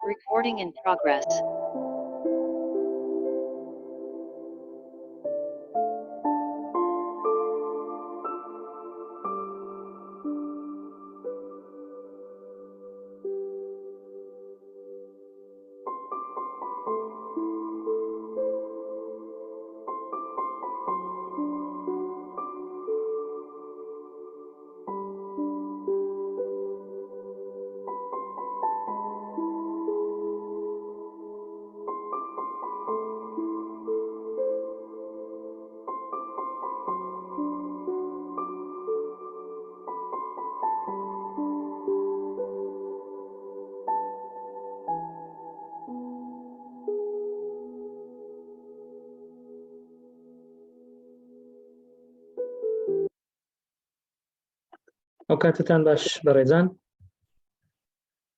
Recording in progress. ئەوکاتتان باش بەڕێزان،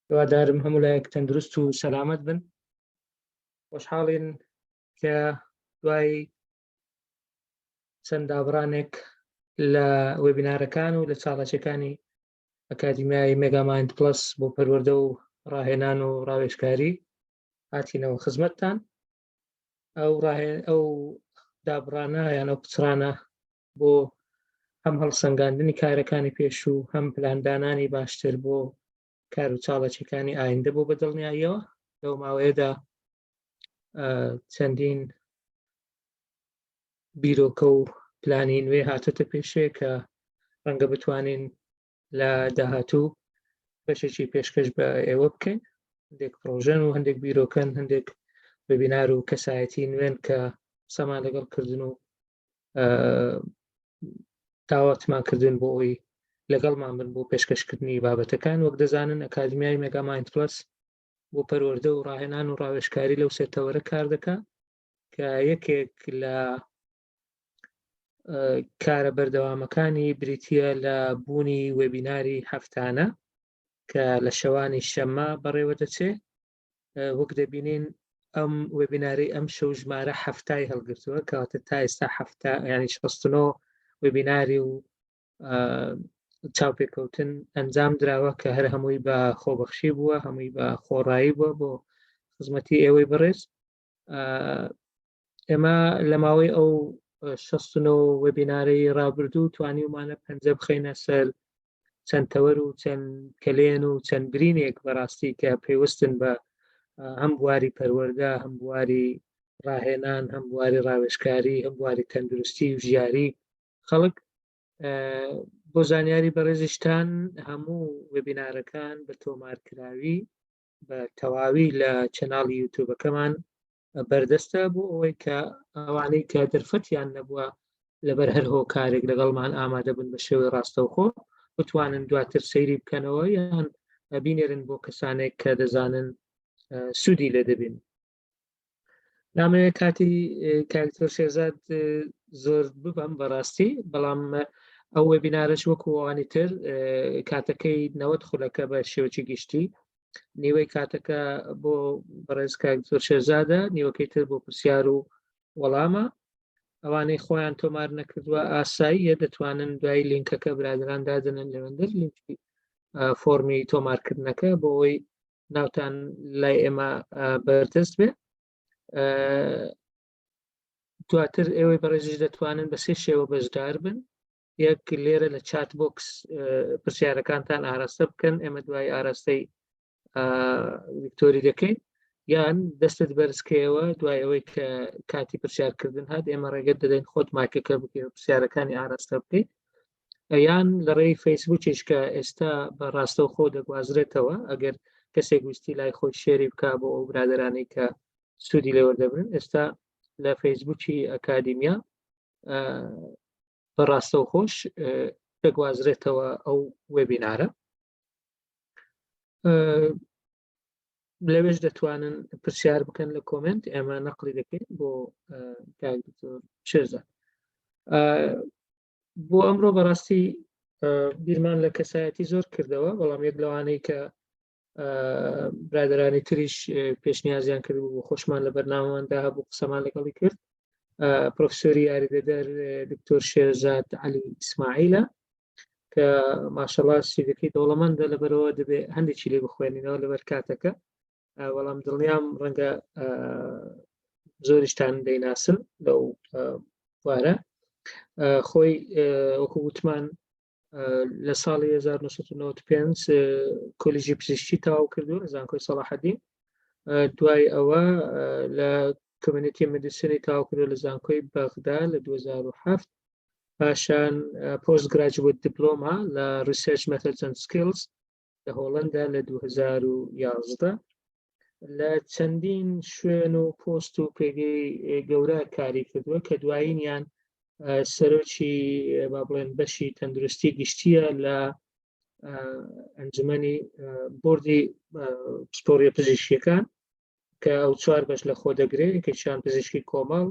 هیوادارم هەموو لایەک تەندروست و سەلامەت بن. خۆشحاڵین کە دوای چەند دابڕانێک لە وێبینارەکان و لە چاڵەچەکانی ئەکادیمیای مێگامایند پلەس بۆ پەروەردە و ڕاهێنان و ڕاوێژکاری هاتینەوە خزمەتتان. ئەو دابڕانە یان ئەو پچڕانە بۆ هەم هەڵسەنگاندنی کارەکانی پێش و هەم پلاندانانی باشتر بۆ کار و چاڵەچەکانی ئایندە بۆ بەدڵنیاییەوە. لەو ماوەیەدا چەندین بیرۆکە و پلانی نوێ هاتوتە پێشێ کە ڕەنگە بتوانین لە داهاتوو بەشێکی پێشکەش بە ئێوە بکەین. هەندێک پرۆژەن و هەندێک بیرۆکەن، هەندێک وێبینار و کەسایەتی نوێن کە قسەمان لەگەڵ کردن و داواتمان کردن بۆ ئەوی لەگەڵمان بن بۆ پێشکەشکردنی بابەتەکان. وەک دەزانن ئەکادیمیای مێگامایند پلەس بۆ پەروەردە و ڕاهێنان و ڕاوێژکاری لەو سێتەوەرە کار دەکات کە یەکێک لە کارە بەردەوامەکانی بریتیە لە بوونی وێبیناری هەفتانە کە لە شەوانی شەممە بەڕێوە دەچێت. وەک دەبینین ئەم وێبیناری ئەم شەو ژمارە هەفتای هەڵگرتووە، کەواتە تا ئێستا هەفتە ینی 69 وێبیناری و چاوپێکەوتن ئەنجام دراوە کە هەر هەمووی بە خۆبەخشی بووە، هەمووی بە خۆڕایی بووە بۆ خزمەتی ئێوەی بەڕێز. ئێمە لە ماوەی ئەو 69 وێبینارەی ڕابردوو توانیومانە پەنجە بخەینە سەر چەند تەوەر و چەند کلێن و چەند برینێک بەڕاستی کە پێویستن بە هەم بواری پەروەردە، هەم بواری ڕاهێنان، هەم بواری ڕاوێژکاری، هەم بواری تەندروستی و ژیاری خەڵک. بۆ زانیاری بەڕێزیشتان هەموو وێبینارەکان بە تۆمارکراوی بە تەواوی لە چەناڵی یوتیوبەکەمان بەردەستە بۆ ئەوەی کە ئەوانەی کە دەرفەتیان نەبووە لەبەر هەر هۆکارێک لەگەڵمان ئامادە بن بە شێوەی ڕاستەوخۆ بتوانن دواتر سەیری بکەنەوە یان بینێرن بۆ کەسانێک کە دەزانن سوودی لێ دەبین. نامەوێت کاتی کاکتۆر شێرزاد زۆر ببەم بەڕاستی، بەڵام ئەو وێبینارەش وەکو ئەوانی تر کاتەکەی 90 خولەکە بە شێوەی گشتی، نیوەی کاتەکە بۆ بەڕێز کاکتۆر شێرزادە، نیوەکەی تر بۆ پرسیار و وەڵامە. ئەوانەی خۆیان تۆمار نەکردووە ئاساییە دەتوانن دوای لینکەکە برادران دادنن لەوەندەر لینکی فۆرمی تۆمارکردنەکە بۆ ئەوی ناوتان لای ئێمە بەردەست بێ. دواتر ئێوەی بەڕێزیش دەتوانن بە سێ شێوە بەشدار بن. یەک لێرە لە چات بۆکس پرسیارەکانتان ئاراستە بکەن، ئێمە دوای ئاراستەی ویکتۆری دەکەین، یان دەستت بەرزکەوە دوای ئەوەی کە کاتی پرسیارکردن هات ئێمە ڕێگەت دەدەین خۆت ماکەکە بکەیت پرسیارەکانی ئاراستە بکەیت، یان لە ڕێی فەیسبووکیش کە ئێستا بە ڕاستەوخۆ دەگوازرێتەوە ئەگەر کەسێک ویستی لای خۆی شێری بکە بۆ ئەو برادرانی کە سوودی لێوەردەبرن. ئێستا لە فەیسبووکی ئەکادیمیا بەڕاستەوخۆش دەگوازرێتەوە ئەو وێبینارە. لەوێش دەتوانن پرسیار بکەن لە کۆمنت، ئێمە نەقلی دەکەین بۆ کاکتۆر شێرزاد. بۆ ئەمڕۆ بەڕاستی بیرمان لە کەسایەتی زۆر کردەوە، بەڵام یەک لەوانەی کە برادرانی تریش پێشنیازیان کردبوو بۆ خۆشمان لە بەرنامەماندا هەبوو قسەمان لەگەڵی کرد، پرۆفسۆری یاریدەدەر دکتۆر شێرزاد عەلی ئیسماعیلە کە ماشەڵڵا سیڤەکەی دەوڵەمەندە، لەبەرەوە دەبێت هەندێکی لێ بخوێنینەوە لەبەر کاتەکە. بەڵام دڵنیام ڕەنگە زۆریشتان دەیناسن لەو وارە. خۆی وەکو وتمان لە ساڵی 1995 کۆلیژی پزیشکی تەواو کردو لە زانکۆی سەلاحەدین. دوای ئەوە لە کۆمیونیتی مدیسنی تەواو کردو لە زانکۆی بەغدا لە 2007. پاشان پۆست گراجوێت دیپلۆما لە ریسێرچ مێتۆدز ئەند سکیلز لە هۆڵەندا لە 2011. لە چەندین شوێن و پۆست و پێگەی گەورە کاری کردووە کە دوایینیان سەرۆکی با بڵێن بەشی تەندروستی گشتیە لە ئەنجومەنی بۆردی پسپۆڕیە پزیشکیەکان کە ئەو 4 بەش لە خۆ دەگرێت، یەکێکیان پزیشکی کۆمەڵ،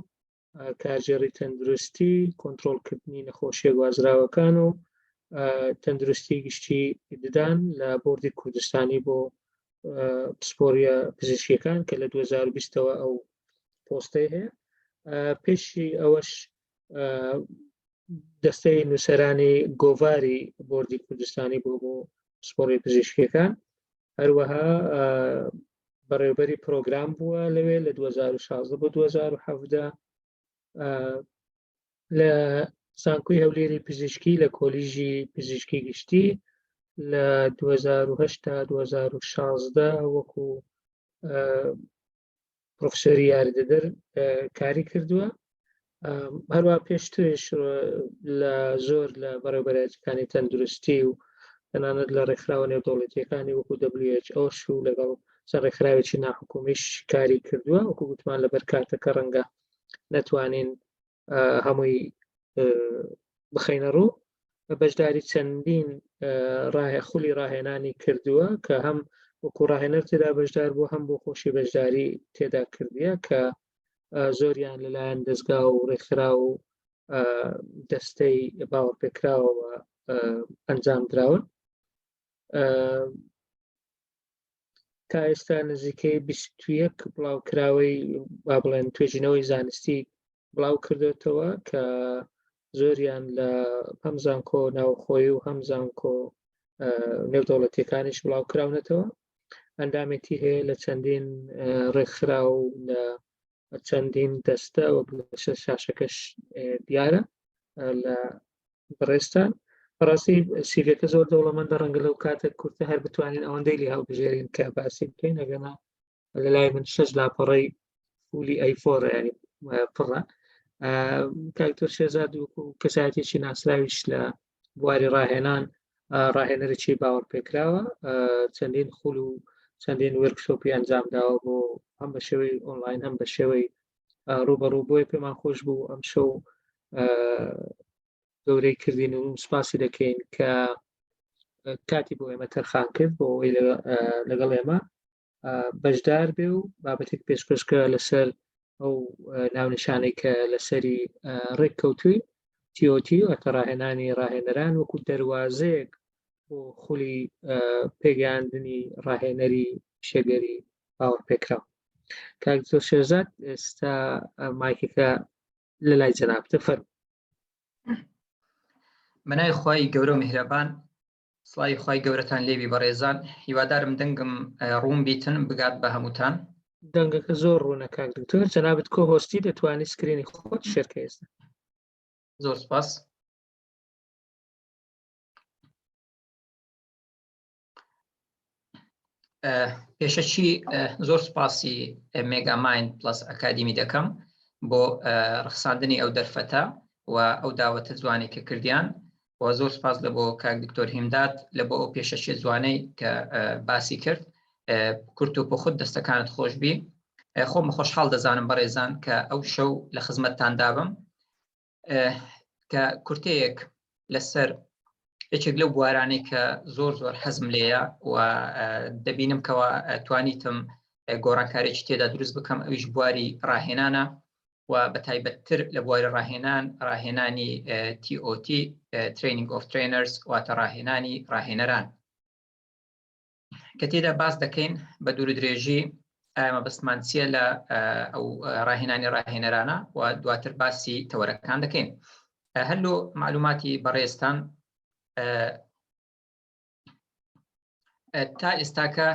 کارژێڕی تەندروستی، کۆنتڕۆڵکردنی نەخۆشیە گوازراوەکان و تەندروستی گشتی ددان لە بۆردی کوردستانی بۆ پسپۆڕیە پزیشکیەکان کە لە 2020ەوە ئەو پۆستەی هەیە. پێشی ئەوەش دەستەی نووسەرانی گۆڤاری بۆردی کوردستانی بۆ پسپۆڕی پزیشکیەکان، هەروەها بەڕێوەبەری پرۆگرام بووە لەوێ لە 2016 بۆ 2017 لە زانکۆی هەولێری پزیشکی لە کۆلیژی پزیشکی گشتی لە 2008 تا 2016 وەکو پرۆفسۆری یاریدەدەر کاری کردووە. هەروە پێشترش لە زۆر لە بەڕێوەبەرەکانی تەندروستی و تەنانەت لە ڕێکخراوە نێودەوڵەتیەکانی وەکو WHO و لەگەڵ چەند ڕێکخراوێکی ناحکومیش کاری کردووە. وەکو گوتمان لەبەر کاتەکە ڕەنگە نەتوانین هەمووی بخەینە ڕوو، بەشداری چەندین خولی ڕاهێنانی کردووە کە هەم وەکو ڕاهێنەر تێدا بەشدار بوو، هەم بۆ خۆشی بەشداری تێدا کردیە کە زۆریان لەلایەن دەستگا و ڕێکخرا و دەستەی باوەڕپێکراوەوە ئەنجام دراون. تا ئێستا نزیکەی 21 بڵاوکراوەی با بڵێن توێژینەوەی زانستی بڵاو کردوێتەوە کە زۆریان لە هەم زانکۆ ناوخۆیی و هەم زانکۆ نێودەوڵەتیەکانیش بڵاو کراونەتەوە. ئەندامێتی هەیە لە چەندین ڕێکخرا و لە چەندین دەستە وەک شاشەکەش دیارە لە بەڕێستان. بەڕاستی سیڤەکە زۆر دەوڵەمەندە، ڕەنگە لەو کاتە کورتە هەر بتوانین ئەوەندەی لێ هەڵبژێرین کە باسی بکەین، ئەگەنا لە لای من 6 لاپەڕەی فولی A4 ینی پڕە. کاکتۆر شێرزاد وەکو کەسایەتێکی ناسراویش لە بواری ڕاهێنان ڕاهێنەرێکی باوەڕپێکراوە، چەندین خول و چەندین وەرکشۆپی ئەنجام داوە بۆ هەم بە شێوەی ئۆنلاین هەم بە شێوەی ڕوبەڕوو. بۆیە پێمان خۆش بوو ئەم شەو گەورەی کردین و سپاسی دەکەین کە کاتی بۆ ئێمە تەرخان کرد بۆ ئەوەی لەگەڵ ئێمە بەشدار بێ و بابەتێک پێشکەشکە لەسەر ئەو ناونیشانەی کە لەسەری ڕێککەوتووی TOT واتە ڕاهێنانی ڕاهێنەران وەکو دەروازەیەک بۆ خولی پێگەیاندنی ڕاهێنەری شێگەری باوەڕپێکراو. کاکتۆر شێرزاد ئێستا مایکەکە لە لای جەنابتە فەرموو. بەنای خوای گەورە و میهرەبان، سڵاوی خوای گەورەتان لێبی بەڕێزان. هیوادارم دەنگم ڕوون بیتن بگات بە هەمووتان. دەنگەکە زۆر ڕوونە کاک دکتۆر. جەنابەت کۆ هۆستی دەتوانی سکرینی خۆت شێرکە ئێستا. زۆر سپاس. پێشەچی زۆر سپاسی مێگامایند پلس ئەکادیمی دەکەم بۆ ڕخساندنی ئەو دەرفەتە و ئەو داوەتە جوانی کە کردیان، و زۆر سپاس لە بۆ کاک دکتۆر هیمداد لە بۆ ئەو پێشەچی جوانەی کە باسی کرد. کورت و بۆ خود دەستەکانت خۆش بی. خۆم خۆشحاڵ دەزانم بەڕێزان کە ئەو شەو لە خزمەتتان دابم کە کورتەیەک لەسەر یەکێک لەو بوارانەی کە زۆر حەزم لێیە و دەبینم کەوا توانیتم گۆڕانکارێکی تێدا دروست بکەم، ئەویش بواری ڕاهێنانە و بە تایبەتتر لە بواری ڕاهێنانی TOT Training of Trainers واتە ڕاهێنانی ڕاهێنەران کە تێدا باس دەکەین بە دوور درێژی ئەمە بەستمان چیە لە ئەو ڕاهێنانی ڕاهێنەرانە و دواتر باسی تەوەرەکان دەکەین. هەلو معلوماتی بەڕێستان تا ئێستاکە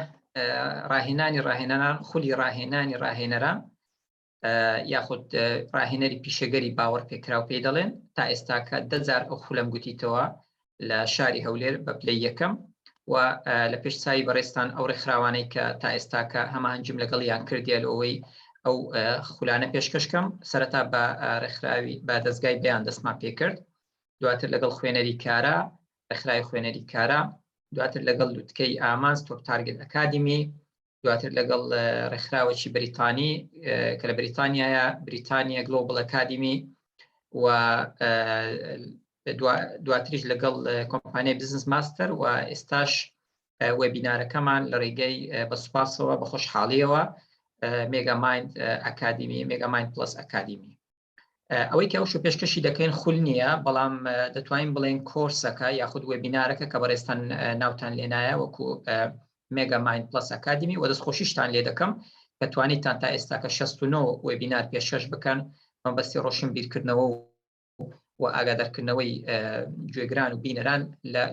ڕاهێنان خولی ڕاهێنانی ڕاهێنەران یاخود ڕاهێنەری پیشەگەری باوەڕ پێکراو پێی دەڵێن تا ئێستاکە 10,000 ئەو خولەم گوتیتەوە لە شاری هەولێر بە پلەی یەکەم و لە پێشچاوی بەڕێستان ئەو ڕێکخراوانەی کە تا ئێستاکە هەمانجم لەگەڵیان کردیە لەوەی ئەو خولانە پێشکەشکەم سەرەتا بە ڕێکخراوی بە دەستگای بەیان دەستمان پێ کرد، دواتر لەگەڵ خوێنەری کارا ڕێکخراوی خوێنەری کارا، دواتر لەگەڵ لوتکەی ئامانز تۆپ تارگت ئەکادمی، دواتر لەگەڵ ڕێکخراوەکی بریتانی کە لە بریتانیایە بریتانیا گلۆبال ئەکادمی و دواتریش لەگەڵ کۆمپانیای بزنس ماستەر و ئێستاش وێبینارەکەمان لە ڕێگەی بە سوپاسەوە بە خۆشحاڵیەوە مێگامایند ئەکادمی مێگامایند پلس ئەکادمی. ئەوەی کە ئەوشو پێشکەشی دەکەین خول نییە، بەڵام دەتوانین بڵێن کۆرسەکە یاخود وێبینارەکە کە بەڕێستان ناوتان لێنایە وەکو مێگامایند پلس ئەکادمی و دەستخۆشیشتان لێ دەکەم کە توانیتان تا ئێستاکە 69 وێبینار پێشکەش بکەن مەبەستی ڕۆشن بیرکردنەوە و ئاگادارکردنەوەی گوێگران و بینەران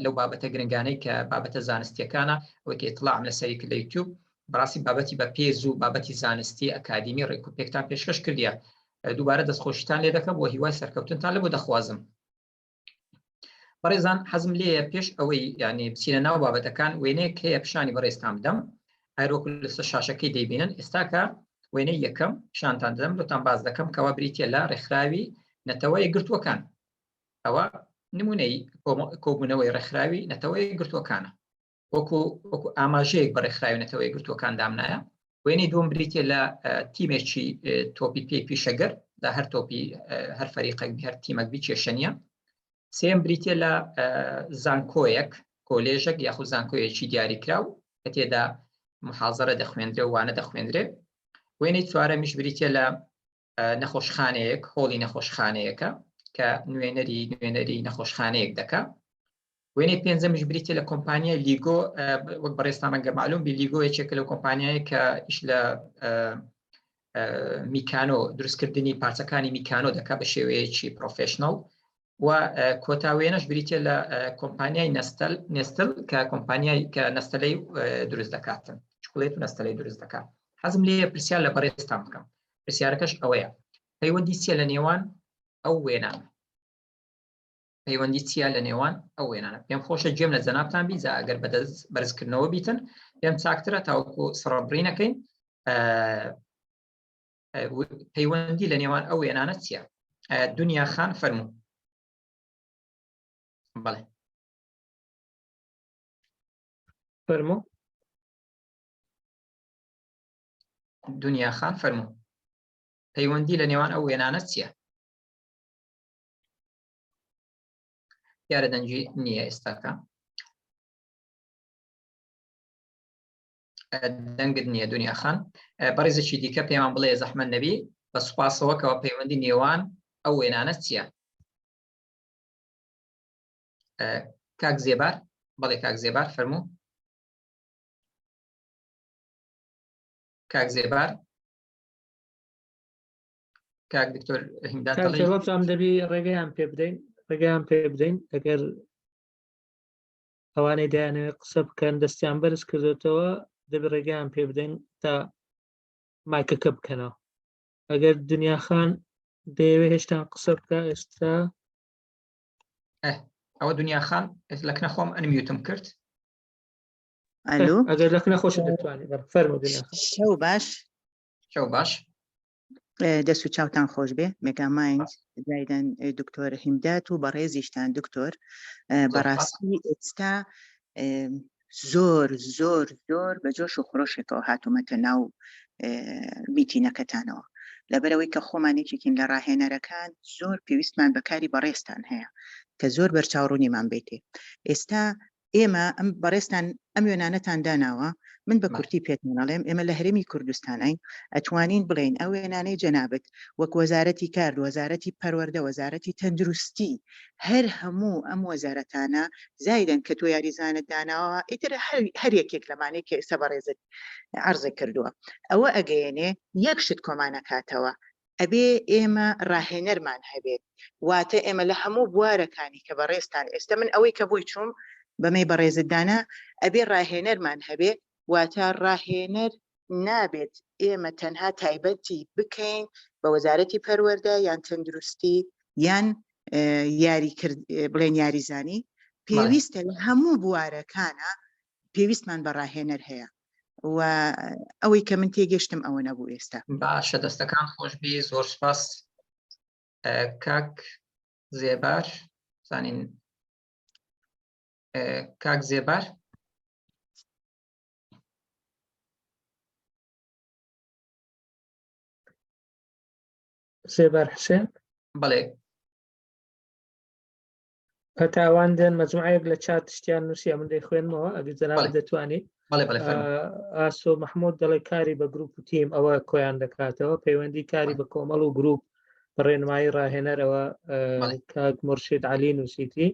لەو بابەتە گرنگانەی کە بابەتە زانستیەکانە ئەوەی کە ئیطلاعم لەسەری کرد لە یوتیوب بەڕاستی بابەتی بە پێز و بابەتی زانستی ئەکادمی ڕێکوپێکتان پێشکەش کردیە. دووبارە دەستخۆشیتان لێ دەکەم بۆ هیوای سەرکەوتنتان لە بۆ دەخوازم. بەڕێزان حەزم لێیە پێش ئەوەی یعنی بچینە ناو بابەتەکان وێنەیەک هەیە پیشانی بەڕێستان بدەم هەروەکو لەسەر شاشەکەی دەیبینن ئێستاکە وێنەی یەکەم پیشانتان دەدەم لەتان باز دەکەم کەوا بریتە لە ڕێکخراوی نەتەوە یەکگرتووەکان. ئەوە نمونەی کۆبوونەوەی ڕێکخراوی نەتەوە یەکگرتووەکانە وەکو ئاماژەیەک بە ڕێکخراوی نەتەوە یەکگرتووەکان دامنایە. وێنەی دووەم بریتە لە تیمێکی تۆپی پێی پیشەگەر دا هەر تۆپی هەر فەریقێک هەر تیمەک بی کێشەنیە. سێم بریتە لە زانکۆیەک کۆلێژێک یاخود زانکۆیەکی دیاریکراو کە تێدا محازەرە دەخوێندرێ و وانە دەخوێندرێ. وێنەی چوارەمیش بریتە لە نەخۆشخانەیەک هۆڵی نەخۆشخانەیەکە کە نوێنەری نەخۆشخانەیەک دەکا. وێنەی پێنجەمیش بریتە لە کۆمپانیای لیگۆ وەک بەڕێستان ڕەنگە معلوم بی لیگۆ یەکێکە لە کۆمپانیایە کە ئیش لە میکانۆ دروستکردنی پارچەکانی میکانۆ دەکا بە شێوەیەکی پرۆفێشنەڵ و کۆتاوێنەش بریتە لە کۆمپانیای نێستل کە کۆمپانیای کە نەستەلەی دروست دەکاتن چکڵێت و نەستەلەی دروست دەکات. حەزم لێ پرسیار لە بەڕێستان بکەم. پرسیارەکەش ئەوەیە پەیوەندی چیە لە نێوان ئەو وێنانە؟ پەیوەندی چیە لە نێوان ئەو وێنانە؟ پێم خۆشە گوێم لە جەنابتان بیجا ئەگەر بەدەست بەرزکردنەوە بیتن پێم چاکترە تاوەکو سڕەبڕینەکەین. پەیوەندی لە نێوان ئەو وێنانە چییە؟ دنیا خان فەرموو. بەڵێ فەرموو. دنیا خان فەرموو پەیوەندی لە نێوان ئەو وێنانە چییە؟ یارە دەنجی نییە ئێستاکە دەنگت نییە دنیا خان. بەڕێزێکی دیکە پێمان بڵێ زەحمەت نەبی بە سوپاسەوەکەوە پەیوەندی نێوان ئەو وێنانە چییە؟ کاک زێبار بەڵێ کاک زێبار فەرموو. کاک زێبار کاک دکتۆر هیمدان جوابتان دەبی ڕێگەیان پێ بدەین ئەگەر ئەوانەی دایانەوێت قسە بکەن دەستیان بەرز کردێتەوە دەبێت ڕێگەیان پێ بدەین تا مایکەکە بکەنەوە. ئەگەر دنیا خان دەیەوێت هێشتا قسە بکە ئێستا ئەوە دنیا خان لەکنە خۆم ئەنمیوتم کرد. ئەگەر لەکنە خۆش دەتوانێت فەرموو دنیا خان. شەو باش دەست و چاوتان خۆش بێ مێگامایند زایدەن دکتۆر هیمدات و بەڕێزیشتان دکتۆر بەڕاستی ئێستا زۆر بە جۆش و خۆشێکەوە هاتوومەتە ناو میتینەکەتانەوە لەبەرەوەی کە خۆمانێکێکین لە ڕاهێنەرەکان زۆر پێویستمان بەکاری بەڕێستان هەیە کە زۆر بەرچاوڕوونیمان بێتێ. ئێستا ئێمە ئەم بەڕێستان ئەم وێنانەتان داناوە من بە کورتی پێتمەڵێم ئێمە لە هەرێمی کوردستانین ئەتوانین بڵێن ئەو وێنانەی جەنابەت وەک وەزارەتی کار وەزارەتی پەروەردە وەزارەتی تەندروستی هەر هەموو ئەم وەزارەتانە زایدەن کە تۆ یاریزانت داناوە ئیتر هەر یەکێک لەمانەیە کە ئێستا بەڕێزت عەرزە کردووە ئەوە ئەگەیەنێ یەک شت کۆمانەکاتەوە ئەبێ ئێمە ڕاهێنەرمان هەبێت واتە ئێمە لە هەموو بوارەکانی کە بەڕێستان ئێستا من ئەوەی کە بۆی چووم بەمەی بەڕێزتدانە ئەبێ ڕاهێنەرمان هەبێ واتە ڕاهێنەر نابێت ئێمە تەنها تایبەتی بکەین بە وەزارەتی پەروەردە یان تەندروستی یان بڵێن یاریزانی پێویستە لە هەموو بوارەکانە پێویستمان بە ڕاهێنەر هەیە و ئەوەی کە من تێگەشتم ئەوە نەبوو ئێستا. باشە دەستەکان خۆشبی زۆر سپاس. کاک زێبار زانین کاک زێبار زێبار حسێن بەڵێ پەتاواندن مەجموعەیەک لە چات شتیان نووسیا من دەی خوێنمەوە ئەگەر جەنابەت دەتوانێت. بەڵێ بەڵێ ئاسۆ محمود دەڵێ کاری بە گروپ و تیم ئەوە کۆیان دەکاتەوە پەیوەندی کاری بە کۆمەڵ و گروپ بە ڕێنمایی ڕاهێنەرەوە کاک مرشید عەلی نووسیتی.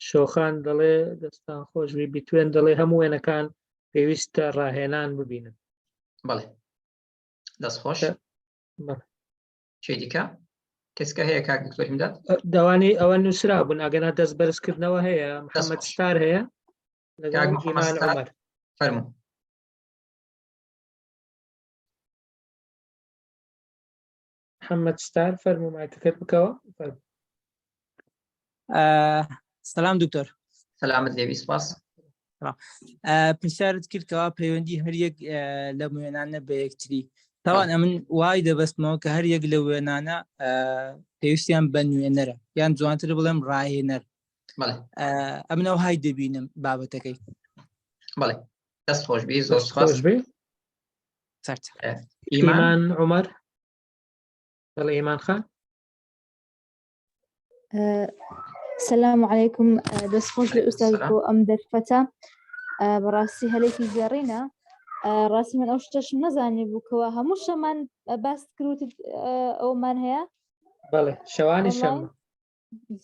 شۆخان دەڵێ دەستان خۆشبی بیتوێن دەڵێ هەموو وێنەکان پێویستە ڕاهێنان ببینن. بەڵێ دەست خۆش. چی دیکە کەسکە هەیە کاک دکتۆر هیمداد؟ دەوانی ئەوە نووسرا بوون ئەگەنا دەست بەرزکردنەوە هەیە. محەممەد ستار هەیە لەگەڵ ئیمان عومەر. فەرموو. محەممەد ستار فەرموو مایکەکەت بکەوە. سلام دکتۆر. سلامت لێوی سپاس. پرسیارت کردکەوە پەیوەندی هەریەک لە وێنانە بە یەکتری. تاوان ئەمن وای دەبەستمەوە کە هەر یەک لە وێنانە پێویستیان بە نوێنەرە یان جوانتر بڵێم ڕاهێنەر. ئەمنەوە های دەبینم بابەتەکەی. بەڵێ دەست خۆشبی زۆر سپاس. ئیمان عومەر. بەڵێ ئیمان خان. السلام عليكم دەستخۆش لە ئوستاز بۆ ئەم دەرفەتە بەڕاستی هەلێکی گەڕینە. ڕاستی من ئەو شتەشم نەزانێ بووکەوە هەموو شەمان باس کروت ئەومان هەیە. بەڵێ شەوانی شەم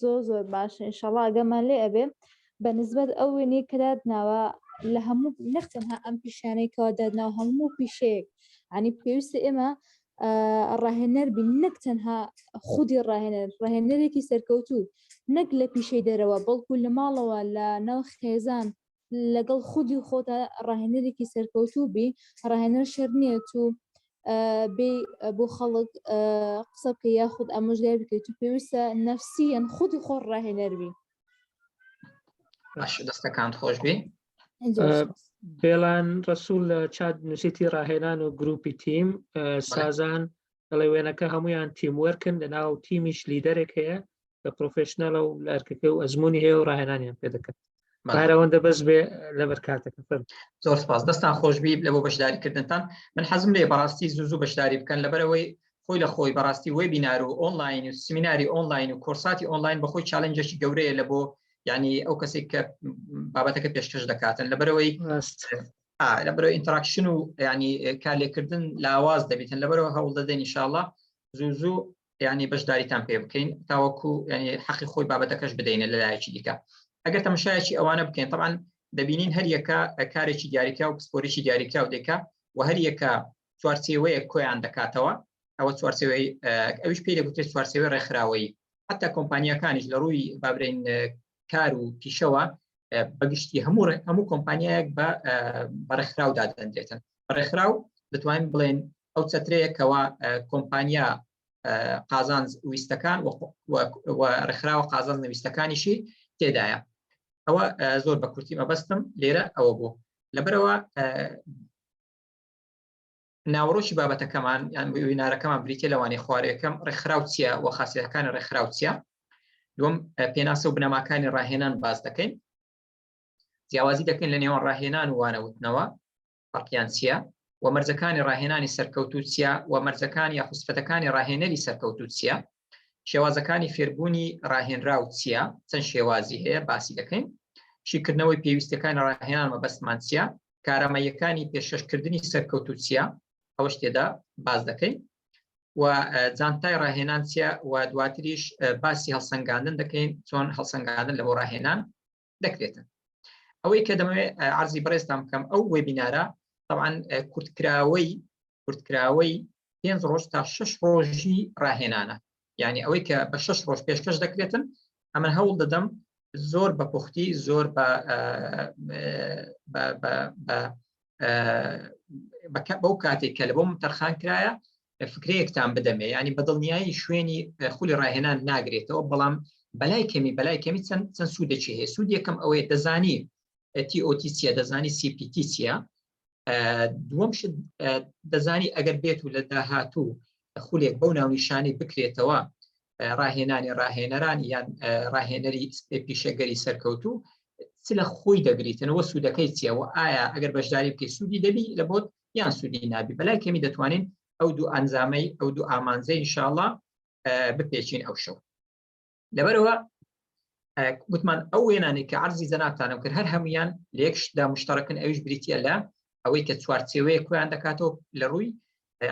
زۆر باشە ئینشەڵڵا ئەگەمان لێ ئەبێ بە نسبەت ئەو وێنەی کە دادناوە لە هەموو نەختەنها ئەم پیشانەی کەوا دادناوە هەموو پیشەیەک عنی پێویستە ئێمە ڕاهێنەر بین نەک تەنها خودی ڕاهێنەرێکی سەرکەوتوو نەک لە پیشەی دەرەوە بەڵکو لە ماڵەوە لە ناو خێزان لەگەڵ خودی خۆتە ڕاهێنەرێکی سەرکەوتوو بی ڕاهێنەر شەر نییە تو بێ بۆ خەڵک قسە بکە یاخود ئامۆژگار بکەیت و پێویستە نەفسیەن خودی خۆ ڕاهێنەر بی. باش دەستەکان خۆش بی. بێڵان ڕەسوول لە چات نووسیتی ڕاهێنان و گروپی تیم سازان دەڵێ وێنەکە هەمویان تیموەرکن لە ناو تیمیش لیدەرێک هەیە کە پرۆفێشنەڵە و لەرکەکە و ئەزمموی هەیە و ڕاهێنانیان پێ دەکەن. هەرەوەندە بەس بێ لەبەر کاتەکە فەرم. زۆر سپاس دەستان خۆشبی لە بۆ بەشداریکردنتان. من حەزم لێ بەڕاستی زوو بەشداری بکەن لەبەرەوەی خۆی لە خۆی بەڕاستی وێبینار و ئۆنلاین و سمیناری ئۆنلاین و کورساتی ئۆنلاین بەخۆی چالنجێکی گەورەیە لە بۆ یعنی ئەو کەسێک کە بابەتەکە پێشکەش دەکاتن لەبەرەوەی ئینتراکشن و ینی کارلێکردن لاواز دەبێتن لەبەرەوە هەوڵ دەدەین ئینشاءڵڵا زوو ینی بەشداریتان پێ بکەین تاوەکو ینی حەقی خۆی بابەتەکەش بدەینە لەلایەکی دیکە. ئەگەر تەماشایەکی ئەوانە بکەین طبعاً دەبینین هەر یەکە کارێکی دیاریکرا و پسپۆرێکی دیاریکرا و دەکا و هەر یەکە چوارچێوەیە کۆیان دەکاتەوە ئەوە چوارچێوەی ئەویش پێی دەگوترێت چوارچێوەی ڕێکخراوەیی حتا کۆمپانیەکانیش لە ڕووی بابرین کار و پیشەوە بەگشتی هەموو کۆمپانیایەک بە ڕێکخراو دادەنرێتن. ڕێکخراو دەتوانین بڵێن ئەو چەترەیەکەوە کۆمپانیا قازانج ویستەکان و ڕێکخراوە قازانج نەویستەکانیشی تێدایە. ئەوە زۆر بە کورتی مەبەستم لێرە ئەوە بوو لەبەرەوە ناوەڕۆکی بابەتەکەمان یان وینارەکەمان بریتێ لەوانەیە خوارەکەم ڕێکخراو چییە و خاصیەتەکانی ڕێکخراو چییە. دووەم پێناسە و بنەماکانی ڕاهێنان باز دەکەین جیاوازی دەکەین لە نێوان ڕاهێنان و وانەوتنەوە فەرقیان چییە و مەرجەکانی ڕاهێنانی سەرکەوتوو چییە و مەرجەکان یا خوسفەتەکانی ڕاهێنەری سەرکەوتوو چییە شێوازەکانی فێربوونی ڕاهێنراو چییە چەند شێوازی هەیە باسی دەکەین شیکردنەوەی پێویستەکانی ڕاهێنان مەبەستمان چییە کارامەیەکانی پێشکەشکردنی سەرکەوتوو چییە ئەوەش تێدا باز دەکەین و جانتای ڕاهێنان چییە و دواتریش باسی هەڵسەنگاندن دەکەین چۆن هەڵسەنگاندن لە بۆ ڕاهێنان دەکرێتن. ئەوەی کە دەمەوێت عەرزی بەڕێزتان بکەم ئەو وێبینارە طبعاً کورتکراوەی 5 ڕۆژ تا 6 ڕۆژی ڕاهێنانە یعنی ئەوەی کە بە 6 ڕۆژ پێشکەش دەکرێتن ئەمن هەوڵ دەدەم زۆر بە پوختی زۆر بە بەو کاتێک کە لە بۆ من تەرخان کرایە فکرەیەکتان بدەمێ ینی بەدڵنیایی شوێنی خولی ڕاهێنان ناگرێتەوە بەڵام بەلای کەمی چەند سوودێکی هەیە. سوود یەکەم ئەوەیە دەزانی TOTCە دەزانی CPTCە، دووەم دەزانی ئەگەر بێت و لە داهاتوو خولێک بەو ناونیشانی بکرێتەوە ڕاهێنانی ڕاهێنەران یان ڕاهێنەری پیشەگەری سەرکەوتوو چ لە خۆی دەگریتنەوە سوودەکەی چیەوە ئایا ئەگەر بەشداری بکەی سوودی دەبی لە بۆت یان سوودی نابی. بەلای کەمی دەتوانین ئەو دوو ئەنجامەی ئەو دوو ئامانجەی ئینشاءڵڵا بپێچین ئەو شەو. لەبەرەوە گوتمان ئەو وێنانی کە عەرزی جەنابتانم کرد هەر هەمویان لە یەکشدا مشتەرەکن ئەویش بریتیە لە ئەوەی کە چوارچێوەیە کۆیان دەکاتەوە لە ڕووی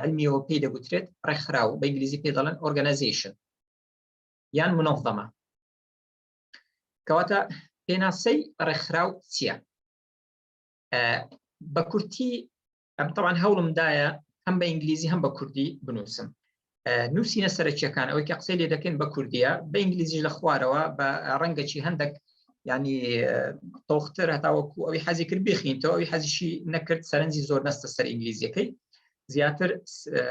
علمیەوە پێی دەگوترێت ڕێکخراو بە ئینگلیزی پێ دەڵێن ئۆرگانایزیشن یان منظەمە. کەواتە پێناسەی ڕێکخراو چییە؟ بە کورتی طبعاً هەوڵمدایە هەم بە ئینگلیزی هەم بە کوردی بنووسم. نووسینە سەرەکیەکان ئەوەی کە قسەی لێ دەکەن بە کوردیە بە ئینگلیزیش لە خوارەوە بە ڕەنگەکی هەندێک ینی تۆختر هەتاوەکو ئەوی حەزی کرد بخینتەوە ئەوی حەزیشی نەکرد سەرنجی زۆر نەستە سەر ئینگلیزیەکەی زیاتر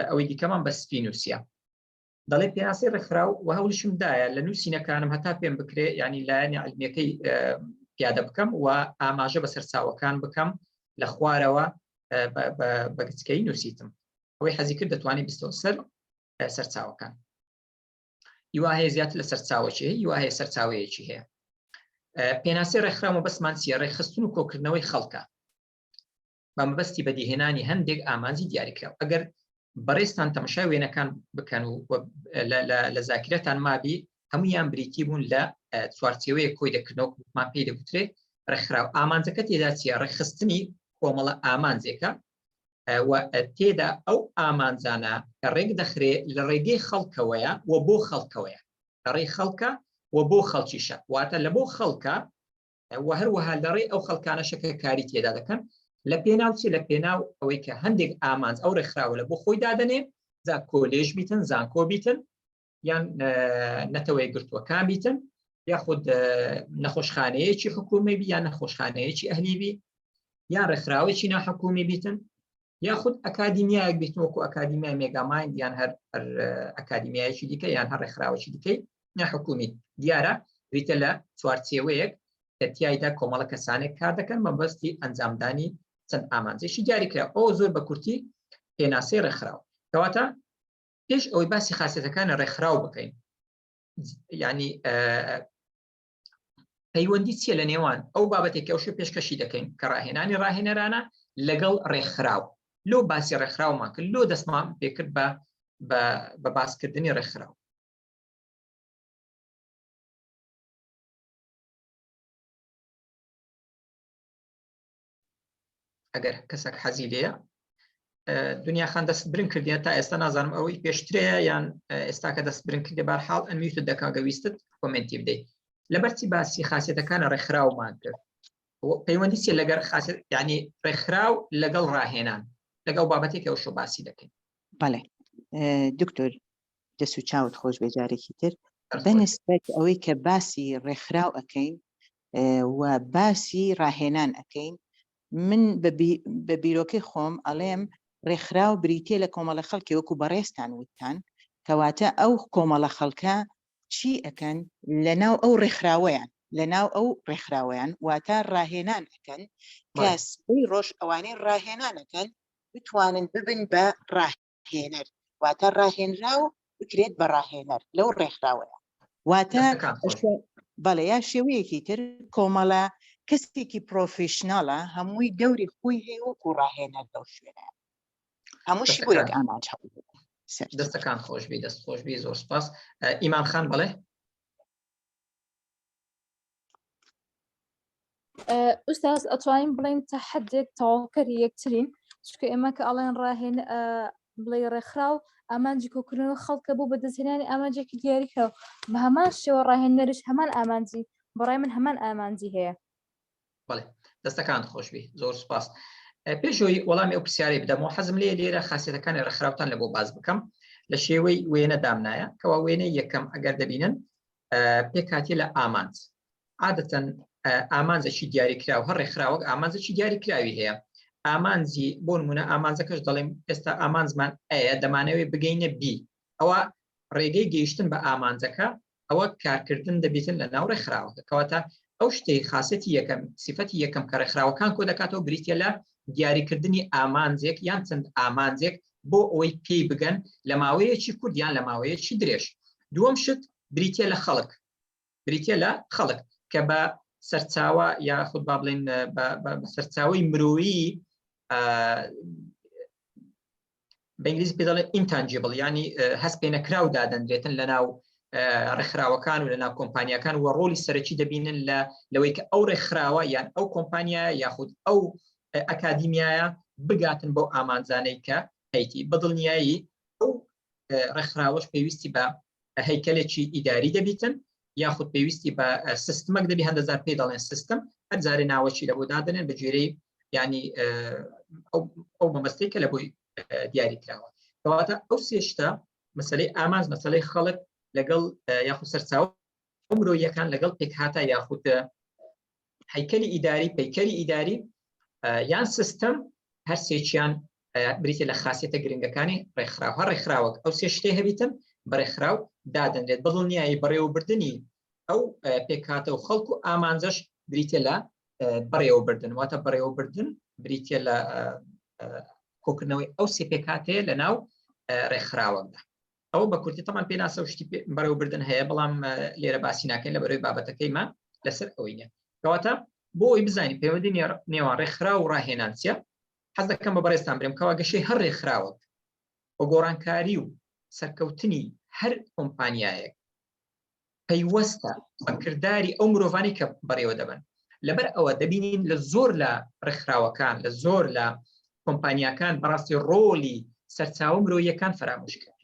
ئەوەی دیکەمان بە سپی نووسە. دەڵێ پێناسەی ڕێکخراو و هەوڵشم دایە لە نووسینەکانم هەتا پێم بکرێ ینی لایەنی علمیەکەی پیادە بکەم و ئاماژە بە سەرچاوەکان بکەم لە خوارەوە بە گچکەی نووسیتم. ئەوەی حەزی کرد دەتوانێت بستەوە سەر سەرچاوەکان. هیوا هەیە زیاتر لە سەرچاوەکی هەیە، هیوا هەیە سەرچاوەیەکی هەیە. پێناسەی ڕێکخراو مەبەستمان چییە؟ ڕێکخستن و کۆکردنەوەی خەڵکە بە مەبەستی بەدیهێنانی هەندێک ئامانجی دیاریکراو. ئەگەر بەڕێستان تەماشای وێنەکان بکەن و لە زاکرەتان مابی هەمویان بریتی بوون لە چوارچێوەیە کۆی دەکردنەوەمان پێی دەگوترێت ڕێکخراو. ئامانجەکە تێدا چییە؟ ڕێکخستنی کۆمەڵە ئامانجێکە و تێدا ئەو ئامانجانە کە ڕێک دەخرێ لە ڕێگەی خەڵکەوەیە و بۆ خەڵکەوەیە، لە ڕێی خەڵکە و بۆ خەڵکیشە، واتە لە بۆ خەڵکە و هەروەها لە ڕێی ئەو خەڵکانەشەکە کاری تێدا دەکەن لە پێناو چی؟ لە پێناو ئەوەی کە هەندێک ئامانج ئەو ڕێکخراوە لە بۆ خۆی دادەنێ، جا کۆلێژ بیتن، زانکۆ بیتن، یان نەتەوەی گرتووەکان بیتن، یاخود نەخۆشخانەیەکی حکومی بی یان نەخۆشخانەیەکی ئەهلی بی، یان ڕێکخراوێکی ناحکومی بیتن، یاخود ئەکادیمیایەک بیتن وەکو ئەکادیمیای مێگامایند یان هەر ئەکادیمیایەکی دیکە یان هەر ڕێکخراوێکی دیکەی ناحکومی. دیارە بریتە لە چوارچێوەیەک کە تیایدا کۆمەڵە کەسانێک کار دەکەن مەبەستی ئەنجامدانی چەند ئامانجێکی دیاریکرا. ئەو زۆر بە کورتی پێناسەی ڕێکخراو. کەواتە پێش ئەوەی باسی خاصیەتەکانی ڕێکخراو بکەین، ینی پەیوەندی چیە لە نێوان ئەو بابەتێک ئەو شوێ پێشکەشی دەکەین کە ڕاهێنانی ڕاهێنەرانە لەگەڵ ڕێکخراو. لۆ باسی ڕێکخراومان کرد، لۆ دەستمان پێکرد بە باسکردنی ڕێکخراو. ئەگەر کەسێک حەزی لێیە دنیا خان دەست برن کردیە تا ئێستا نازانم ئەوەی پێشترەیە یان ئێستا کە دەست برن کردی بەرحاڵ ئەنویتت دەکاگەویستت کۆمنتی بدەیت. لەبەرچی باسی خاصیەتەکانە ڕێکخراومان کرد پەیوەندی چیە لەگەر خاصیەت ینی ڕێکخراو لەگەڵ ڕاهێنان لەگەڵ بابەتێک ئەو شۆ باسی دەکەین. بەڵێ دکتۆر دەست و چاوت خۆش بێ جارێکی تر بەنسبەت ئەوەی کە باسی ڕێکخراو ئەەکەین و باسی ڕاهێنان ئەەکەین، من بە بیرۆکەی خۆم ئەڵێم ڕێکخراو بریتێ لە کۆمەڵە خەڵکی وەکو بەڕێستان وتان، کەواتە ئەو کۆمەڵە خەڵکە چی ئەەکەن لەناو ئەو ڕێکخراوەیان، لەناو ئەو ڕێکخراوەیان واتە ڕاهێنان ئەەکەن کە سبەی ڕۆژ ئەوانەی ڕاهێنانەکەن بتوانن ببن بە ڕاهێنەر، واتە ڕاهێنراو بکرێت بە ڕاهێنەر لەو ڕێکخراوەیە. واتە بەڵێ یا شێوەیەکی تر کۆمەڵە کەسێکی پرۆفیشناڵە هەمووی دەوری خۆی هەیە وەکو ڕاهێنەر لەو شوێنە هەمووشی بۆ یەک ئاماج هەبوو. دەستەکان خۆشبی دەست خۆشبی زۆر سپاس. ئیمان خان بڵێ. ئوستاز ئەتوانین بڵێن تا حدێک تەواوکەری یەکترین، چونکە ئێمە کە ئەڵێن ڕاهێن بڵێ ڕێکخراو ئامانجی کۆکردنەوە خەڵکە بوو بە دەستهێنانی ئامانجێکی دیاریکراوە بە هەمان شێوە ڕاهێنەرش هەمان ئامانجی بەڕای من هەمان ئامانجی هەیە. بەڵێ دەستەکان خۆشبی زۆر سپاس. پێشەوەی وەڵامی ئەو پرسیارەی بدەمەوە حەزم لێرە خاصیەتەکانی ڕێکخراوتان لە بۆ باز بکەم لە شێوەی وێنە دامنایە کەوا وێنەی یەکەم ئەگەر دەبینن پێکاتی لە ئامانج عادەتەن ئامانجێکی دیاریکراو هەر ڕێکخراوەک ئامانجێکی دیاریکراوی هەیە. ئامانجی بۆ نمونە ئامانجەکەش دەڵێم ئێستا ئامانجمان ئەیە دەمانەوێت بگەینە بی ئەوە ڕێگەی گەیشتن بە ئامانجەکە ئەوە کارکردن دەبێتن لە ناو ڕێکخراوەکە کەواتە ئەو شتەی خاصەتی یەکەم سیفەتی یەکەم کە ڕێکخراوەکان کۆ دەکاتەوە بریتە لە دیاریکردنی ئامانجێک یان چەند ئامانجێک بۆ ئەوەی پێی بگەن لە ماوەیەکی کورد یان لە ماوەیەکی درێژ دووەم شت بریتە لە خەڵک بریتە لە خەڵک کە بە سەرچاوە یاخود با بڵێن بە سەرچاوی مرۆیی بە ئینگلیزی پێ دەڵێن intangible ینی هەست پێ نەکراو دادەنرێتن لە ناو ڕێکخراوەکان و لە ناو کۆمپانیەکان و ڕۆلی سەرەکی دەبینن لەوەی کە ئەو ڕێکخراوە یان ئەو کۆمپانیایە یاخود ئەو ئەکادیمیایە بگاتن بۆ ئامانجانەی کە هەیتی بەدڵنیایی ئەو ڕێکخراوەش پێویستی بە هەیکەلێکی ئیداری دەبیتن یاخود پێویستی بە سیستمەک دەبی هەندەزار پێ دەڵێن سیستم هەر جارێ ناوەچی لە بۆ دادنێن بە جێرەی ینی ئەو مەبەستەی کە لە بۆی دیاری کراوە کەواتە ئەو سێشتە مەسەلەی ئامانج مەسەلەی خەڵک لەگەڵ یاخود سەرچاو مرۆییەکان لەگەڵ پێکهاتە یاخود هەیکەلی ئیداری پەیکەری ئیداری یان سیستم هەر سێکیان بریتە لە خاصیەتە گرنگەکانی ڕێکخراو هەر ڕێکخراوەک ئەو سێ شتەی هەبیتن بە ڕێکخراو دادەنرێت بەدڵنیایی بەڕێوەبردننی ئەو پێکهاتە و خەڵک و ئامانجەش بریتە لە بەڕێوەبردن واتە بەڕێوەبردن بریتە لە کۆکردنەوەی ئەو سێ پێکهاتەیە لە ناو ڕێکخراوەکدا ئەو بە کورتی تەمان پێناسە و شتی بەڕێوەبردن هەیە بەڵام لێرە باسی ناکەین لە بەرەوەی بابەتەکەیمان لەسەر ئەوەیە کەواتە بۆ ئەوی بزانین پەیوەندی نێوان ڕێکخراو و ڕاهێنان چیە حەز دەکەم بە بەڕێستان برێم کەوا گەشەی هەر ڕێکخراوەک بۆ گۆڕانکاری و سەرکەوتنی هەر کۆمپانیایەک پەیوەستە بە کردداری ئەو مرۆڤانی کە بەڕێوە دەبن لەبەر ئەوە دەبینین لە زۆر لە ڕێکخراوەکان لە زۆر لە کۆمپانیەکان بەڕاستی ڕۆلی سەرچاوە مرۆییەکان فرامۆش کرد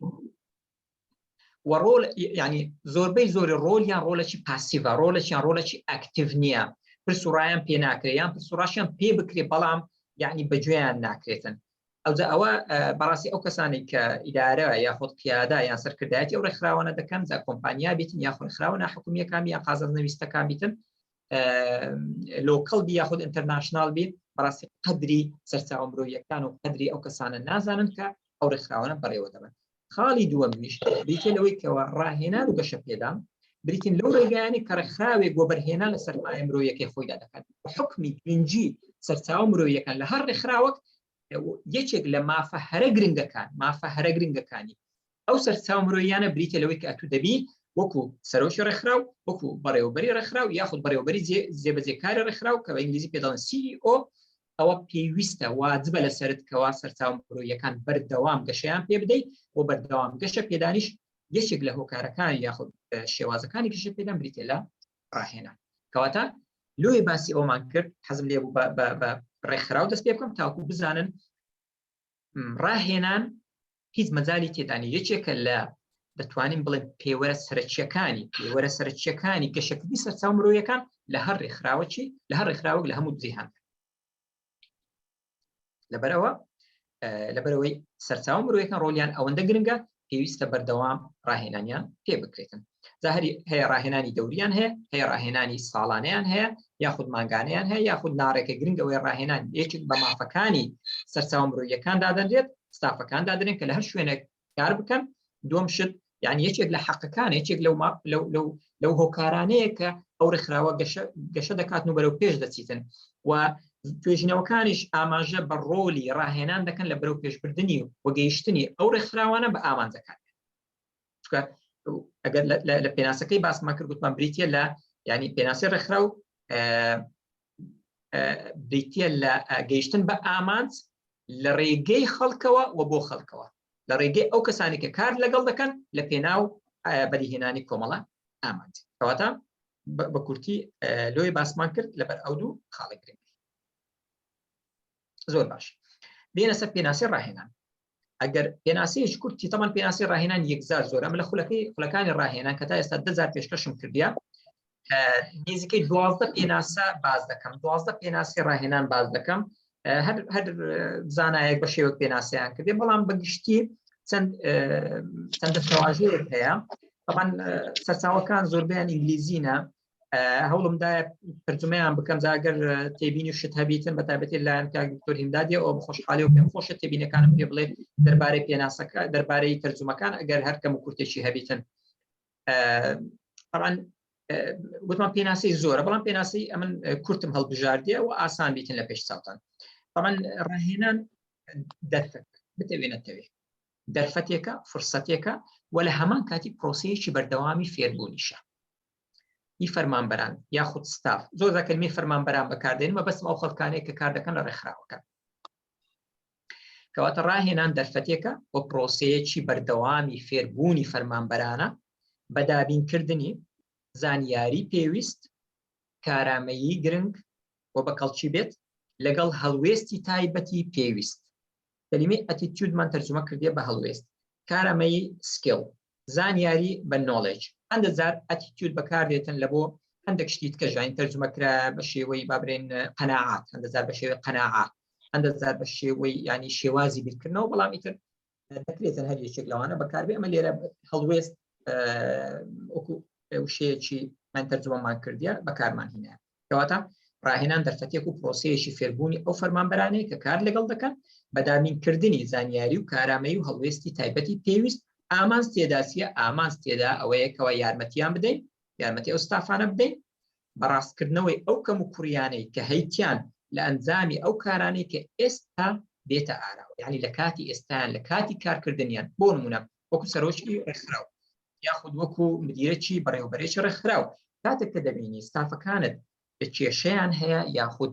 و ڕۆل ینی زۆربەی زۆری ڕۆلیان ڕۆلێکی پاسیڤە ڕۆلێکی ئاکتیڤ نییە پرسوڕایان پێ ناکرێت یان پرسوڕاشیان پێ بکرێت بەڵام یعنی بەگوێیان ناکرێتن ئەوە بەڕاستی ئەو کەسانی کە ئیدارە یاخود قیادا یان سەرکردایەتی ئەو ڕێکخراوانە دەکەن جا کۆمپانیا بیتن یاخود ڕێکخراوە ناحکومیەکان یان قازانج نویستەکان بیتن لۆکەڵ بی یاخود ئینتەرناشناڵ بیت بەڕاستی قەدری سەرچاوە مرۆییەکان و قەدری ئەو کەسانە نازانن کە ئەو ڕێکخراوانە بەڕێوە دەبن خاڵی دووەمیش بریتە لەوەی کەەوە ڕاهێنان و گەشە پێدان بریتین لەو ڕێگایانی کە ڕێکخراوێک بۆ بەرهێنان لە سەرمایە مرۆییەکەی خۆیدا دەکات حکمی گرنگی سەرچاوە مرۆییەکان لە هەر ڕێکخراوەک یەکێک لە مافە هەرە گرنگەکانی ئەو سەرچاوە مرۆییانە بریتە لەوەی کە ئەتو دەبی وەکو سەرۆکی ڕێکخراو وەکو بەڕێوەبەری ڕێکخراو یاخود بەڕێوەبەری جێبەجێکاری ڕێکخراو کە بە ئینگلیزی پێ دەڵێن CEO ئەوە پێویستە واجبە لەسەرت کەوا سەرچاوە مرۆییەکان بەردەوام گەشەیان پێ بدەیت و بەردەوام گەشە پێدانیش یەکێک لە هۆکارەکانی یاخود شێوازەکانی گەشە پێدان بریتە لە ڕاهێنان کەواتە لۆی باسی ئەومان کرد حەزم لێ بوو بە ڕێکخراو دەست پێ بکەم تاوەکو بزانن ڕاهێنان هیچ مەجالی تێدانی یەکێکە لە دەتوانین بڵێن پێوەرە سەرەکیەکانی گەشەکردنی سەرچاوە مرۆییەکان لە هەر ڕێکخراوەک لە هەموو جیهان لەبەرەوەی سەرچاوە مرۆییەکان ڕۆلیان ئەوەندە گرنگە پێویستە بەردەوام ڕاهێنانیان پێ بکرێتن زاهری هەیە ڕاهێنانی دەوریان هەیە ڕاهێنانی ساڵانەیان هەیە یاخود مانگانەیان هەیە یاخود ناڕێکە گرنگەوەی ڕاهێنان یەکێک بە مافەکانی سەرچاوە مرۆییەکان دادەنرێت ستافەکان دادرێن کە لە هەر شوێنێک کار بکەن دووەم شت یعنی یەکێک لە حەقەکان یەکێک لەو هۆکارانەیە کە ئەو ڕێکخراوە گەشە دەکاتن و بەرەو پێش دەچیتن و توێژینەوەکانیش ئاماژە بە ڕۆلی ڕاهێنان دەکەن لە بەرەو پێشبردننی و وەگەیشتنی ئەو ڕێکخراوانە بە ئامانجەکان ئەگەر لە پێناسەکەی باسمان کرد گوتمان بریتە لە ینی پێناسی ڕێکخراو بریتە لە گەیشتن بە ئامانج لە ڕێگەی خەڵکەوە و بۆ خەڵکەوە لە ڕێگەی ئەو کەسانی کە کار لەگەڵ دەکەن لە پێناو بەدیهێنانی کۆمەڵە ئامانج کەواتە بە کورتی لۆی باسمان کرد لەبەر ئەو دوو خاڵی گرنگ زۆر باش بێنە سەر پێناسی ڕاهێنان ئەگەر پێناسیش کورتی تەمان پێناسی ڕاهێنان یەکزار زۆر ئەمە لە خولەکانی ڕاهێنان کە تا ئێستا 10,000 پێشکەشم کردیا نزیکەی 12 پێناسە باز دەکەم 12 پێناسی ڕاهێنان باز دەکەم هەر زانایەک بە شێوەک پێناسییان کردێ بەڵام بەگشتی چەندە تەواژەیەک هەیە طبعاً سەرچاوەکان زۆربیان ئینگلیزینە هەوڵمدا تەرجمەیان بکەم زاگەر تێبینی شت هەبیتن بەتایبەتی لایەن کاک دکتۆر هیمدادیە ئەو بەخۆشحاڵی و پێم خۆشە تێبینەکانم پێ بڵێ دەربارەی پێناسەکە دەربارەی تەرجمەکان ئەگەر هەر کەم و کورتێکی هەبیتن. طبعاً گوتمان پێناسەی زۆرە بەڵام پێناسەی ئەمن کورتم هەڵبژاردیە و ئاسان بیتن لە پێش چاوتان. طبعاً ڕاهێنان دەرفەت بتەوێنێتەوێ دەرفەتێکە فرسەتێکە و لە هەمان کاتی پرۆسەیەکی بەردەوامی فێربوونیشە. ی فەرمانبەران یاخود ستاف زۆر کەلمەی فەرمانبەران بەکاردێن مەبەستم ئەو خەڵکانەیە کە کار دەکەن لە ڕێکخراوەکە. کەواتە ڕاهێنان دەرفەتێکە و پرۆسەیەکی بەردەوامی فێربوونی فەرمانبەرانە بە دابینکردنی زانیاری پێویست، کارامەیی گرنگ و بە کەڵکی بێت لەگەڵ هەڵوێستی تایبەتی پێویست. کەلیمەی ئەتیتیودمان تەرجمە کردیە بە هەڵوێست، کارامەیی سکیل، زانیاری بە نۆڵێج. هەندێک جار ئەتیتیود بەکاردێتن لە بۆ هەندێک شتی کەژین تەرجمەکرا بە شێوەی بابرێن قەناعات، هەندێک جار بە شێوەی قەناعات، هەندێک جار بە شێوەی ینی شێوازی بیرکردنەوە، بەڵام ئیتر دەکرێتن هەر یەکێک لەوانە بەکاربێ. ئەمە لێرە هەڵوێست وەکو وشەیەکی من تەرجمەمان کردیە بەکارمان هێنایە. کەواتە ڕاهێنان دەرفەتێک و پرۆسەیەکی فێربوونی ئەو فەرمانبەرانەیە کە کار لەگەڵ دەکەن بە دابینکردنی زانیاری و کارامەیی و هەڵوێستی تایبەتی پێویست. ئامانج تێداسیە، ئامانج تێدا ئەوەیەکەوە یارمەتیان بدەین، یارمەتی ئەو ستافانە بدەین بەڕاستکردنەوەی ئەو کەم و کوڕیانەی کە هەیتیان لە ئەنجامی ئەو کارانەی کە ئێستا بێتە ئاراوە، یعنی لە کاتی ئێستایان لە کاتی کارکردنیان. بۆ نمونە وەکو سەرۆکی ڕێکخراو یاخود وەکو مدیرەکی بەڕێوەبەرێکی ڕێکخراو، کاتێک کە دەبینی ستافەکانت کێشەیان هەیە یاخود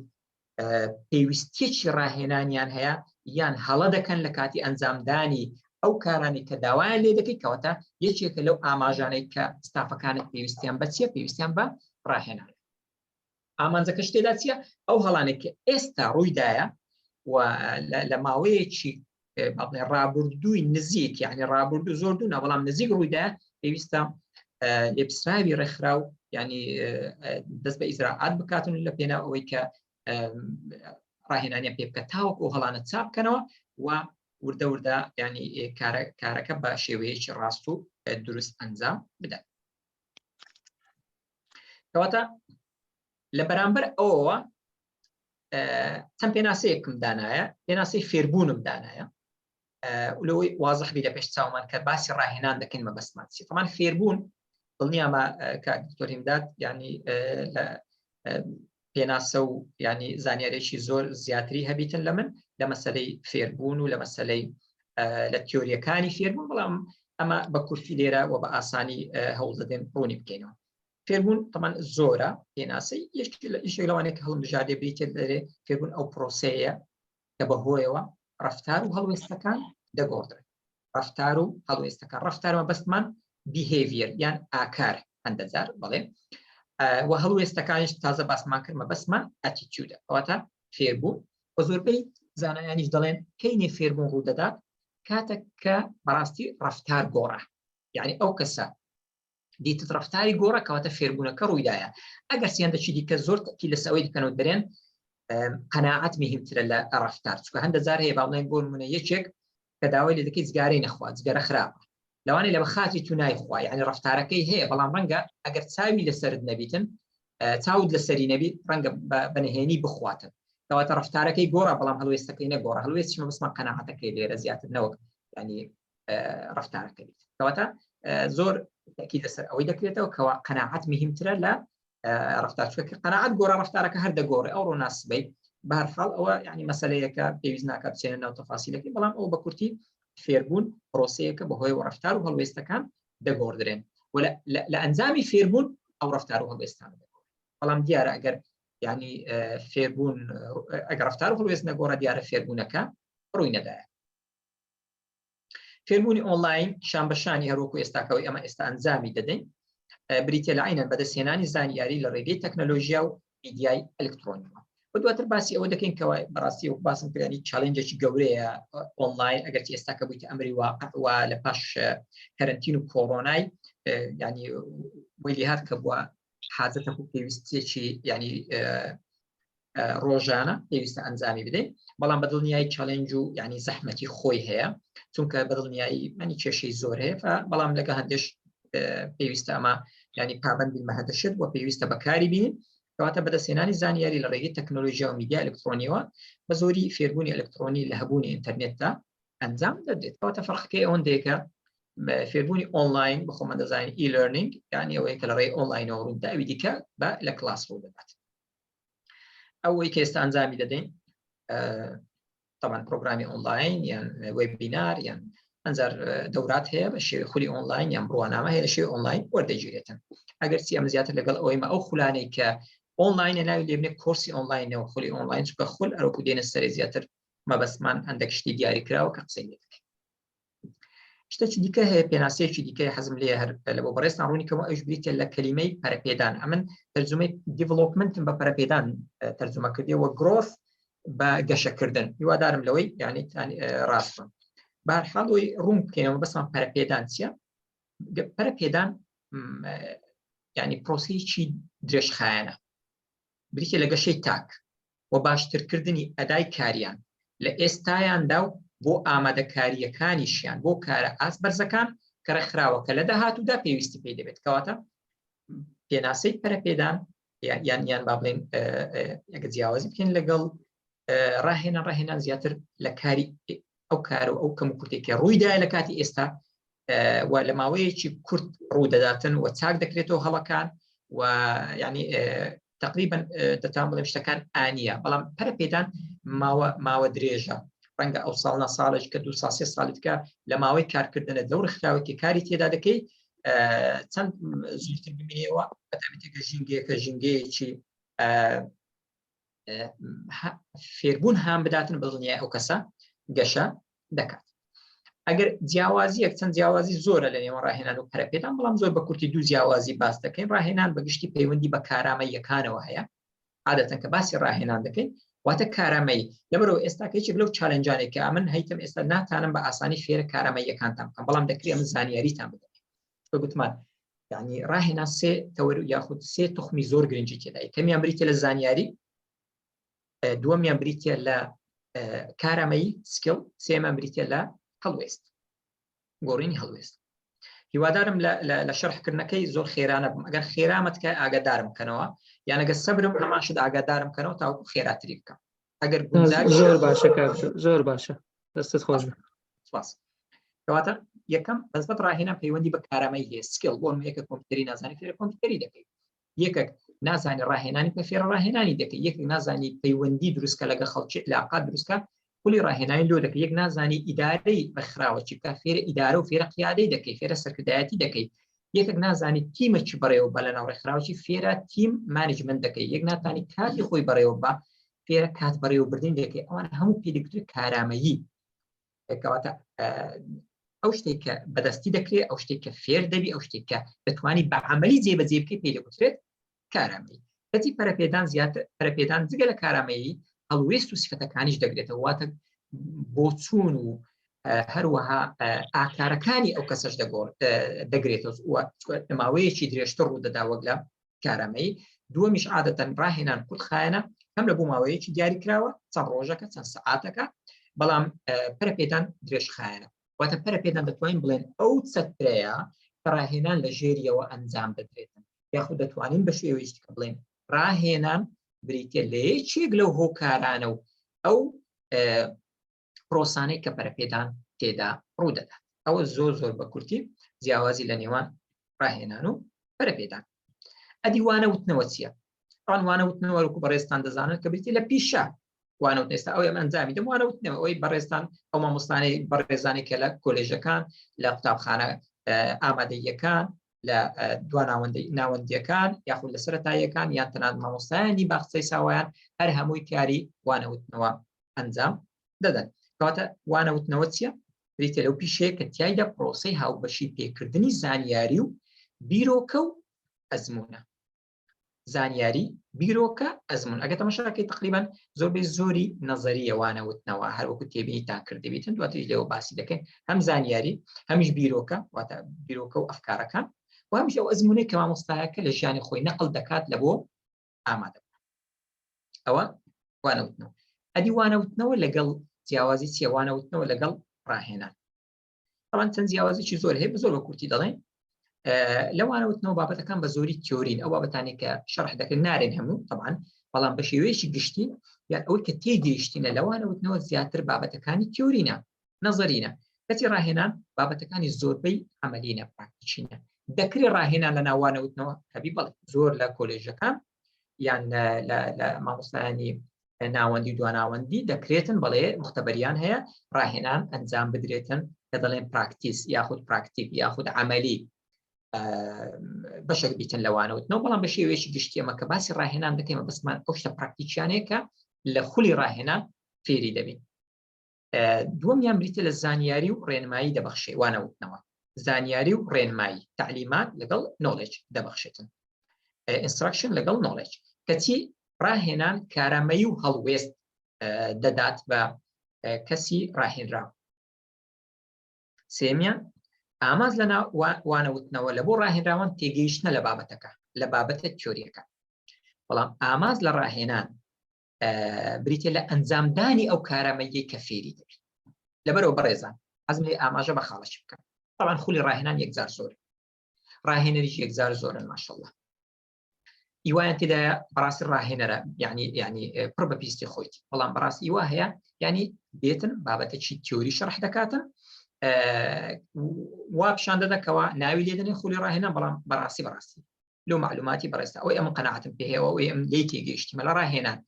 پێویستیەکی ڕاهێنانیان هەیە یان هەڵە دەکەن لە کاتی ئەنجامدانی ئەو کارانی کە داوایان لێ دەکەیت، کەواتە یەکێکە لەو ئاماژانەی کە ستافەکانت پێویستیان بە چیە؟ پێویستیان بە ڕاهێنان. ئامانجەکەش تێدا چیە؟ ئەو هەڵانێک کە ئێستا ڕوویدایە و لە ماوەیەکی ڕابردووی نزیک، یعنی ڕابردوو زۆر دوو بەڵام نزیک ڕوویدایە، پێویستە لێپسراوی ڕێکخراو ینی دەست بە ئیجراعات بکاتن لە پێناو ئەوەی کە ڕاهێنانیان پێ بکە تاوەکو ئەو هەڵانە چاپ بکەنەوە و وردە وردە ینی کارەکە بە شێوەیەکی ڕاست و دروست ئەنجام بدەن. کەواتە لە بەرامبەر ئەوەوە چەند پێناسەیەکم دانایە، پێناسەی فێربوونم دانایە لەوەی وازەحبی لە پێش چاومان کە باسی ڕاهێنان دەکەین مەبەستمان چی. طبعاً فێربوون دڵنیامە کاک دکتۆر هیمداد ینی لە پێناسە و ینی زانیارێکی زۆر زیاتری هەبیتن لە من لە مەسەلەی فێربوون و لە مەسەلەی لە تیۆریەکانی فێربوون، بەڵام ئەمە بە کورتی لێرە و بە ئاسانی هەوڵ دەدەین ڕوونی بکەینەوە. فێربوون طبعاً زۆرە پێناسەی یەکێک لەوانەیە کە هەڵبژاردێ بریتێ دەرێ فێربوون ئەو پرۆسەیە کە بەهۆیەوە ڕەفتار و هەڵوێستەکان دەگۆڕدرێت. ڕەفتار و هەڵوێستەکان، ڕەفتارمە بەستمان بیهێڤیر یان ئاکار هەندێک جار بەڵێ، و هەڵوێستەکانیش تازە باسمان کردمە بەسمان ئەتیتیودە. کەواتە فێربوون بە زۆربەی زانایانیش دەڵێن کەینێ فێربوون ڕوو دەدات کاتێک کە بەڕاستی ڕەفتار گۆڕە، یعنی ئەو کەسە دیتت ڕەفتاری گۆڕە کەواتە فێربوونەکە ڕوویدایە. ئەگەر سیاندەکی دیکە زۆر تەکی لەسەوەی دکەنەوە برێن قەناعەت مهمترە لە ڕەفتار، چونکە هەندێک جار هەیە باڵێن بۆ نمونە یەکێک کە داوای لێ دەکەی جگارەی نەخوا، جگەرە خراپە، لەوانەیە لە بەخاتری تو نایخوا، یعنی ڕەفتارەکەی هەیە بەڵام ڕەنگە ئەگەر چاوی لەسرت نەبیتن، چاود لەسەری نەبی ڕەنگە بەنهێنی بخواتن، کەواتە ڕەفتارەکەی گۆڕە بەڵام هەڵوێستەکەی نەگۆڕە. هەڵوێستیش مەبەستمان قەناعەتەکەی لێرە زیاتر نەوەک ینی ڕەفتارەکەی بیت. کەواتە زۆر تاکید لەسەر ئەوەی دەکرێتەوە کەوا قەناعەت مهمترە لە ڕەفتار، چونکە قەناعەت گۆڕە ڕەفتارەکە هەر دەگۆڕێ. ئەو ڕۆناسبەی بەهەرحاڵ ئەوە ینی مەسەلەیەکە پێویست ناکات بچێنە ناو تەفاسیلەکەی، بەڵام ئەو بە کورتی فێربوون پرۆسەیەکە بەهۆی ڕەفتار و هەڵوێستەکان دەگۆڕدرێن و لە ئەنجامی فێربوون ئەو ڕەفتار و هەڵوێستان دەگۆڕن. بەڵام دیارە ئەگەر ینی فێربوون ئەگەر ڕەفتار و هەڵوێست نەگۆڕە دیارە فێربوونەکە ڕووی نەدایە. فێربوونی ئۆنلاین شان بەشانی هەروەکو ئێستاکەوەی ئەمە ئێستا ئەنجامی دەدەین بریتە لە عینەن بەدەستهێنانی زانیاری لە ڕێگەی تەکنەلۆژیا و میدیای ئەلکترۆنیەوە. بە دواتر باسی ئەوە دەکەین کە بەڕاستی وەک باسم کردنی چالنجێکی گەورەیە ئۆنلاین، ئەگەرچی ئێستا کە بوویتە ئەمری واقع و لە پاش کەرەنتین و کۆڕۆنای ینی وەلی هات کە بووە حاجەتە و پێویستێکی ینی ڕۆژانە پێویستە ئەنجامی بدەین، بەڵام بەدڵنیایی چالنج و ینی زەحمەتی خۆی هەیە، چونکە بەدڵنیایی منی کێشەی زۆر هەیە، بەڵام لەگە هەندێش پێویستە ئەمە ینی پابەندی مەهدەشت و پێویستە بەکاری بین کەواتە بەدەستهێنانی زانیاری لە ڕێگەی تەکنۆلۆژیا و میدیا ئەلکترۆنیەوە بە زۆری فێربوونی ئەلکترۆنی لە هەبوونی ئینتەرنێتدا ئەنجام دەدرێت کەواتە فەرقەکەی ئەوەندەیە فێربوونی ئۆنلاین بخۆمە دەزانین ئی-لەرنینگ یانی ئەوەیە کە لە ڕێی ئۆنلاینەوە ڕووداوی دیکە بە لە کلاس ڕوو دەدات ئەوەی کە ئێستا ئەنجامی دەدەین طبعا پرۆگرامی ئۆنلاین یان وێبینار یان ئەنجار دەورات هەیە بە شێوەی خولی ئۆنلاین یان بڕوانامە هەیە لە شێوەی ئۆنلاین وەردەگیرێتن ئەگەر چی ئەمە زیاتر لەگەڵ ئەوەیمە ئەو خولانەی کە ئۆنلاینە ناوی لێبنێ کۆرسی ئۆنلاینەوە خولی ئۆنلاین چکە خول ئەرۆکو دێنە سەرێ زیاتر مەبەستمان هەندێک شتی دیاری کراوە کە قسەی لێ دەکەین شتێکی دیکە هەیە پێناسەیەکی دیکەی حەزم لێ هەر لە بۆ بەڕێستان ڕوونیکەوە ئەوش بریتە لە کەلیمەی پەرەپێدان ئەمن تەرجمەی دیڤلۆپمنتم بە پەرەپێدان تەرجمە کردیەوە گرۆث بە گەشەکردن هیوادارم لەوەی یعنی ڕاستە بەهەرحاڵ ئەوی ڕوون بکەینەوە بەسمان پەرەپێدان چییە پەرەپێدان یعنی پرۆسەیەکی درێژخایەنە بریتە لە گەشەی تاک و باشترکردنی ئەدای کاریان لە ئێستایاندا و بۆ ئامادەکاریەکانیشیان بۆ کارە ئاست بەرزەکان کە ڕێکخراوە کە لە داهاتوودا پێویستی پێی دەبێت کەواتە پێناسەی پەرەپێدان یان با بڵێن ئەگە جیاوازی بکەین لەگەڵ ڕاهێنان زیاتر لە کاری ئەو کار و ئەو کەم و کورتێکی ڕوویدایە لە کاتی ئێستا و لە ماوەیەکی کورت ڕوودەداتن و چاک دەکرێتەوە هەڵەکان و ینی تقریبا دەتوان بڵێم شتەکان ئانیە بەڵام پەرەپێدان ماوە درێژە ڕەنگە ئەو ساڵنا ساڵێک کە 2 سال 3 ساڵێتکە لە ماوەی کارکردنە دەور خراوەکی کاری تێدا دەکەی چەند زووتر ببینەوە بەتابەتێکە ژینگەیەکە ژینگەیەکی فێربوون هام بداتن بە دڵنیای ئەو کەسە گەشە دەکات ئەگەر جیاوازیەک چەند جیاوازی زۆرە لە نێوان ڕاهێنان و پەرەپێدان بەڵام زۆر بە کورتی دوو جیاوازی باس دەکەین ڕاهێنان بەگشتی پەیوەندی بە کارامەیەکانەوە هەیە عادەتەن کە باسی ڕاهێنان دەکەین واتە کارامەی لەبەرەوە ئێستا کەیەک لەو چالنجانێک کە من هەیتم ئێستا ناتانم بە ئاسانی فێرە کارامەیەکانتان بکەم بەڵام دەکرێت من زانیاریتان بدەم گوتمان یعنی ڕاهێنان سێ تەوەر یاخود سێ تخمی زۆر گرنگی تێدا کەمیان بریتە لە زانیاری دووەمیان بریتە لە کارامەیی سکیل سێمان بریتە لە هەڵوێست گۆڕینی هەڵوێست هیوادارم لە شەرحکردنەکەی زۆر خێرانە بم ئەگەر خێرامەتکە ئاگادارم بکەنەوە یان ئەگەر سەبرم هەماشت ئاگادارم بکەنەوە تاوەکو خێراتری بکەم ئەگەر زۆر باشە زۆر باشە دەستت خۆش سپاس کەواتە یەکەم بەزبەت ڕاهێنان پەیوەندی بە کارامەی هەیە سکیل بۆ یەکە کۆمپیوتەری نازانی فێرە کۆمپیوتەری دەکەیت یەکێک نازانی ڕاهێنانی بە فێرە ڕاهێنانی دەکەیت یەکێک نازانی پەیوەندی دروستکە لەگە خەڵکی علاقات دروستکە خولی ڕاهێنانی لۆ دەکەیت یەک نازانی ئیدارەی بەخراوەچی بکە فێرە ئیدارە و فێرە قیادەی دەکەیت فێرە سەرکردایەتی دەکەیت یەکێک نازانی تیمێکی بەڕێوە بە لە ناو ڕێکخراوەی فێرە تیم مانیجمنت دەکەیت یەک ناتانی کاتی خۆی بەڕێوە بە فێرە کات بەڕێوەبردن دەکەیت ئەوان هەموو پێدەگوترێت کارامەیی کەواتە ئەو شتێک کە بەدەستی دەکرێت ئەو شتێک کە فێر دەبی ئەو شتێک کە دەتوانی بە عەمەلی جێبەجێ بکەی پێدەگوترێت کارامەیی کەچی پەرەپێدان زیاتر پەرەپێدان جگە لە کارامەیی هەڵوێست و سیفەتەکانیش دەگرێتەوە واتە بۆچوون و هەروەها ئاکارەکانی ئەو کەسەش دەگرێتەوە لە ماوەیەکی درێژتر ڕوودەدا وەک لە کارامەیی دووەمیش عادەتەن ڕاهێنان قوتخایەنە هەم لە بۆ ماوەیەکی دیاری کراوە چەند ڕۆژەکە چەند سەعاتەکە بەڵام پەرەپێدان درێژخایەنە واتە پەرەپێدان دەتوانین بڵێن ئەو چەترەیە کە ڕاهێنان لە ژێریەوە ئەنجام دەدرێتن یاخود دەتوانین بە شێوەیەکی کە بڵێن ڕاهێنان بریتە لە یەکێک لەو هۆکارانە و ئەو پرۆسانەی کە پەرەپێدان تێدا ڕوودەدات ئەوە زۆر بە کورتی جیاوازی لە نێوان ڕاهێنان و پەرەپێدان ئەدی وانەوتنەوە چییە؟ ئەوان وانەوتنەوە وەکو بەڕێستان دەزانن کە بریتە لە پیشە وانەوتن ئێستا ئەو ئەم ئەنجامی دەم وانەوتنەوە ئەوەی بەڕێستان ئەو مامۆستانەی بەڕێزانی کە لە کۆلێژەکان لە قوتابخانە ئامادەییەکان لە دوا ناوەندیەکان یاخود لە سەرەتاییەکان یان تەنانەت مامۆستایانی باخچەی ساوایان هەر هەمووی کاری وانەوتنەوە ئەنجام دەدەن کەواتە وانەوتنەوە چییە؟ بریتە لەو پیشەیە کە تیایدا پرۆسەی هاوبەشی پێکردنی زانیاری و بیرۆکە و ئەزمونە زانیاری بیرۆکە ئەزمون ئەگە تەماشاکەی تقریبان زۆربەی زۆری نەزەریە وانەوتنەوە هەروەکو تێبینیتان کردبێتن دواتر لێوە باسی دەکەین هەم زانیاری هەمیش بیرۆکە واتە بیرۆکە و ئەفکارەکان و هەمیش ئەو ئەزمونەی کە مامۆستایەکە لە ژیانی خۆی نەقل دەکات لە بۆ ئامادە ئەوە وانەوتنەوە ئەدی وانەوتنەوە لەگەڵ جیاوازی چیە وانەوتنەوە لەگەڵ ڕاهێنان طبعا چەند جیاوازیی زۆر هەیە زۆر بە کورتی دەڵێن لەوانە وتنەوە بابەتەکان بە زۆری تیۆرین ئەو بابەتانی کە شەرح دەکەن نارێن هەموو طبعاً بەڵام بە شێوەیەکی گشتی یان ئەوەی کە تێگەیشتینە لەوانە وتنەوە زیاتر بابەتەکانی تیۆرینە نەزەرینە کەسی ڕاهێنان بابەتەکانی زۆربەی عملینە پراکتیکینە دەکرێت ڕاهێنان لە ناوانە وتنەوە هەبی بەڵێ زۆر لە کۆلێژەکان یان لە مامۆستایانی ناوەندی دواناوەندی دەکرێتن بەڵێ مختبەریان هەیە ڕاهێنان ئەنجام بدرێتن کە دەڵێن پراکتیس یاخود پراکتیک یاخود عملی بەشێک بیتن لەوانەوتنەوە بەڵام بە شێوەیەکی گشتی ئەمە کە باسی ڕاهێنان دەکەین بەسمان ئەو شتە پراکتیکیانەیە کە لە خولی ڕاهێنان فێری دەبین. دووەمیان بریتە لە زانیاری و ڕێنمایی دەبەخشێ وانەوتنەوە زانیاری و ڕێنمایی تعلیمات لەگەڵ نۆڵێج دەبەخشێتن ئینستراکشن لەگەڵ نۆڵێج کەچی ڕاهێنان کارامەیی و هەڵوێست دەدات بە کەسی ڕاهێنراو. سێمیان ئاماز لە وانەوتنەوە لە بۆ ڕاهێنراوان تێگەیشتنە لە بابەتەکە لە بابەتە تیۆریەکە بەڵام ئاماز لە ڕاهێنان بریتە لە ئەنجامدانی ئەو کارامەیی کە فێری دەبێت لەبەرەوە بەڕێزان حەزم لێ ئاماژە بە خاڵەش بکەم طبعاً خولی ڕاهێنان یەکجار زۆر ڕاهێنەریش یەکجار زۆرن ماشەڵڵا ئیوایان تێدایە بەڕاستی ڕاهێنەرە یعنی پڕ بە پیستی خۆیتی بەڵام بەڕاستی ئیوا هەیە یعنی بێتن بابەتێکی تیۆری شەرح دەکاتن وا پیشان دەدەکەوە ناوی لێدنێ خولی ڕاهێنان بەڵام بەڕاستی لۆ معلوماتی بەڕێستا ئەوەی ئەمە قەناعەتم پێ هەیە ئەوەی ئەم لێی تێگەیشتیمە لە ڕاهێنان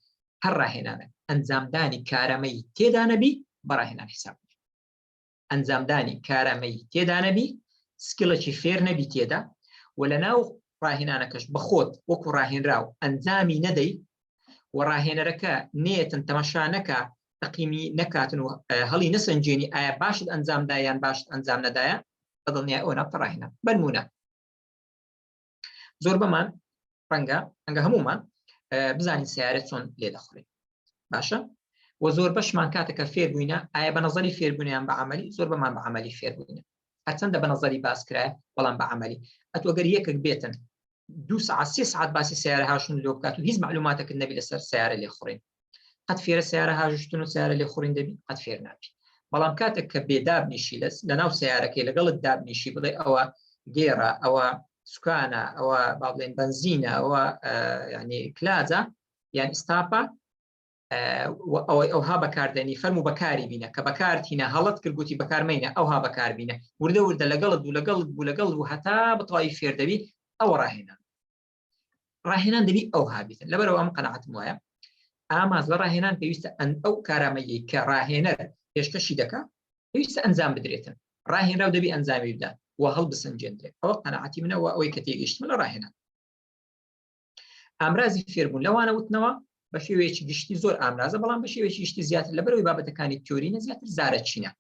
هەر ڕاهێنانە ئەنجامدانی کارامەی تێدا نەبی بە ڕاهێنان حساب ئەنجامدانی کارامەی تێدا نەبی سکیڵێکی فێر نەبی تێدا و لە ناو ڕاهێنانەکەش بەخۆت وەکو ڕاهێنراو ئەنجامی نەدەی و ڕاهێنەرەکە نێتن تەماشا نەکا تەقیمی نەکاتن و هەڵی نەسەنجێنی ئایا باشت ئەنجامدایان باشت ئەنجام نەدایە بەدڵنیای ئەو نافتە ڕاهێنان بەنمونە زۆر بەمان ڕەنگە هەمومان بزانین سیارەت چۆن لێ دەخورێت باشە و زۆر بەشمان کاتێکە فێر بووینە ئایا بە نەزەری فێربوونیان بە عملی زۆر بەمان بە عملی فێر بووینە هەرچەندە بە نەزەری باس کرایە بەڵام بە عملی ئەتوەگەر یەکێک بێتن 2 ساعت 3 ساعت باسی سیارە هاشون لۆ بکات و هیچ معلوماتێک نەبی لەسەر سیارە لێخوڕین قەت فێرە سیارە هاژشتن و سیارە لێخوڕین دەبی قەت فێر نابی بەڵام کاتێک کە بێدابنیشی لە ناو سیارەکەی لەگەڵت دابنیشی بڵێ ئەوە گێڕە ئەوە سوکانە ئەوە با بڵێن بنزینە ئەوە ینی کلاجە یان ئستاپە ئەوها بەکاردێنی فەرم و بەکاری بینە کە بەکارتینە هەڵت کردگوتی بەکارمەینە ئەوها بەکاربینە وردە لەگەڵت بوو لەگەڵ و هەتا بەتەواوی فێر دەبی ئەوە ڕاهێنان دەبی ئەو هابیتن لەبەرەوە ئەم قەناعەتم وایە ئاماز لە ڕاهێنان پێویستە ئەو کارامەیی کە ڕاهێنەر پێشکەشی دەکات پێویستە ئەنجام بدرێتن ڕاهێنراو دەبی ئەنجامی بدات و هەڵبسەنجێندرێت ئەوە قەناعەتی منەوە ئەوەی کە تێگەیشتمە لە ڕاهێنان ئامرازی فێربوون لەوانە وتنەوە بە شێوەیەکی گشتی زۆر ئامرازە بەڵام بە شێوەیەکی گشتی زیاتر لەبەرەوەی بابەتەکانی تیۆرینە زیاتر زارە چینە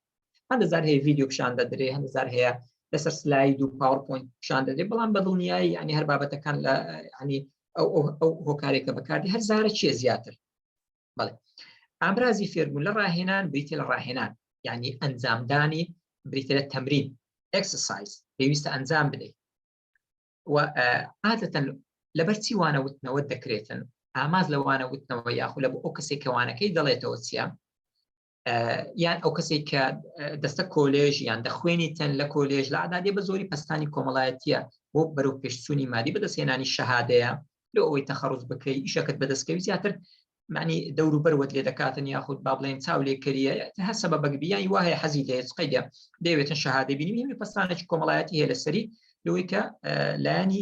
هەندە زار هەیە ڤیدیۆ پیشان دەدرێ هەندە زار هەیە لەسەر سلاید و پاوەرپۆینت پیشان دەدرێ بەڵام بە دڵنیایی ینی هەر بابەتەکان لە ینی ئەو هۆکارێکە بەکاردی هەر زارە چیە زیاتر بەڵێ ئامرازی فێربوون لە ڕاهێنان بریتە لە ڕاهێنان یعنی ئەنجامدانی بریتە لە تەمرین ئەکسەسایز پێویستە ئەنجام بدەیت و عادەتەن لەبەرچی وانەوتنەوە دەکرێتن ئاماز لەوانە وتنەوە یاخود لە بۆ ئەو کەسێک کەوانەکەی دەڵێتەوە چیە یان ئەو کەسێک کە دەستە کۆلێژ یان دەخوێنیتن لە کۆلێژ لە عادادێ بە زۆری پستانی کۆمەڵایەتیە بۆ بەرەو پێشچوونی مادی بەدەستهێنانی شەهادەیە لە ئەوەی تەخەڕوز بکەی ئیشەکەت بەدەستکەوی زیاتر معنی دەور و بەروت لێ دەکاتن یاخود با بڵێن چاو لێکەریە هەر سەبەبەک بیان وایە حەزی لێ قەیدە دەیەوێتن شەهادە بینی هەموو پستانێکی کۆمەڵایەتی هەیە لەسەری لەوەی کە لایانی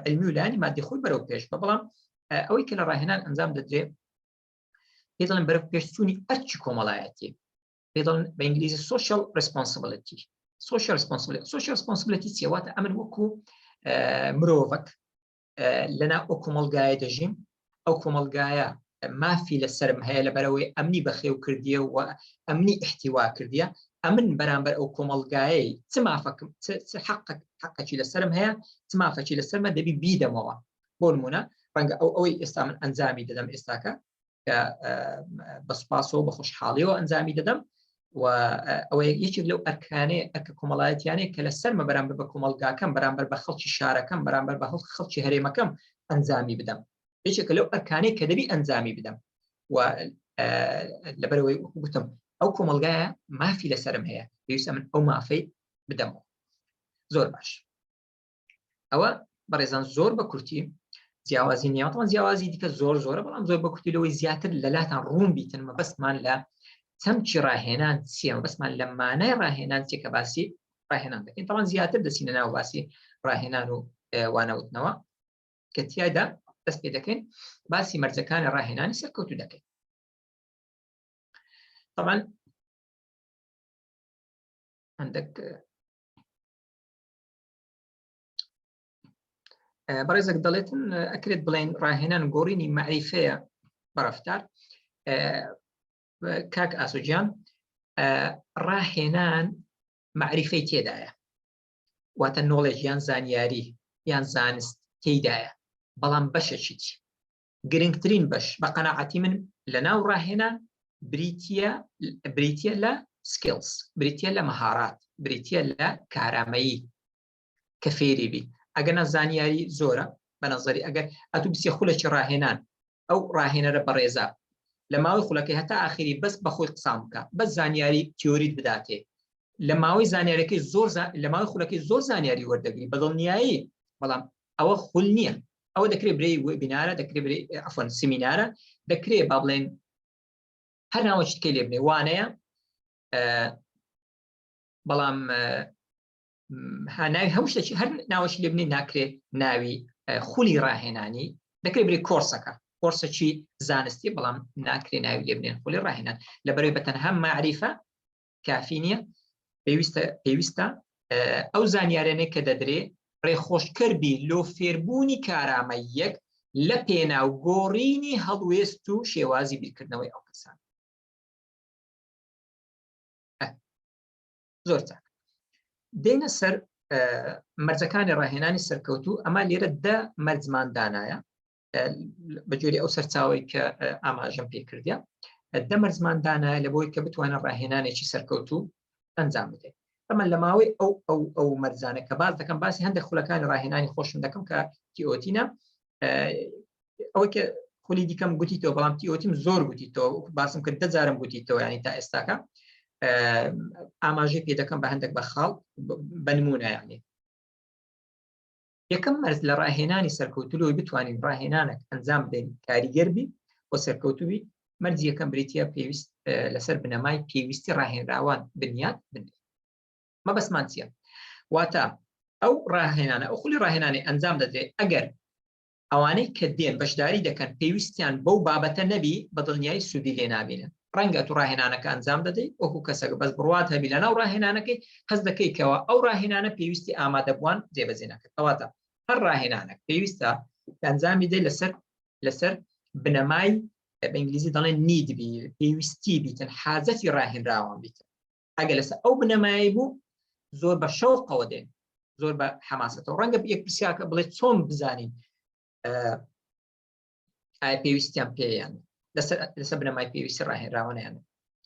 علمی و لایانی مادی خۆی بەرەو پێش بەڵام ئەوەی کە لە ڕاهێنان ئەنجام دەدرێت پێ دەڵێن بەرەو پێشچوونی ئەرچی کۆمەڵایەتی پێ دەڵێن بە ئینگلیزی سوشیال ڕێسپۆنسیبڵیتی سوشیال ڕێسپۆنسیبڵیتی چیە واتە ئەمن وەکو مرۆڤک لەنا ئەو کۆمەڵگایە دەژیم ئەو کۆمەڵگایە مافی لەسرم هەیە لەبەرەوەی ئەمنی بەخێو کردیە و ئەمنی احتیوا کردیە ئەمن بەرامبەر ئەو کۆمەڵگایەی چ مافەکەم حەقەکی لەسرم هەیە چ مافەکی لەسەرمە دەبی بیدەمەوە بۆ نمونە ڕەنگە ئەوەی ئێستا من ئەنجامی دەدەم ئێستاکە کە بە سوپاسەوە بە خۆشحاڵیەوە ئەنجامی دەدەم و ئەوە یەکێک لەو ئەرکانەیە ئەرکە کۆمەڵایەتیانەیە کە لەسەرمە بەرامبەر بە کۆمەڵگاکەم بەرامبەر بە خەڵکی شارەکەم بەرامبەر بە خەڵکی هەرێمەکەم ئەنجامی بدەم یەکێکە لەو ئەرکانەی کە دەبی ئەنجامی بدەم و لەبەرەوەی گوتم ئەو کۆمەڵگایە مافی لەسرم هەیە پێویستە من ئەو مافەی بدەمەوە زۆر باش ئەوە بەڕێزان زۆر بە کورتی جیاوازی نیاوەتەوە جیاوازی دیکە زۆر زۆرە بەڵام زۆر بە کورتی لەوەی زیاتر لە لاتان ڕوون بیتن مەبەستمان لە چەمکی ڕاهێنان چیە بەسمان لە مانای ڕاهێنان چێ کە باسی ڕاهێنان دەکەین تەڵان زیاتر دەچینە ناو باسی ڕاهێنان و وانەوتنەوە کە تیایدا دەست پێ دەکەین باسی مەرجەکانی ڕاهێنانی سەرکەوتوو دەکەین. طبعا عندك برزك دلتن أكرد بلين راهنان قوريني معرفية برفتار كاك أسوجان راهنان معرفة تيدايا واتن نولج يان زانياري يان زانست تيدايا بلان بشا شيتي گرنگترین بەش بە قەناعەتی من لەناو ڕاهێنان بریتە لە سکیلز، بریتە لە مەهارات، بریتە لە کارامەیی کە فێری بی. ئەگەر زانیاری زۆرە بە نەزەری ئەگەر ئەتوو بچێ خولەکی ڕاهێنان ئەو ڕاهێنەرە بەڕێزە لە ماوەی خولەکەی هەتا ئاخری بەس بەخۆی قسام بکە بەس زانیاری تیۆریت بداتێ لە ماوەی زانیاریەکەی زۆر لە ماوەی خولەکەی زۆر زانیاری وەردەگری بەدڵنیایی بەڵام ئەوە خول نییە. ئەوە دەکرێت برێ وێبینارە دەکرێت برێ عەفوەن سیمینارە دەکرێت با بڵێن هەر ناوەشتکەی لێ بنێ وانەیە بەڵام ناوی هەموو شتێکی هەر ناوەشی لێ بنێ ناکرێت ناوی خولی ڕاهێنانی دەکرێت برێ کۆرسەکە کۆرسەکی زانستی بەڵام ناکرێت ناوی لێ بنێن خولی ڕاهێنان لەبەرەوەی بەتەنها معریفە کافی نییە پێویستە ئەو زانیارانەی کە دەدرێت ڕێخۆشکردی لۆ فێربوونی کارامەیەک لە پێناو گۆڕینی هەڵوێست و شێوازی بیرکردنەوەی ئەو کەسان. زۆر چاک دێنە سەر مەرجەکانی ڕاهێنانی سەرکەوتوو ئەمە لێرە دە مەرجمان دانایە بەجۆری ئەو سەرچاوی کە ئاماژەم پێ کردیە دە مەرجمان دانایە لە بۆی کە بتوانە ڕاهێنانێکی سەرکەوتوو ئەنجام بدەێت. ئەمە لە ماوەی ئەو مەرجانە کە باز دەکەم باسی هەندێک خولەکانی ڕاهێنانی خۆشم دەکەم کە تیئۆتینە ئەوەی کە خولی دیکەم گوتیتەوە بەڵام تیئۆتیم زۆر گوتیتەوە باسم کرد دە جارم گوتیتەوە ینی تا ئێستاکە ئاماژەی پێ دەکەم بە هەندێک بە خاڵ بە نمونە یعنی یەکەم مەرج لە ڕاهێنانی سەرکەوتووی بتوانین ڕاهێنانێک ئەنجام بدەین کاریگەربی بۆ سەرکەوتووی مەرجی یەکەم بریتە پێویست لەسەر بنەمای پێویستی ڕاهێنراوان بنیاد بنێت. مەبەستمان چییە؟ واتە ئەو ڕاهێنانە ئەو خولی ڕاهێنانی ئەنجام دەدرێت ئەگەر ئەوانەی کە دێن بەشداری دەکەن پێویستیان بەو بابەتە نەبی بەدڵنیایی سوودی لێ نابینن. ڕەنگە تو ڕاهێنانەکە ئەنجام دەدەیت وەکو کەسەک بەس بڕوات هەبی لەناو ڕاهێنانەکەی هەست دەکەیتەوە ئەو ڕاهێنانە پێویستی ئامادەبووان جێبەجێ ناکرێت. کەواتە هەر ڕاهێنانێک پێویستە ئەنجامی دەی لەسەر بنەمای بە ئینگلیزی دەڵێن نیید بی پێویستی بیتن حاجەتی ڕاهێنراوان بیتن. ئەگەر لەسەر ئەو بنەمایی بوو زۆر بە شەوقەوە دێن زۆر بە حەماسەتەوە ڕەنگە یەک پرسیارکە بڵێ چۆن بزانین ئایا پێویستیان پێیان لەسەر بنەمای پێویستی ڕاهێنراوانیان.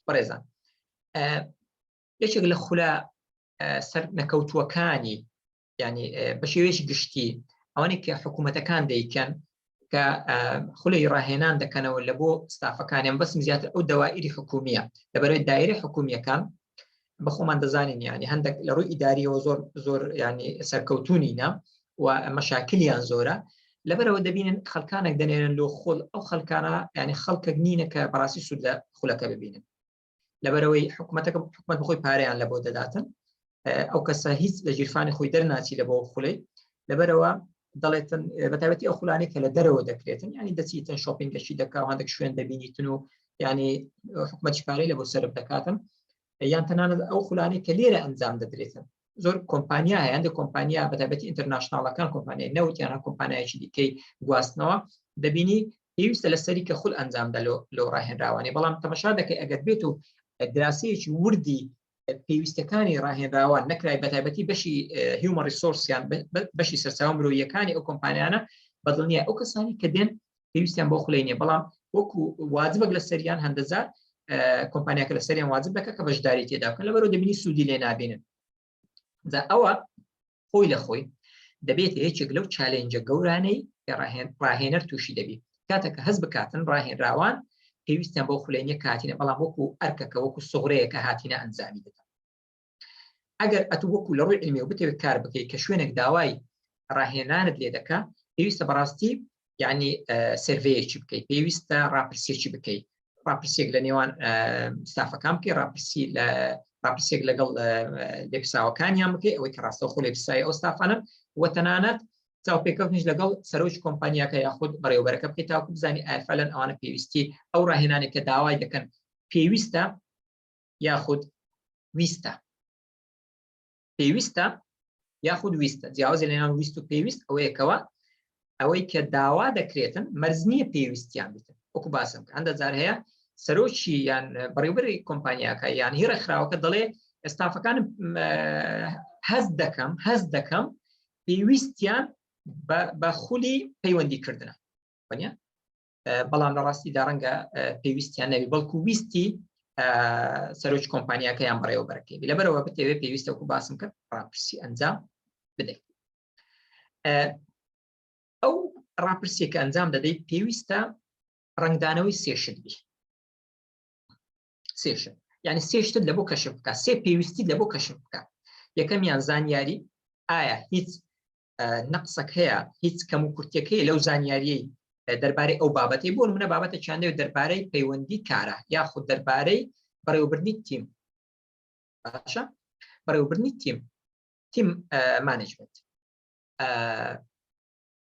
بەڕێزان یەکێک لە خولە سەر نەکەوتووەکانی ینی بە شێوەیەکی گشتی ئەوانەی کە حکوومەتەکان دەیکەن کە خولەی ڕاهێنان دەکەنەوە لە بۆ ستافەکانیان بەسم زیاتر ئەو دەوائری حکومیە لەبەرەوەی دایرەی حکومیەکان بەخۆمان دەزانین ینی هەندێک لە ڕووی ئیداریەوە زۆر ینی سەرکەوتوونینە و مەشاکلیان زۆرە لەبەرەوە دەبینن خەڵکانێک دەنێرن لۆ خۆڵ ئەو خەڵکانە ینی خەڵکێک نینە کە بەڕاستی سوود لە خولەکە ببینن لەبەرەوەی حکومەت بخۆی پارەیان لە بۆ دەداتن ئەو کەسە هیچ لە ژیرفانی خۆی دەرناچی لە بۆ خولەی لەبەرەوە دەڵێتن بەتایبەتی ئەو خولانەی کە لە دەرەوە دەکرێتن ینی دەچیتن شۆپینگەشی دەکا و هەندێک شوێن دەبینیتن و ینی حکومەتی پارەی لە بۆ سەرف دەکاتن یان تەنانەت ئەو خولانەی کە لێرە ئەنجام دەدرێتن. زۆر کۆمپانیا هەیە هەندێک کۆمپانیا بەتایبەتی ئینتەرناشناڵەکان کۆمپانیای نەوت یان کۆمپانیایەکی دیکەی گواستنەوە دەبینی پێویستە لەسەری کە خول ئەنجامدا لۆ ڕاهێنراوانی بەڵام تەماشا دەکەی ئەگەر بێت و دراسەیەکی وردی پێویستەکانی ڕاهێنراوان نەکرای بەتایبەتی بەشی هیومەن ریسۆرسیان بەشی سەرچاوە مرۆییەکانی ئەو کۆمپانیانە بەدڵنیە ئەو کەسانی کە دێن پێویستیان بۆ خولەی نییە بەڵام وەکو واجبەک لە سەریان هەندەزار کۆمپانیاکە لە سەریان واجب دەکە کە بەشداری تێدا بکەن لەبەرەوە دەبینی سوودی لێ نابینن. جا ئەوە خۆی لە خۆی دەبێت یەکێک لەو چالێنجە گەورانەی ڕاهێنەر تووشی دەبێت کاتێککە هەست بکاتن ڕاهێنراوان پێویستیان بۆ خولێنیە کاتینە بەڵام وەکو ئەرکەکە وەکو سوغرەیەکە هاتینە ئەنجامی دەدەن. ئەگەر ئەتو وەکو لە ڕووی علمی و بتەوێت کار بکەیت کە شوێنێک داوای ڕاهێنانت لێ دەکا پێویستە بەڕاستی یعنی سێڤەیەکی بکەیت پێویستە ڕاپرسیێکی بکەیت ڕاپرسێک لە نێوان ستافەکان بکەی ڕاپرسێک لەگەڵ لێپساوەکانیان بکەی ئەوەی کە ڕاستەوخۆ لێپسایی ئەو ستافانن وە تەنانەت چاوپێکەوتنیش لەگەڵ سەرۆکی کۆمپانیاکە یاخود بەڕێوەبەرەکە بکەیت تاوەکو بزانی ئایا فەلەن ئەوانە پێویستی ئەو ڕاهێنانێک کە داوای دەکەن پێویستە یاخود ویستە پێویستە یاخود ویستە جیاوازی لەنێوان ویست و پێویست ئەوەیەکەوە ئەوەی کە داوا دەکرێتن مەرج نییە پێویستیان بێتن وەکو باسم کە هەندە جار هەیە سەرۆکی یان بەڕێوەبەری کۆمپانیاکە یان هیرە خراوەکە دەڵێ ئێستافەکانم هەست دەکەم پێویستیان بە خولی پەیوەندیکردنە وانە بەڵام لە ڕاستیدا ڕەنگە پێویستیان نەبی بەڵکو ویستی سەرۆکی کۆمپانیاکە یان بەڕێوەبەرەکەی لەبەرەوە بتەوێ پێویستە وەکو باسم کرد ڕاپرسی ئەنجام بدەیت ئەو ڕاپرسێک کە ئەنجام دەدەیت پێویستە ڕنگدانەوەی سێشت بی سێشت یعنی سێشتت لە بۆ کەشف بکە سێ پێویستی لە بۆ کەشف بکە یەکەمیان زانیاری ئایا هیچ نەقسەک هەیە هیچ کەم و کورتێک هەیە لەو زانیاریەی دەربارەی ئەو بابەتی بۆ نمونە بابەتە چیان دەربارەی پەیوەندی کارە یاخود دەربارەی بەڕێوەبردنی تیم باشە بەڕێوەبردنی تیم مانجمنت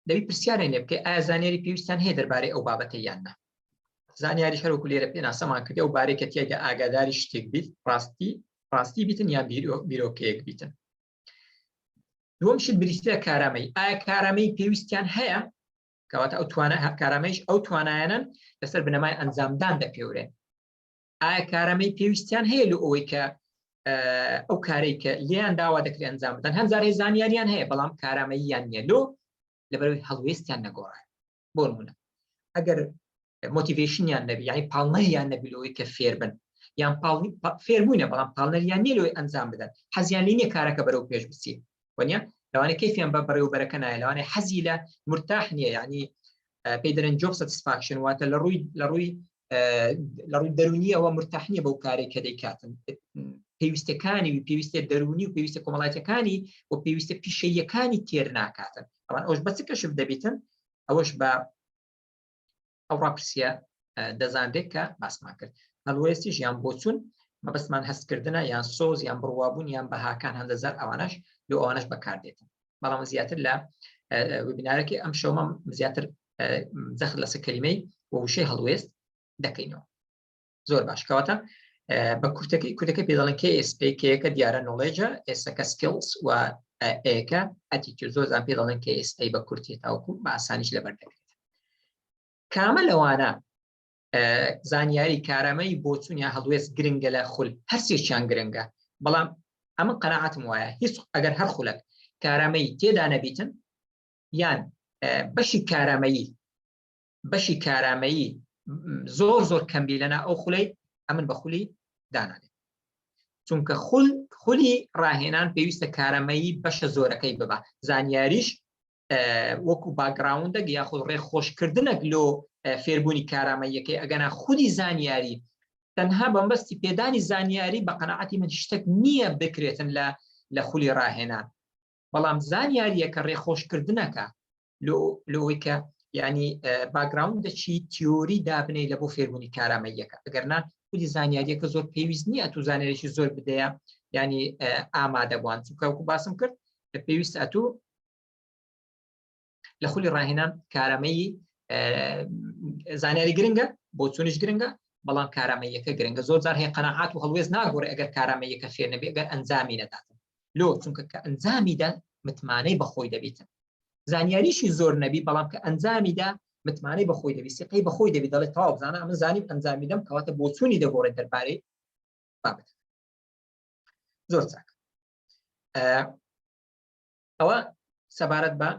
دەبی پرسیارێن لێ بکەی ئایا زانیاری پێویستیان هەیە دەربارەی ئەو بابەتە یان نا زانیاری هەروەکو لێرە پێناسەمان کردی ئەو بارێکە تێدا ئاگاداری شتێک بیت ڕاستی بیتن یان بیرۆکەیەک بیتن دووەم شت بریتە کارامەی ئایا کارامەی پێویستیان هەیە کەواتە ئەو توانە کارامەیش ئەو توانایانن لەسەر بنەمای ئەنجامدان دەپێورێن ئایا کارامەی پێویستیان هەیە لە ئەوەی کە ئەو کارەی کە لیان داوا دەکرێت ئەنجام بدەن هەنجارێ زانیاریان هەیە بەڵام کارامەییان نییە لۆ لەبەرەوەی هەڵوێستیان نەگۆڕایە بۆ نمونە ئەگەر مۆتیڤێشنیان نەبی یعنی پاڵنەریان نەبی لەوەی کە فێر بن یان فێربوونە بەڵام پاڵنەریان نییە لەوەی ئەنجام بدەن حەزیان لێ نییە کارەکە بەرەو پێش بچێت وانە لەوانە کەیفیان بە بەڕێوەبەرەکە نایە لەوانێ حەزی لە مرتاح نییە یعنی پێی دەڵێن جۆب سەتیسفاکشن واتە لە ڕووی دەرونی ئەوە مرتاح نییە بەو کارێک کە دەیکاتن پێویستەکانی پێویستە دەرونی و پێویستە کۆمەڵایەتەکانی و پێویستە پیشەیەکانی تێر ناکاتن ئەوان ئەوش بە چ کەشف دەبێتن ئەوەش بە ئەو ڕاپرسیە دەزانرێت کە باسمان کرد هەڵوێستیش یان بۆچوون مەبەستمان هەستکردنە یان سۆز یان بڕوابوون یان بەهاکان هەندەزار ئەوانش لە ئەوانش بەکاردێتن بەڵام زیاتر لە وبینارێکی ئەم شەومە زیاتر جەخت لەسەر کەلیمەی وشەی هەڵوێست دەکەینەوە زۆر باش کەواتە بە کورتەکەی پێ دەڵێن KSP کەیەکە دیارە نۆڵێجە ئێستاکە سکیلز و ئەیەکە ئەتیتیود زۆرجار پێ دەڵێن KSP بە کورتی تاوەکو بە ئاسانیش لەبەر دەکرێت کامە لەوانە زانیاری کارامەی بۆچوون یا هەڵوێست گرنگە لە خول هەرسێکیان گرنگە بەڵام ئەمە قەناعەتم وایە هیچ ئەگەر هەر خولەک کارامەی تێدا نەبیتن یان بەشی کارامەیی زۆر کەمبی لەنا ئەو خولەی ئەمن بە خولی دانانێت چونکە خولی ڕاهێنان پێویستە کارامەیی بەشە زۆرەکەی ببە زانیاریش وەکو باگراوندە یاخود ڕێخۆشکردنێک لۆ فێربوونی کارامەیەکەی ئەگەنا خودی زانیاری تەنها بەمبەستی پێدانی زانیاری بە قەناعەتی من شتێک نییە بکرێتن لە خولی ڕاهێنان بەڵام زانیاریەکە ڕێخۆشکردنەکە لەوەی کە ینی باگراوندەکی تیۆری دابنێ لە بۆ فێربوونی کارامەیەکە ئەگەرنا خودی زانیاریەکە زۆر پێویست نییە تو زانیاریی زۆر بدەیە ینی ئامادەبووان چونکە وەکو باسم کرد لە پێویست ئەتوو لە خولی ڕاهێنان کارامەیی زانیاری گرنگە بۆچوونیش گرنگە بەڵام کارامەیەکە گرنگە زۆر جار هەیە قەناعات و هەڵوێست ناگۆڕێ ئەگەر کارامەیەکە فێر نەبێ ئەگەر ئەنجامی نەداتن لۆ چونکە کە ئەنجامیدا متمانەی بەخۆی دەبێتن زانیاریشی زۆر نەبی بەڵام کە ئەنجامیدا متمانەی بەخۆی دەبێت سقەی بەخۆی دەبێت دەڵێت تەواو بزانە ئەمە زانیم ئەنجامیدەم کەواتە بۆچوونی دەگۆڕێت دەربارەی بابەت زۆر چاک ئەوە سەبارەت بە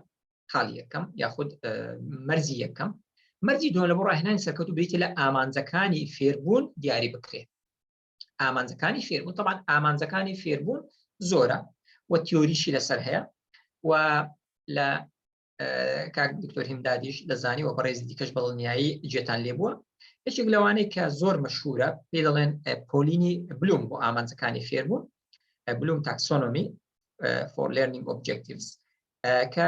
خاڵی یەکەم یاخود مەرجی یەکەم مەرجی دووەم لە بۆ ڕاهێنانی سەرکەوتوو بریتە لە ئامانجەکانی فێربوون دیاری بکرێت ئامانجەکانی فێربوون طبعاً ئامانجەکانی فێربوون زۆرە و تیۆریشی لەسەر هەیە و لە کاک دکتۆر هیمدادیش دەزانی و بەڕێزی دیکەش بەڵنیایی جێتان لێ بووە یەکێک لەوانەی کە زۆر مەشهورە پێ دەڵێن پۆلینی بلوم بۆ ئامانجەکانی فێربوون بلوم تاکسۆنۆمی for learning objectives کە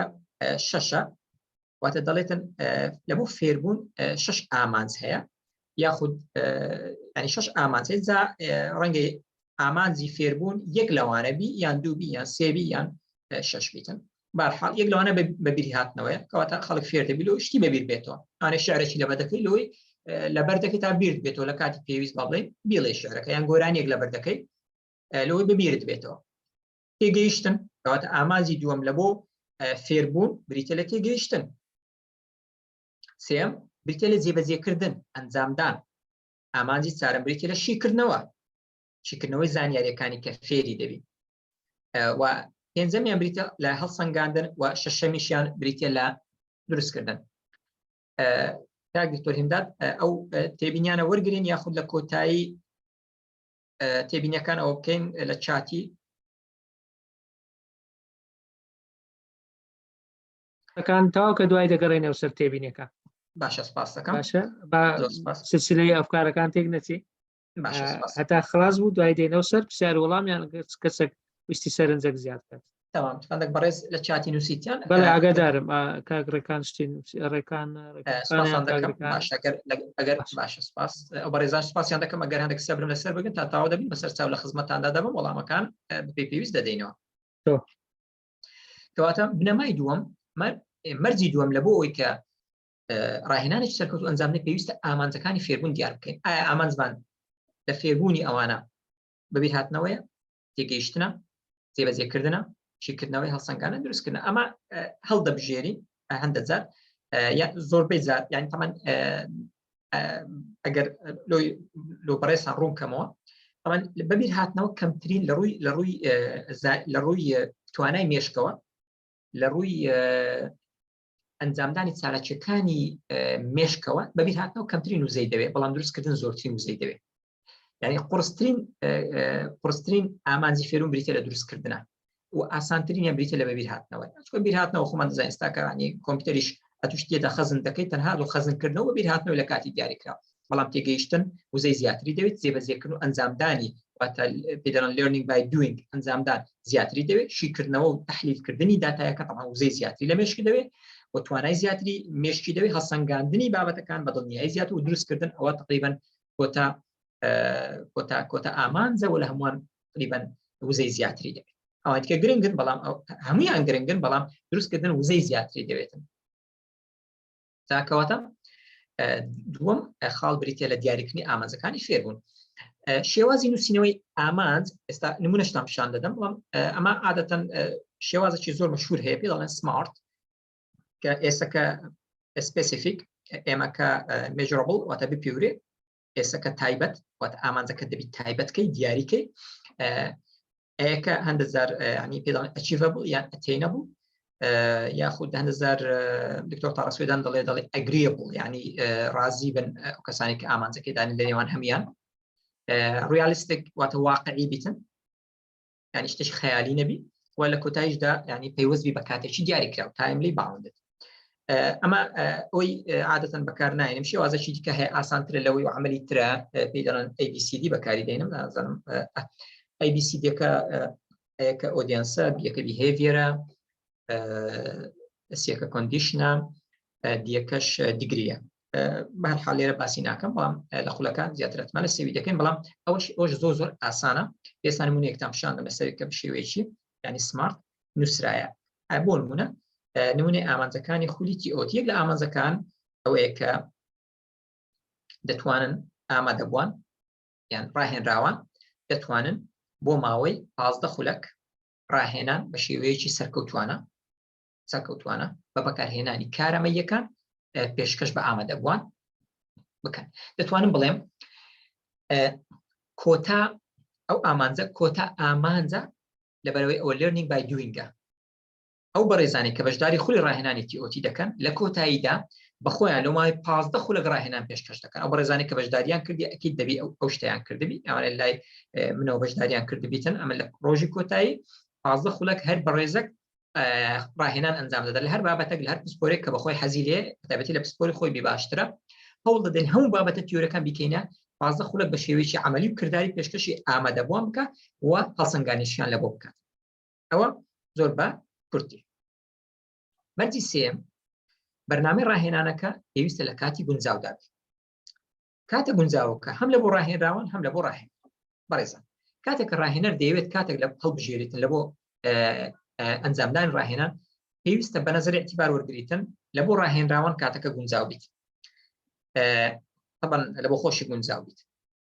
شەشە واتە دەڵێتن لە بۆ فێربوون 6 ئامانج هەیە یاخود ینی 6 ئامانج هەیە جا ڕەنگە ئامانجی فێربوون یەک لەوانە بی یان دووبی یان سێبی یان 6 بیتن بەرحاڵ یەک لەوانە بەبیری هاتنەوەیە کەواتە خەڵک فێر دەبی لەوەی شتی بەبیر بێتەوە ئانێ شعرێکی لەبەر دەکەی لەوەی لەبەر دەکەی تا بیر بێتەوە لە کاتی پێویست بڵێ بیڵێ شعرەکە یان گۆرانیەک لەبەر دەکەی لەوەی ببیرت بێتەوە تێگەیشتن کەواتە ئامانجی دووەم لە بۆ فێربوون بریتە لە تێگەیشتن سێم بریتە لە جێبەجێکردن ئەنجامدان ئامانجی چارەم بریتە لە شیکردنەوەی زانیاریەکانی کە فێری دەبی و پێنجەمیان بریتە لە هەڵسەنگاندن و شەشەمیشیان بریتە لە دروستکردن کاک دکتۆر هیمداد ئەو تێبینیانە وەرگرین یاخود لە کۆتایی تێبینیەکان ئەوە بکەین لە چاتی تاو کە دوای دەگەڕێنەوە سەر تێبینیەکە باشە سپاس دەکەم باشە سلسلەی ئەفکارەکان تێک نەچی هەتا خلاص بوو دوای دێنەوە سەر پرسیار وەڵامیان کەسێک ویستی سەرنجەک زیاد بکات تمام تفندق بەڕێز لە چاتی نووسیتیان بەڵێ ئاگادارم کاگڕەکان شتین ڕێکان ئەگەر باشە سپاس ئەو بەڕێزان سپاسیان دەکەم ئەگەر هەندێک سەبرم لەسەر بگن تا تاوا دەبین بەسەر چاو لە خزمەتتاندا دەبم وەڵامەکان بە پێویست دەدەینەوە کەواتە بنەمای دووەم مەرجی دووەم لە بۆ ئەوەی کە ڕاهێنانێکی سەرکەوتوو ئەنجامدەی پێویستە ئامانجەکانی فێربوون دیار بکەین ئایا ئامانجمان لە فێربوونی ئەوانە بەبیر هاتنەوەیە تێگەیشتنە جێبەجێکردنە شیکردنەوەی هەڵسەنگانە دروستکردن ئەمە هەڵدەبژێرین هەندە جار زۆربەی جار یانی تەمان ئەگەر لۆ بەڕێسان ڕوونکەمەوە تەمان بەبیر هاتنەوە کەمترین لە ڕووی توانای مێشکەوە لە ڕووی ئەنجامدانی چالاکیەکانی مێشکەوە بەبیر هاتنەوە کەمترین وزەی دەوێت بەڵام دروستکردن زۆرترین وزەی دەوێت یعنی قورسترین ئامانجی فێربوون بریتە لە دروستکردنە و ئاسانترینیان بریتە لە بەبیر هاتنەوە چکە بیر هاتنەوە خۆمان دەزانین ئێستاکەوانی کۆمپیوتەریش ئەتوش تێدا خەزم دەکەیت تەنها و خەزمکردنەوە بەبیر هاتنەوە لە کاتی دیاریکراوە بەڵام تێگەیشتن وزەی زیاتری دەوێت جێبەجێکردن و ئەنجامدانی واتە پێدەڵێن learning by doing ئەنجامدان زیاتری دەوێت شیکردنەوە و تەحلیلکردنی داتایەکە تەمان وزەی زیاتری لە مێشکی دەوێت و توانای زیاتری مێشکی دەوێت هەڵسەنگاندنی بابەتەکان بە دڵنیایی زیاتر و دروستکردن ئەوە تقریبا کۆتا ئامانجە و لە هەمووان تقریبا وزەی زیاتری دەوێت ئەوەی کە گرنگن بەڵام هەموویان گرنگن بەڵام دروستکردن وزەی زیاتری دەوێتن تاکەواتە دووەم خاڵ بریتە لە دیاریکردنی ئامانجەکانی فێربوون شێوازی نووسینەوەی ئامانج ئێستا نمونەشتان پیشان دەدەم بەڵام ئەمە عادەتەن شێوازێکی زۆر مەشهور هەیە پێ دەڵێن سمارت کە ئێستاکە سپێسیفیک ئێمەکە measurable واتە بپیورێ ئێستاکە تایبەت واتە ئامانجەکە دەبی تایبەتکەی دیاریکەی ئەیەکە هەندە جار ینی پێدەڵێن achievable یان attainable یاخود هەندە جار دکتۆر تاڕەسوێدان دەڵێ agreeable یعنی ڕازی بن ئەو کەسانی کە ئامانجەکەی دانی لە نێوان هەمیان realistic واتە واقعی بیتن یعنی شتێکی خەیالی نەبی و لە کۆتاییشدا ینی پەیوەستبی بە کاتێکی دیاریکراوە تایملی باوندت ئەمە ئەوی عادەتەن بەکار ناێنم شێوازەکی دیکە هەیە ئاسانترە لەوەی و عملی ترە پێی دەڵێن ABCD بەکاری دێنم نازانم ABCD-ەکە ئەیەکە ئۆدیەنسە بیەکە بیهێڤیرە سیەکە کۆندیشنە دیەکەش دیگریە بەهەرحاڵ لێرە باسی ناکەم بەڵام لە خولەکان زیاترەتمان لە سێوی دەکەین بەڵام ئەوش زۆر ئاسانە ئێستا نمونەیەکتان پیشان دەمە سەرکە بشێوەیەکی ینی سمارت نووسرایە بۆ نمونە نمونەی ئامانجەکانی خولی TOT یەک لە ئامانجەکان ئەوەیە کە دەتوانن ئامادەبووان یان ڕاهێنراوان دەتوانن بۆ ماوەی 15 خولەک ڕاهێنان بە شێوەیەکی سەرکەوتوانە بە بەکارهێنانی کارەمەیەکان پێشکەش بە ئامادەبووان بکەن دەتوانم بڵێم کۆتا ئەو ئامانجە کۆتا ئامانجە لەبەرەوەی ئەوە learning by doing-ە ئەو بەڕێزانی کە بەشداری خولی ڕاهێنانی TOT دەکەن لە کۆتاییدا بەخۆیان لە ماوەی 15 خولەک ڕاهێنان پێشکەش دەکەن ئەو بەڕێزانی کە بەشداریان کردی ئەکید دەبی ئەو شتیان کردبی ئەوانە لای منەوە بەشداریان کردبیتن ئەمە لە ڕۆژی کۆتایی 15 خولەک هەر بەڕێزەک ڕاهێنان ئەنجام دەدەن لە هەر بابەتێک لە هەر پسپۆرێک کە بەخۆی حەزی لێ تایبەتی لە پسپۆری خۆی بی باشترە هەوڵ دەدەین هەموو بابەتە تیۆرەکان بیکەینە 15 خولەک بە شێوەیەکی عملی و کردداری پێشکەشی ئامادەبووان بکە و هەڵسەنگانیشیان لە بۆ بکات ئەوە زۆر بە کورتی مەرجی سێم بەرنامەی ڕاهێنانەکە پێویستە لە کاتی گونجاودا بێت. کاتە گونجاوەکە هەم لە بۆ ڕاهێنراون هەم لە بۆ ڕاهێن بەڕێزان کاتێک کە ڕاهێنەر دەیەوێت کاتێک لە هەڵبژێریتن لە بۆ ئەنجامدان ڕاهێنان پێویستە بە نەزەر ئێعتیبار وەرگریتن لە بۆ ڕاهێنراوان کاتەکە گونجاو بیت طبعاً لە بۆ خۆشی گونجاو بیت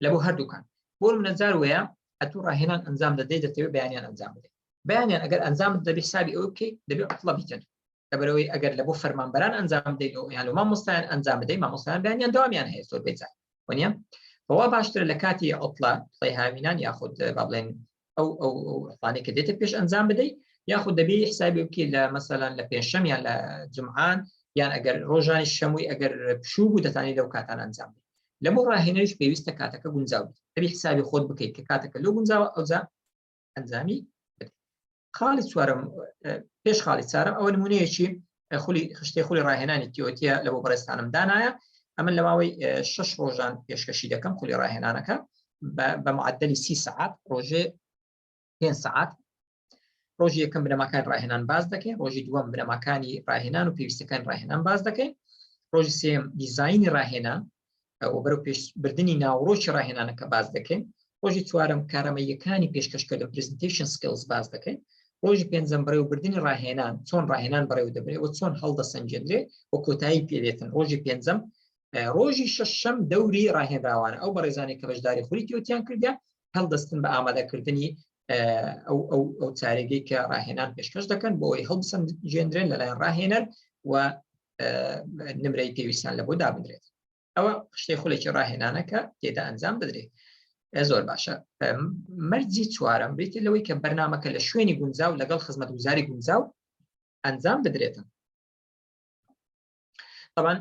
لە بۆ هەردووکان بۆ منەجار وەیە ئەتوو ڕاهێنان ئەنجام دەدەیت دەتەوێت بەیانیان ئەنجام بدەیت بەیانیان ئەگەر ئەنجام دەبێت حسابی ئەوە بکەیت دەبێت عطڵە بیتن لەبەرەوەی ئەگەر لە بۆ فەرمانبەران ئەنجام بدەیت یان لە مامۆستایان ئەنجام بدەیت مامۆستایان بەیانیان داوامیان هەیە زۆر بێجار وانە بەوا باشتر لە کاتی عطڵە پڵی هاوینان یاخود با بڵێن ئەو ئەوڵانێک کە دێتە پێش ئەنجام بدەیت یاخود دەبێت حسابی بکەیت لە مەسەلەن لە پێنجشەم یان لە جمعان یان ئەگەر ڕۆژانی شەمووی ئەگەر پشوو بوو دەتوانێت لەو کاتان ئەنجام بدەیت لە بۆ ڕاهێنەریش پێویستە کاتەکە گونجاو بێت دەبێت حسابی خۆت بکەیت کە کاتەکە لەو گونجاوە ئەوجا ئەنجامی بدەیت. خاڵی چوارم پێش خاڵی چارەم ئەوە نمونەیەکی خشتەی خولی ڕاهێنانی تیۆتیە لە بۆ بەڕێستانم دانایە ئەمن لە ماوەی 6 ڕۆژان پێشکەشی دەکەم خولی ڕاهێنانەکە بە معدلی 30 ساعات ڕۆژێ 5 ساعات ڕۆژی یەکەم بنەماکانی ڕاهێنان باز دەکەین ڕۆژی دووەم بنەماکانی ڕاهێنان و پێویستەکانی ڕاهێنان باز دەکەین ڕۆژی سێم دیزاینی ڕاهێنان و بەرەو پێشبردننی ناوڕۆکی ڕاهێنانەکە باز دەکەین ڕۆژی چوارم کارەمەیەکانی پێشکەشکردن پرزنتیشن سکیلز باز دەکەین ڕۆژی پێنجەم بەڕێوەبردننی ڕاهێنان چۆن ڕاهێنان بەڕێوە دەبرێت و چۆن هەڵدەسەنجێنرێ و کۆتایی پێدێتن ڕۆژی پێنجەم ڕۆژی شەشەم دەوری ڕاهێنراوانە ئەو بەڕێزانێک کە بەشداری خولی تیۆتیان کردیا هەڵدەستن بە ئامادەکردنی ئەو چارەگەی کە ڕاهێنان پێشکەش دەکەن بۆ ئەوەی هەڵبسەنجێنرێن لەلایەن ڕاهێنەر و نمرەی پێویستیان لە بۆ دابدرێت ئەوە شتەی خولێکی ڕاهێنانەکە تێدا ئەنجام بدرێت زۆر باشە. مەرجی چوارەم بێت لەوەی کە بەرنامەکە لە شوێنی گونجاو لەگەڵ خزمەتگوزاری گونجاو ئەنجام بدرێتن. طبعاً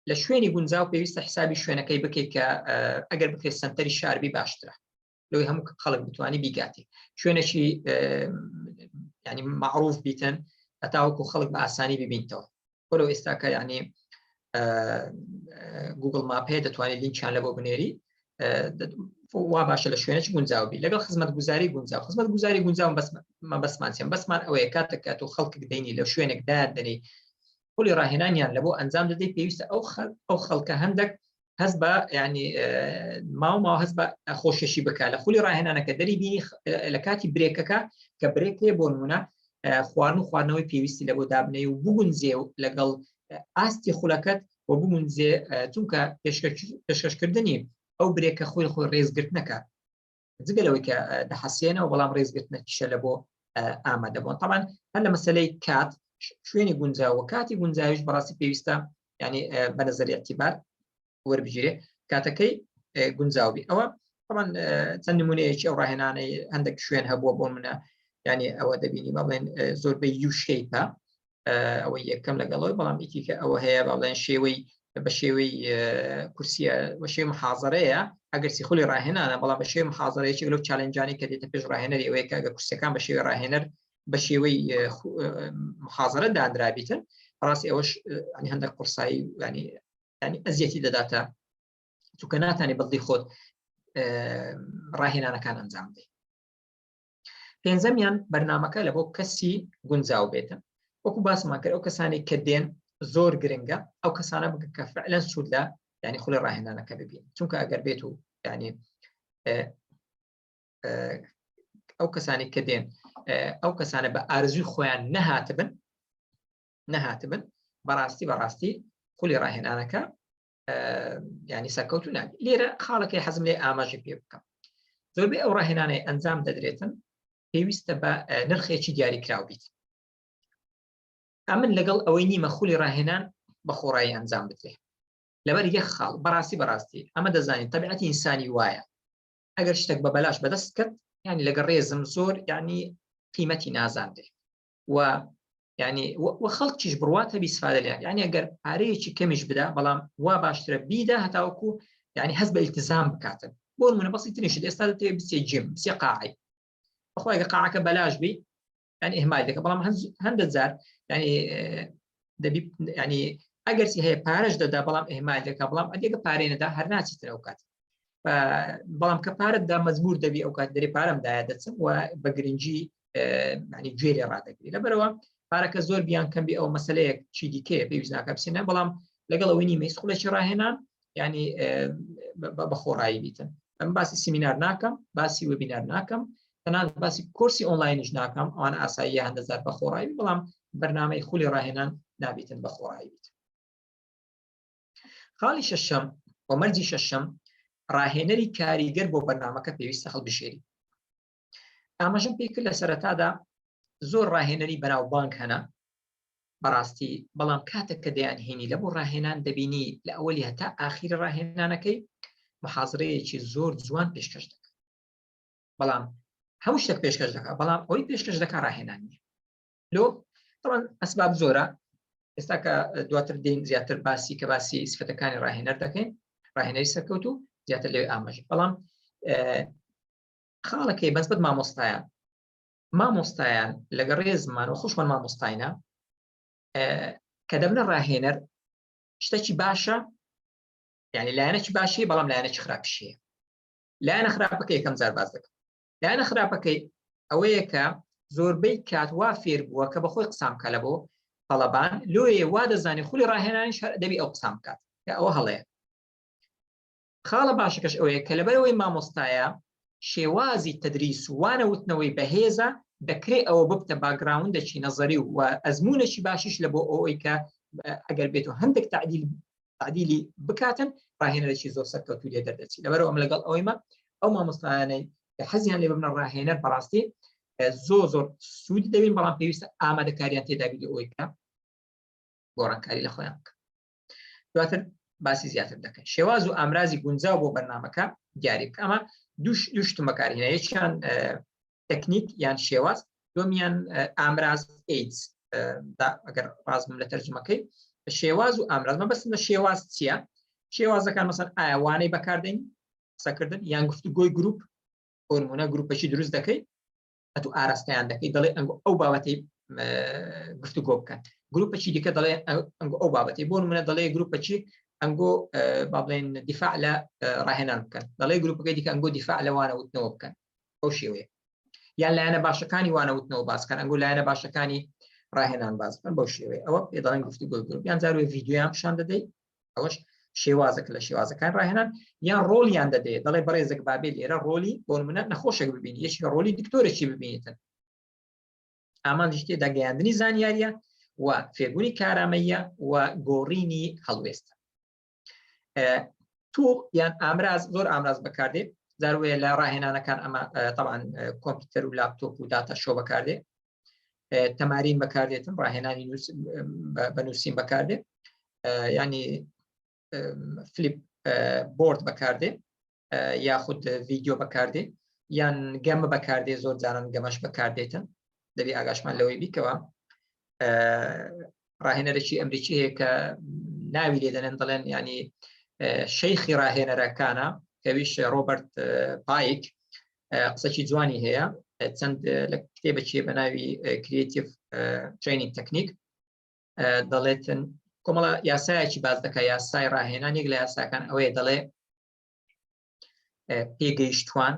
لە شوێنی گونجاو پێویستە حسابی شوێنەکەی بکەیت کە ئەگەر بکرێت سنتەری شاربی باشترە لەوەی هەموو خەڵک بتوانانی بیگاتی شوێنێکی ینی معروف بیتن هەتاوەکو خەڵک بە ئاسانی ببینیتەوە بۆ ئێستاکە ینی گوگل ماپ هەیە دەتوانێت لینکیان لە بۆ بنێری وا باشە لە شوێنێکی گونجاوبی لەگەڵ خزمەتگوزاری گونجاو خزمەتگوزاری گونجاو بەسمان ئەوەیە کاتێک کە تۆ خەڵک دەینی لە شوێنێک دادنی خولی ڕاهێنانیان لە بۆ ئەنجام دەدەی پێویستە ئەو خەڵکە هەندێک هەست بە ینی ماوە هەست بە خۆشیێشی بکە لە خولی ڕاهێنانەکە دەری بینی لە کاتی برێکەکە کە برێک لێ بۆ نمونە خواردنەوەی پێویستی لە بۆ دابنێ و بگونجێ و لەگەڵ ئاستی خولەکەت و بگونجێ چونکە پێشکەشکردنی ئەو برێکە خۆی ڕێزگرتنەکە جگەلەوەی کە دەحەسێنەوە بەڵام ڕێزگرتنەکیشە لە بۆ ئامادەبوون. طبعاً هەر لە مەسەلەی کات شوێنی گونجاو کاتی گونجاویش بەڕاستی پێویستە ینی بە نەزەر ئێعتیبار وەربژێرێ کاتەکەی گونجاوبی ئەوە طبعاً چەند نمونەیەکی ئەو ڕاهێنانەی هەندێک شوێن هەبووە بۆ منە ینی ئەوە دەبینی بڵێن زۆربەی یو شەیپە ئەوە یەکەم لەگەڵەوەی بەڵام ئیتیکە ئەوە هەیە بڵێن شێوەی بە شێوەی کورسیە بە شێوەی محاضەرەیە ئەگەر سیخولی ڕاهێنانە بەڵام بە شێوەی محاضەرەیەکی لەو چالنجانی کە دێتە پێش ڕاهێنەری ئەوەیە کە ئەگەر کورسەکان بە شێوەی ڕاهێنەر بە شێوەی محاضەرە دانرابیتن ڕاستی ئەوەش هەندێک قورسایی ینی ئەزیەتی دەداتە چونکە ناتانی بەڵدی خۆت ڕاهێنانەکان ئەنجام بدەیت. پێنجەمیان بەرنامەکە لە بۆ کەسی گونجاو بێتن وەکو باسمان کرد ئەو کەسانی کە دێن زۆر گرنگە ئەو کەسانە بگە کە فعلەن سوود لە ینی خولی ڕاهێنانەکە ببین چونکە ئەگەر بێت و ینی ئەو کەسانی کە دێن ئەو کەسانە بە ئارزوی خۆیان نەهاتبن بەڕاستی خولی ڕاهێنانەکە ینی سەرکەوتو نابێت. لێرە خاڵەکەی حەزم لێ ئاماژی پێ بکەم زۆربەی ئەو ڕاهێنانەی ئەنجام دەدرێتن پێویستە بە نرخێکی دیاریکراو بیت ئەمن لەگەڵ ئەوەی نیمە خولی ڕاهێنان بە خۆڕایی ئەنجام بدرێت لەبەر یەک خاڵ بەڕاستی ئەمە دەزانین تەبیعەتی ئینسانی وایە ئەگەر شتێک بە بەلاش بەدەست کرد ینی لەگەڵ ڕێزم زۆر ینی قیمەتی نازاندێ و ینی وە خەڵکیش بڕواتە بیسفادە لێ ینی ئەگەر پارەیەکی کەمیش بدا بەڵام وا باشترە بیدا هەتاوەکو ینی هەست بە ئیلتزام بکاتن بۆ نمونە بەسیترینش ئێستا دەتەوێت بچێ جیم بچێ قاعی بەخۆ ئەگەر قاعەکە بەلاش بی ینی ئێمای دەکە بەڵام هەندە جار ینی دەبی ینی ئەگەرسی هەیە پارەش دەدا بەڵام ئێمای دەکە بەڵام ئەگە پارەی نەدا هەر ناچیتر ئەو کات بەڵام کە پارەتدا مەجبور دەبی ئەو کات دەری پارەم دایە دەچم و بە گرنگی ینی گوێ لێ ڕادەگری لەبەرەوە پارەکە زۆر بیان کەم بێ ئەو مەسەلەیەک چی دیکەیە پێویست ناکە بچێنە بەڵام لەگەڵ ئەوەی نیمەی سوڵێکی ڕاهێنان ینی بە خۆڕایی بیتن ئەم باسی سیمینار ناکەم باسی وەبینار ناکەم تەنانەت باسی کورسی ئۆنلاینش ناکەم ئەوان ئاسایی هەندەزار بە خۆڕایی بەڵام بەرنامەی خولی ڕاهێنان نابێتن بە خۆڕایی بیت. خاڵی شەشەم بۆ مەرجی شەشەم ڕاهێنەری کاریگەر بۆ بەرنامەکە پێویستە هەڵبژێری. ئاماژەم پێی کرد لە سەرەتادا زۆر ڕاهێنەری بەناوبانگ هەنا بەڕاستی بەڵام کاتێک کە دەیانهێنی لە بۆ ڕاهێنان دەبینی لە ئەوەلی هەتا ئاخیری ڕاهێنانەکەی محاضرەیەکی زۆر جوان پێشکەش دەکات بەڵام هەموو شتێک پێشکەش دەکات بەڵام ئەوەی پێشکەش دەکات ڕاهێنان نییە. لۆ طبعاً ئەسباب زۆرە ئێستا کە دواتر دێن زیاتر باسی کە باسی سفەتەکانی ڕاهێنەر دەکەین ڕاهێنەری سەرکەوتو زیاتر لێ ئاماژ بەڵام خاڵەکەی بەسبەت مامۆستایان لەگە ڕێزمان و خۆشمان مامۆستاینە کە دەبنە ڕاهێنەر شتێکی باشە یعنی لایەنێکی باشی بەڵام لایەنێکی خراپشیە. لایەنە خراپەکەی یەکەم جار باز دەکەم. لایەنە خراپەکەی ئەوەیە کە زۆربەی کات وا فێر بووە کە بەخۆی قسام کە لە بۆ تەڵەبان لۆیە وا دەزانێت خولی ڕاهێنانیش دەبی ئەو قسام بکات کە ئەوە هەڵەیە. خاڵە باشەکەش ئەوەیە کە لەبەرەوەی مامۆستایە شێوازی تەدریس وانەوتنەوەی بەهێزە دەکرێت ئەوە ببتە باگراوندێکی نەزەری و ئەزمونێکی باشیش لە بۆ ئەوەی کە ئەگەر بێت و هەندێک تعدیلی بکاتن ڕاهێنەرێکی زۆر سەرکەوتوو لێ دەردەچی. لەبەرەوە ئەم لەگەڵ ئەوەیمە ئەو مامۆستایانەی کە حەزیان لێ ببنە ڕاهێنەر بەڕاستی زۆر سوودی دەبین بەڵام پێویستە ئامادەکاریان تێدا بیت ئەوەی کە گۆڕانکاری لە خۆیان بکەن. دواتر باسی زیاتر دەکەن شێواز و ئامرازی گونجاو بۆ بەرنامەکە دیاری بکە. ئەمە دوو شتم بەکارهێنا یەکیان تەکنیک یان شێواز دومیان ئامراز ئیدز ئەگەر ڕازمم لە تەرجمەکەی شێواز و ئامراز مەبەستم لە شێواز چییە؟ شێوازەکان مەسەن ئایوانەی بەکاردێن قسەکردن یان گفتوگۆی گروپ هۆرمونە گروپەکی دروست دەکەی ئەتو ئاراستەیان دەکەی دەڵێ ئەو بابەتی گفتوگۆ بکەن گروپەکی دیکە دەڵێ ئەو بابەتی بۆ نمونە دەڵێ گروپەکی ئەنگۆ با بڵێن دیفاع لە ڕاهێنان بکەن دەڵێ گروپەکەی دیکە ئەنگۆ دیفاع لە وانەوتنەوە بکەن ئەو شێوەیە یان لایەنە باشەکانی وانەوتنەوە باسکەن ئەنگۆ لایەنە باشەکانی ڕاهێنان باز بکەن بەو شێوەیە ئەوە پێ دەڵێن گفتوگۆی گروپ یان جاروێ ڤیدیۆیان پیشان دەدەیت ئەوەش شێوازێک لە شێوازەکان ڕاهێنان یان ڕۆڵیان دەدەێت دەڵێ بەڕێزێک بابێ لێرە ڕۆلی بۆ نمونە نەخۆشێک ببینی یەکی ڕۆلی دکتۆرێکی ببینیتن ئامانجی تێدا گەیاندنی زانیاریە و فێربوونی کارامەیە و گۆڕینی هەڵوێستە. توو یان ئامراز زۆر ئامراز بەکاردێ زاروێ لە ڕاهێنانەکان ئەمە طبعاً کۆمپیوتەر و لاپتۆپ و داتا شۆ بەکاردێ تەمارین بەکاردێتن ڕاهێنانی بەنووسین بەکاردێ ینی فلیپ بۆرد بەکاردێ یاخود ڤیدیۆ بەکاردێ یان گەمە بەکاردێ زۆر جاران گەمەش بەکاردێتن دەبی ئاگاشمان لەوەی بیکەوە ڕاهێنەرێکی ئەمریکی هەیە کە ناوی لێ دەنێن دەڵێن ینی شەیخی ڕاهێنەرەکانە کەویش ڕۆبەرت پایک قسەی جوانی هەیە چەند لە کتێبێکی بە ناوی کریتیڤ ترینینگ تەکنیک دەڵێتن کۆمەڵە یاسایەکی باز دەکات یاسای ڕاهێنان یەک لە یاساکان ئەوەیە دەڵێ پێگەیشتوان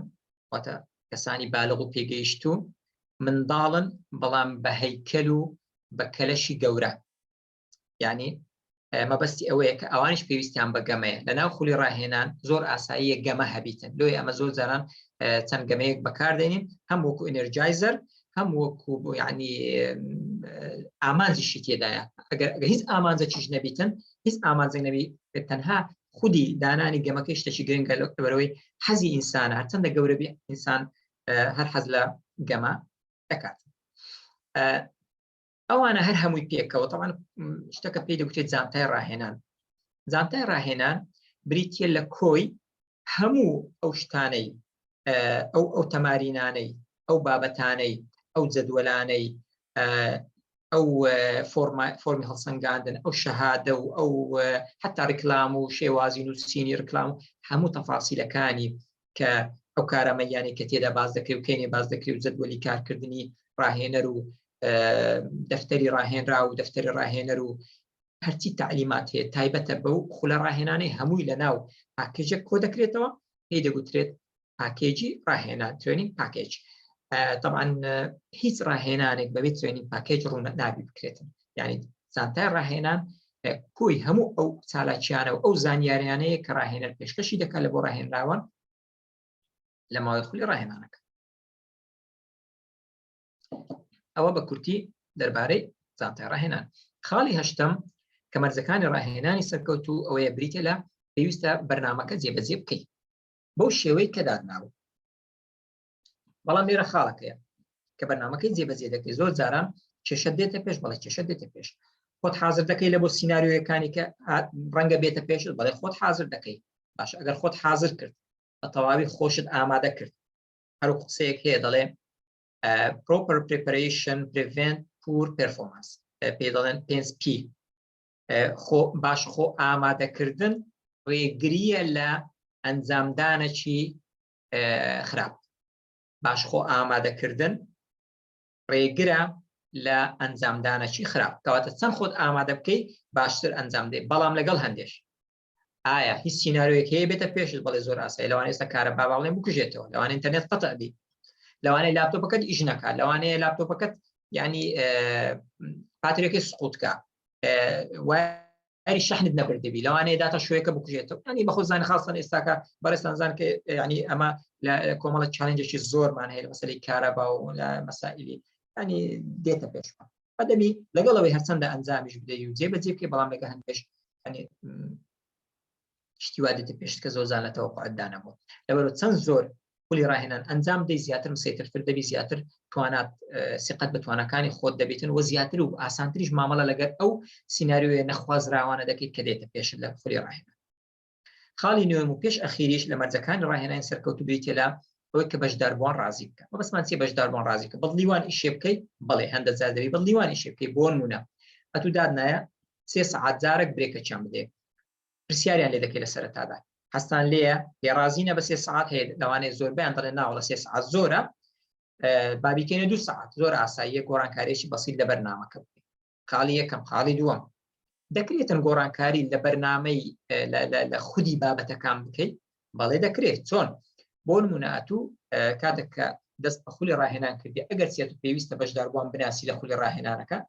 واتە کەسانی بالغ و پێگەیشتوو منداڵن بەڵام بە هەیکەل و بە کەلەشی گەورە یعنی مەبەستی ئەوەیە کە ئەوانش پێویستیان بە گەمەیە لە ناو خولی ڕاهێنان زۆر ئاساییە گەمە هەبیتن لۆی ئەمە زۆر جاران چەند گەمەیەک بەکاردێنین هەم وەکو ئێنەرجایزەر هەم وەکو ینی ئامانجیشی تێدایە ئەگەر هیچ ئامانجێکیش نەبیتن هیچ ئامانجێک نەبی تەنها خودی دانانی گەمەکەی شتێکی گرنگە لەبەرەوەی حەزی ئینسانە هەرچەندە گەورە بێ ئینسان هەر حەز لە گەمە دەکات. ئەوانە هەر هەمووی پێکەوە طبعاً شتەکە پێی دەگوتێت جانتای ڕاهێنان. جانتای ڕاهێنان بریتیە لە کۆی هەموو ئەو شتانەی ئەو تەمارینانەی ئەو بابەتانەی ئەو جەدوەلانەی ئەو فۆرمی هەڵسەنگاندن ئەو شەهادە و ئەو حتا ڕیکلام و شێوازی نووسینی ڕیکلام و هەموو تەفاسیلەکانی کە ئەو کارامەیانی کە تێدا باز دەکرێت و کێنێ باز دەکرێت و جەدوەلی کارکردنی ڕاهێنەر و دەفتەری ڕاهێنرا و دەفتەری ڕاهێنەر و هەرچی تعلیمات هەیە تایبەتە بەو خولە ڕاهێنانەی هەمووی لە ناو پاکێجێک کۆ دەکرێتەوە پێی دەگوترێت پاکێجی ڕاهێنان ترێنینگ پاکێج. طبعا هیچ ڕاهێنانێک بەبێت ترێنینگ پاکێج ڕوو نابی بکرێتن، یعنی زانتای ڕاهێنان کۆی هەموو ئەو چالاکیانە و ئەو زانیاریانەیە کە ڕاهێنەر پێشکەشی دەکات لە بۆ ڕاهێنراوان لە ماوەی خولی ڕاهێنانەکە. ئەوە بە کورتی دەربارەی زانتای ڕاهێنان. خاڵی هەشتم کە مەرجەکانی ڕاهێنانی سەرکەوتوو ئەوەیە بریتە لە پێویستە بەرنامەکە جێبەجێ بکەیت بەو شێوەی کە دادناوە. بەڵام لێرە خاڵەکەیە کە بەرنامەکەی جێبەجێ دەکەی زۆر جاران کێشە دێتە پێش، بەڵێ کێشە دێتە پێش. خۆت حاضر دەکەی لە بۆ سیناریۆیەکانی کە ڕەنگە بێتە پێش، بەڵێ خۆت حاضر دەکەی. باشە ئەگەر خۆت حاضر کرد بە تەواوی خۆشت ئامادە کرد، هەرو قسەیەک هەیە دەڵێ proper preparation prevent poor performance، پێ دەڵێن 5P، باش خۆ ئامادەکردن ڕێگریە لە ئەنجامدانێکی خراپ. باش خۆ ئامادەکردن ڕێگرە لە ئەنجامدانێکی خراپ، کەواتە چەند خۆت ئامادە بکەی باشتر ئەنجام دێ. بەڵام لەگەڵ هەندێش ئایا هیچ سیناریۆیەک هەیە بێتە پێشت؟ بەڵێ زۆر ئاسایی، لەوانەیە ئێستا کارە باڵێن بکوژێتەوە، لەوانەیە ئینتەرنێت قەتع بی، لەوانەیە لاپتۆپەکەت ئیش نەکات، لەوانەیە لاپتۆپەکەت یعنی پاترێکی سقوطکە، وای شەحنت نەبردبی، لەوانەیە داتە شوەیەکە بکوژێتەوە. ینی بەخۆ زانانی خاستن ئێستاکە بەڕێستان زان کە ینی ئەمە لە کۆمەڵە چالنجێکی زۆرمان هەیە لە مەسەلەی کارەبا و لە مەسائلی ینی دێتە پێشمان. بەدەبی لەگەڵەوەی هەرچەندە ئەنجامیش بدەی و جێبەجێ بکەی، بەڵام لەگە هەندێش ینی شتی وا دێتە پێشت کە زۆر زان لە تەوەقوعت دانەبوو. لەبەرەوە چەند زۆر خولی ڕاهێنان ئەنجام بدەی زیاتر مسەیترتر دەبی، زیاتر توانات سقەت بە توانەکانی خۆت دەبێتن و زیاتر و ئاسانتریش مامەڵە لەگەر ئەو سیناریۆیە نەخوازراوانە دەکەیت کە دێتە پێشت لە خولی ڕاهێنان. خاڵی نوێم و پێش ئەخیریش لە مەرجەکانی ڕاهێنانی سەرکەوتوو بریتە لە ئەوەی کە بەشداربووان ڕازی بکە. بەسمان چی بەشداربووان ڕازی بکە؟ بەدڵیوان ئیشێ بکەیت، بەڵێ هەندە جار دەبی بەدڵیوان ئیشێ بکەیت. بۆ نمونە ئەتوو دادنایە 3 سەعات جارێک برێکە چەند بدێ، پرسیاریان لێ دەکەی لە سەرەتادا، هەستان لێیە پێڕازینە بە 3 سەعات هەیە، لەوانەیە زۆربیان دەڵێن ناوەڵە 3 سەعات زۆرە، بابیکەینە 2 سەعات، زۆر ئاساییە گۆڕانکاریێکی بەسیط لە بەرنامەکە بکەیت. خاڵی یەکەم. خاڵی دووەم، دەکرێتن گۆڕانکاری لە بەرنامەی لە خودی بابەتەکان بکەیت؟ بەڵێ دەکرێت. چۆن؟ بۆ نمونە ئەتوو کاتێک کە دەست بە خولی ڕاهێنان کردی، ئەگەر چێت و پێویستە بەشداربووان بناسی لە خولی ڕاهێنانەکە،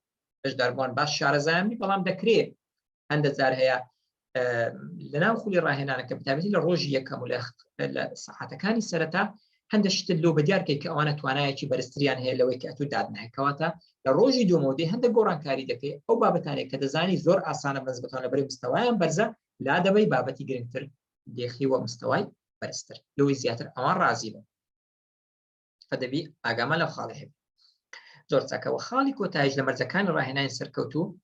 بەشداربووان باش شارەزایانی، بەڵام دەکرێت هەندە جار هەیە لەناو خولی ڕاهێنانەکە بتابەتی لە ڕۆژی یەکەم و لە سەعاتەکانی سەرەتا هەندە شتت لۆ بەدیارکەی کە ئەوانە توانایەکی بەرزتریان هەیە لەوەی کە ئەتوو دادنایکەواتە لە ڕۆژی دووەمەوەی هەندە گۆڕانکاری دەکەی ئەو بابەتانێک کە دەزانی زۆر ئاسانە بەرز بتوان لە بەرەی مستەوایان بەرزە، لا دەبەی بابەتی گرنگتر دێخیوە مستەوای بەرزتر، لەوەی زیاتر ئەوان ڕازی بن. فدەبی ئاگامە لەو خاڵە هەبێت. زۆر چاکەوە. خاڵی کۆتاییش لە مەرجەکانی ڕاهێنانی سەرکەوتوو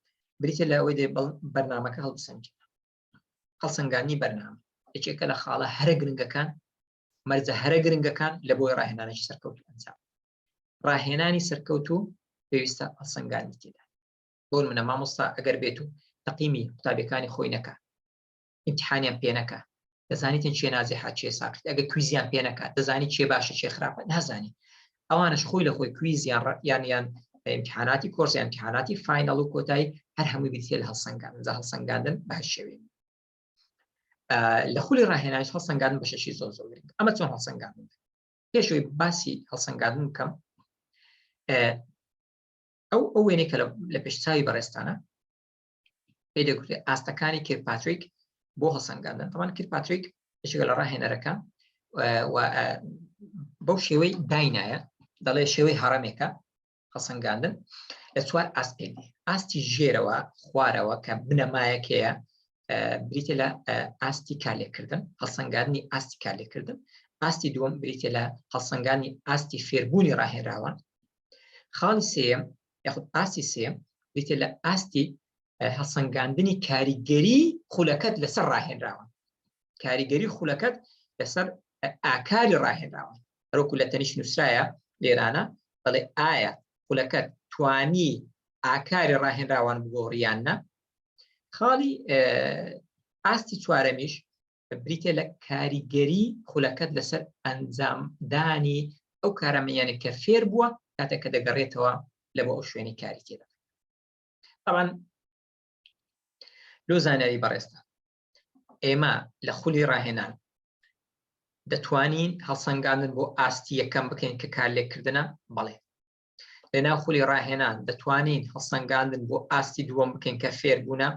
بریتە لە ئەوەی بەرنامەکە هەڵبسەنجێت. هەڵسەنگاندنی بەرنامە یەکێکە لە خاڵە هەرە گرنگەکان، مەرجە هەرە گرنگەکان لە بۆی ڕاهێنانێکی سەرکەوتوو ئەنجام. ڕاهێنانی سەرکەوتوو پێویستە هەڵسەنگاندنی تێدا. بۆ نمونە مامۆستا ئەگەر بێت و تەقیمی قوتابیەکانی خۆی نەکات، ئیمتیحانیان پێ نەکات، دەزانیتن چێ نازیحات چێ ساکت، ئەگەر کویزیان پێ نەکات دەزانی چێ باشە چێ خراپە نازانی. ئەوانش خۆی لە خۆی کویزیان یان ئیمتیحاناتی کۆرس یان ئیمتیحاناتی فاینەڵ و کۆتایی هەر هەمووی بریتە لە هەڵسەنگاندن. هەڵسەنگاندن بەهەر شێوەیە لە خولی ڕاهێنانیش هەڵسەنگاندن بە شەشی زۆر زۆر گرنگە. ئەمە چۆن هەڵسەنگاندن؟ پێشەوەی باسی هەڵسەنگاندن بکەم، ئەو وێنەی کە لە پێشچاوی بەڕێستانە پێی دەگوترێت ئاستەکانی کیرپاتریک بۆ هەڵسەنگاندن. تەمان کیرپاتریک یەکێکە لە ڕاهێنەرەکان بەو شێوەی داینایە، دەڵێ شێوەی هەڕەمێکە هەڵسەنگاندن لە 4 ئاسپێکی. ئاستی ژێرەوە خوارەوە کە بنەمایەکەیە بریتە لە ئاستی کارلێکردن، هەڵسەنگاندنی ئاستی کارلێکردن. ئاستی دووەم بریتە لە هەڵسەنگاندنی ئاستی فێربوونی ڕاهێنراوان. خاڵی سێیەم یاخود ئاستی سێیەم بریتە لە ئاستی هەڵسەنگاندنی کاریگەری خولەکەت لەسەر ڕاهێنراوان، کاریگەری خولەکەت لەسەر ئاکاری ڕاهێنراوان. هەروەکو لە تەنیش نووسرایە لێرانە بەڵێ ئایا خولەکەت توانی ئاکاری ڕاهێنراوان بگۆڕیان نە. خاڵی ئاستی چوارەمیش بریتە لە کاریگەری خولەکەت لەسەر ئەنجامدانی ئەو کارەمەیانە کە فێر بووە کاتێک کە دەگەڕێتەوە لە بۆ ئەو شوێنی کاری تێدا. طبعاً لۆ زانیاری بەڕێستە ئێمە لە خولی ڕاهێنان دەتوانین هەڵسەنگاندن بۆ ئاستی یەکەم بکەین کە کار لێکردنە بەڵێ لەناو خولی ڕاهێنان دەتوانین هەڵسەنگاندن بۆ ئاستی دووەم بکەین کە فێربوونە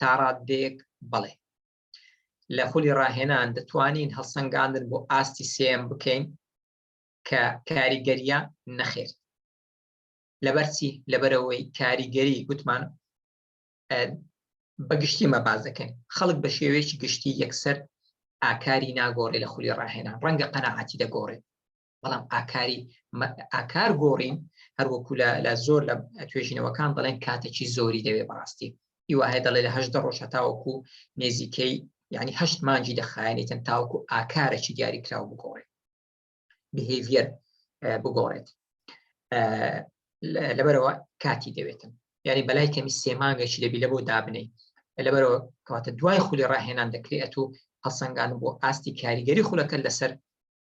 تا ڕادەیەک بەڵێ لە خولی ڕاهێنان دەتوانین هەڵسەنگاندن بۆ ئاستی سێم بکەین کە کاریگەریە نەخێر لەبەرچی لەبەرەوەی کاریگەری گوتمان بەگشتی مەباز دەکەین خەڵک بە شێوەیەکی گشتی یەکسەر ئاکاری ناگۆڕێ لە خولی ڕاهێنان ڕەنگە قەناعەتی دەگۆڕێت بەڵام ئاکار گۆڕین هەروەکو لە زۆر لە توێژینەوەکان دەڵێن کاتێکی زۆری دەوێت بەڕاستی هیوایە دەڵێ لە 8 ڕۆژ تاوەکو نێزیکەی یعنی 8 مانگی دەخایەنێتن تاوەکو ئاکارێکی دیاری کراو بگۆڕێت بهێڤیەر بگۆڕێت لەبەرەوە کاتی دەوێتن یعنی بەلای کەمی 3 مانگێکی دەبی لە بۆ دابنەی لەبەرەوە کەواتە دوای خولی ڕاهێنان دەکرێت و هەڵسەنگاندن بۆ ئاستی کاریگەری خولەکە لەسەر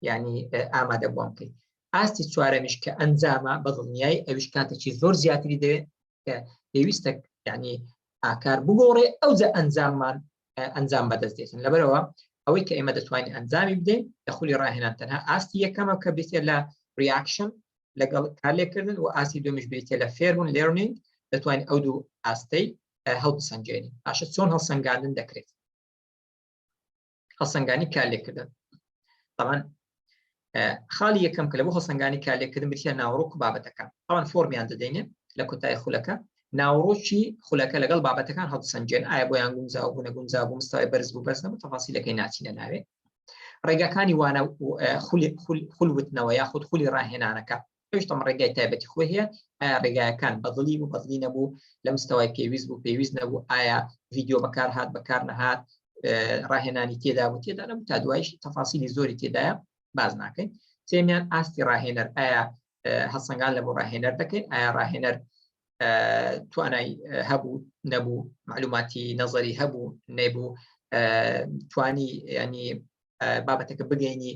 ینی ئامادە بۆم بکەیت ئاستی چوارەمیش کە ئەنجامە بەدڵنیایی ئەویش کاتێکی زۆر زیاتری دەوێت کە پێویستە ینی ئاکار بگۆڕێ ئەوجا ئەنجام بەدەست دێتن لەبەرەوە ئەوەی کە ئێمە دەتوانین ئەنجامی بدەین لە خولی ڕاهێنان تەنها ئاستی یەکەمە کە بێتێت لە ریاکشن لەگەڵ کارلێکردن و ئاستی دومیش بێتێت لە فێربوون لێرنینگ دەتوانین ئەو دوو ئاستەی هەڵسەنگێنین باشە چۆن هەڵسەنگاندن دەکرێت هەڵسەنگانی کارلێکردن طبعا خاڵی یەکەم کە لە بۆ هەڵسەنگانی کارلێکردن بریتە ناوڕۆک و بابەتەکان ئەوان فۆرمیان دەدەینێت لە کۆتایی خولەکە ناوڕۆکی خولەکە لەگەڵ بابەتەکان هەڵسەنجێن ئایا بۆیان گونجاو بوو نەگونجاو بوو مستەوای بەرز بوو بەرز نەبوو تەفاسیلەکەی ناچینە ناوێ ڕێگاکانی وانە خولوتنەوە یاخود خولی ڕاهێنانەکە پێشتم ڕێگای تایبەتی خۆی هەیە ئایا ڕێگایەکان بەدڵی بوو بەدڵی نەبوو لە مستەوای پێویست بوو پێویست نەبوو ئایا ڤیدیۆ بەکار هات بەکار نەهات ڕاهێنانی تێدا بوو تێدا نەبوو تا دوایش تەفاسیلی زۆری تێدایە باز ناکەین سێمیان ئاستی ڕاهێنەر ئایا هەڵسەنگان لە بۆ ڕاهێنەر دەکەین ئایا ڕاهێنەر توانای هەبوو نەبوو معلوماتی نەزەری هەبوو نەبوو توانی ینی بابەتەکە بگەینی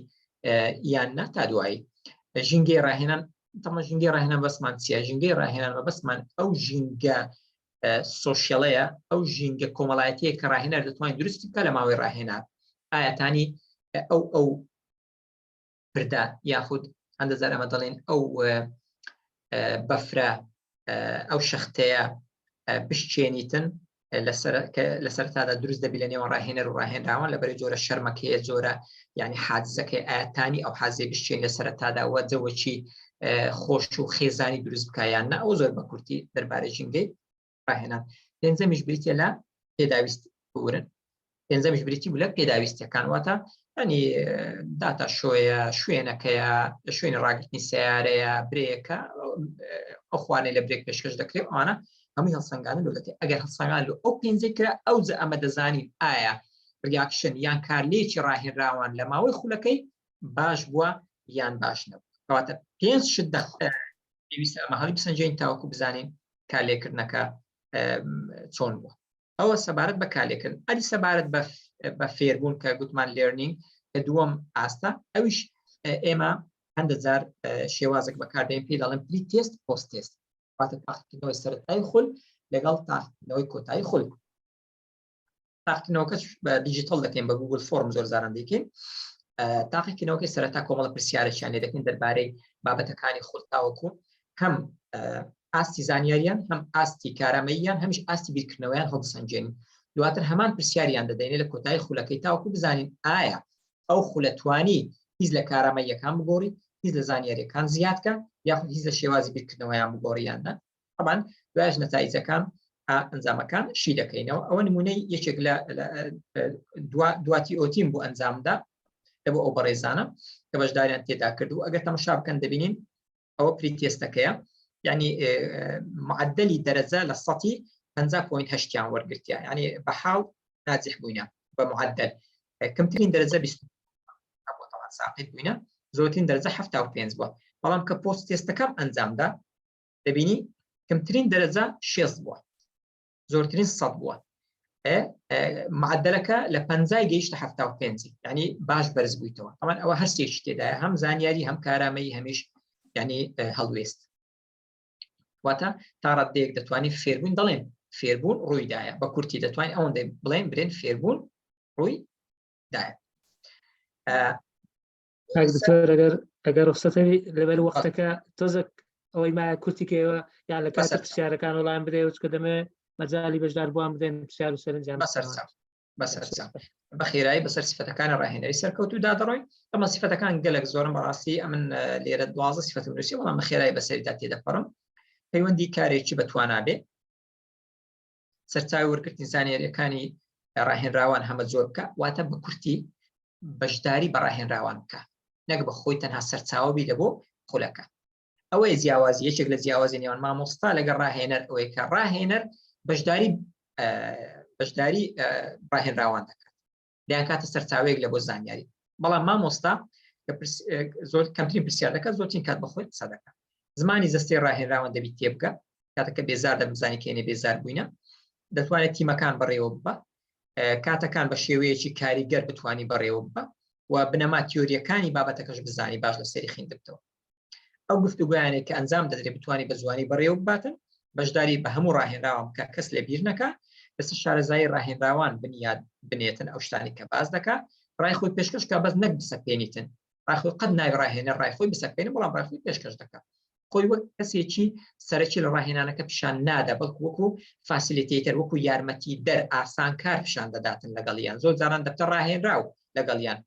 یان نا تا دوایی ژینگەی ڕاهێنان تەمە ژینگەی ڕاهێنان بەسمان چیە ژینگەی ڕاهێنان بەسمان ئەو ژینگە سۆشیەڵەیە ئەو ژینگە کۆمەڵایەتیە کە ڕاهێنەر دەتوانین دروست بکە لە ماوەی ڕاهێنان ئایەتانی ئەو پردا یاخود هەندە جار ئەمە دەڵێن ئەو بەفرە ئەو شەختەیە بشتێنیتن لە سەرتادا دروست دەبی لە نێوان ڕاهێنەر و ڕاهێنراوان لەبەر جۆرە شەرمەکەیە جۆرە ینی حاجزەکەی ئاەتانی ئەو حازێ بشتێن لە سەرتادا وە جەوەکی خۆش و خێزانی دروست بکایان نە ئەو زۆر بە کورتی دەربارەی ژینگەی ڕاهێنان پێنجەمیش بریتە لە پێداویست بورن پێنجەمیش بریتی بوو لە پێداویستیەکان واتە ینی داتا شۆیە شوێنەکەیە لە شوێنی ڕاگررتنی سیارەیە برێکە ئەو خوانەی لە برێک پێشکەش دەکرێت ئەوانە هەمووی هەڵسەنگانە لەکە ئەگەر هەڵسەنگان لە ئەو پێنجەی کرا ئەوجا ئەمە دەزانین ئایا ریاکشن یان کارلێکی ڕاهێنراوان لە ماوەی خولەکەی باش بووە یان باش نەبوو کەواتە پێنج شت پێویستە ئەمە هەڵی بسەنجێن تاوەکو بزانین کارلێکردنەکە چۆن بووە ئەوە سەبارەت بە کارلێکردن ئەدی سەبارەت بە فێربوون کە گوتمان لێرنینگ کە دووەم ئاستە ئەویش ئێمە هەندە جار شێوازێک بەکاردێن پێی دەڵێن پری تێست پۆست تێست واتە تاقیکردنەوەی سەرەتایی خول لەگەڵ تاقیکردنەوەی کۆتایی خول تاقیکردنەوەکە بە دیجیتال دەکەین بە گوگل فۆرم زۆر زاران دەکەین تاقیکردنەوەکەی سەرەتا کۆمەڵە پرسیارێکیان لێ دەکەین دەربارەی بابەتەکانی خول تاوەکو هەم ئاستی زانیاریان هەم ئاستی کارامەییان هەمیش ئاستی بیرکردنەوەیان هەڵسەنجێنین دواتر هەمان پرسیاریان دەدەینێت لە کۆتایی خولەکەی تاوەکو بزانین ئایا ئەو خولەتوانی هیچ لە کارامەییەکان بگۆڕی هیچ لە زانیاریەکان زیادکە یاخود هیچ لە شێوازی بیرکردنەوەیان بگۆڕیاندا طبعا دوایش نەتایجەکان ئەنجامەکان شی دەکەینەوە ئەوە نمونەی یەکێک لە دواتی ئۆتیم بۆ ئەنجامدا لە بۆ ئەو بەڕێزانە کە بەشداریان تێدا کردو ئەگەر تەماشا بکەن دەبینین ئەوە پری تێستەکەیە یعنی معدلی دەرەجە لە 50.8 وەرگرتیا ینی بە حاڵ ناجح بووینە بە معدل کەمترین دەرەجە 20 ساقط بووینە زۆرترین دەرەجە 75 بووە بەڵام کە پۆست تێستەکەم ئەنجامدا دەبینی کەمترین دەرەجە 6 بووە زۆرترین 100 بووە معدلەکە لە 50 گەیشتە 75 ینی باش بەرز بوویتەوە ئەوان ئەوە هەستێکی تێدایە هەم زانیاری هەم کارامەیی هەمیش ینی هەڵوێست واتە تا ڕادەیەک دەتوانین فێربوون دەڵێن فێربوون ڕوویدایە بە کورتی دەتوانین ئەوەندە بڵێن برێن فێربوون ڕوویدایە کاک دکتۆر ئەگەر ڕخسەتەوی لەبەر وەختەکە تۆزێک ئەوەی ما کورتیکەوە یان لە کاتی پرسیارەکان وەڵام بدەیت چکە دەمێ مەجالی بەشدار بووان بدەن پرسیار و سەرنجام بەسەرچاو بە خێرایی بەسەر سیفەتەکانی ڕاهێنەری سەرکەوتو دادەڕۆین ئەمە سیفەتەکان گەلێک زۆرم بەڕاستی ئەمن لێرە 12 سیفەت نووسی بەڵام بە خێرایی بەسەریدا تێدەپەڕم پەیوەندی کارێکی بەتوانابێ سەرچاوی وەرگرتنی زانیاریەکانی ڕاهێنراوان هەمە زۆر بکە واتە بە کورتی بەشداری بە ڕاهێنراوان بکە نەک بە خۆی تەنها سەرچاوی لە بۆ خولەکە ئەوەی جیاوازی یەکێک لە جیاوازی نێوان مامۆستا لەگەڵ ڕاهێنەر ئەوەی کە ڕاهێنەر بەشداری ڕاهێنراوان دەکات لیان کاتە سەرچاوەیەک لە بۆ زانیاری بەڵام مامۆستا زۆر کەمترین پرسیار دەکات زۆرترین کات بەخۆی قسە دەکات زمانی جەستەی ڕاهێنراوان دەبێت تێبگە کاتەکە بێزار دەبزانی کێنێ بێزار بووینە دەتوانێت تیمەکان بەڕێوە ببە کاتەکان بە شێوەیەکی کاریگەر بتوانی بەڕێوە ببە و بنەما تیۆریەکانی بابەتەکەش بزانی باش لە سەری خوێندبتەوە ئەو گفتوگویانێک کە ئەنجام دەدرێت بتوانی بە جوانی بەڕێوە بباتن بەشداری بە هەموو ڕاهێنراوان بکە کەس لە بیر نەکە لەسەر شارەزایی ڕاهێنراوان بنیاد بنێتن ئەو شتانی کە باز دەکات ڕای خۆی پێشکەش کە بەس نەک بسەپێنیتن ڕای خۆی قەت ناوی ڕاهێنەر ڕای خۆی بسەپێنی بەڵام ڕای خۆی پێشکەش دەکات خۆی وەک کەسێکی سەرەکی لە ڕاهێنانەکە پیشان نادا بەڵکو وەکو فاسیلیتێتەر وەکو یارمەتی دەر ئاسانکار پیشان دەداتن لەگەڵیان زۆر جاران دەبتە ڕاهێنراو لەگەڵیان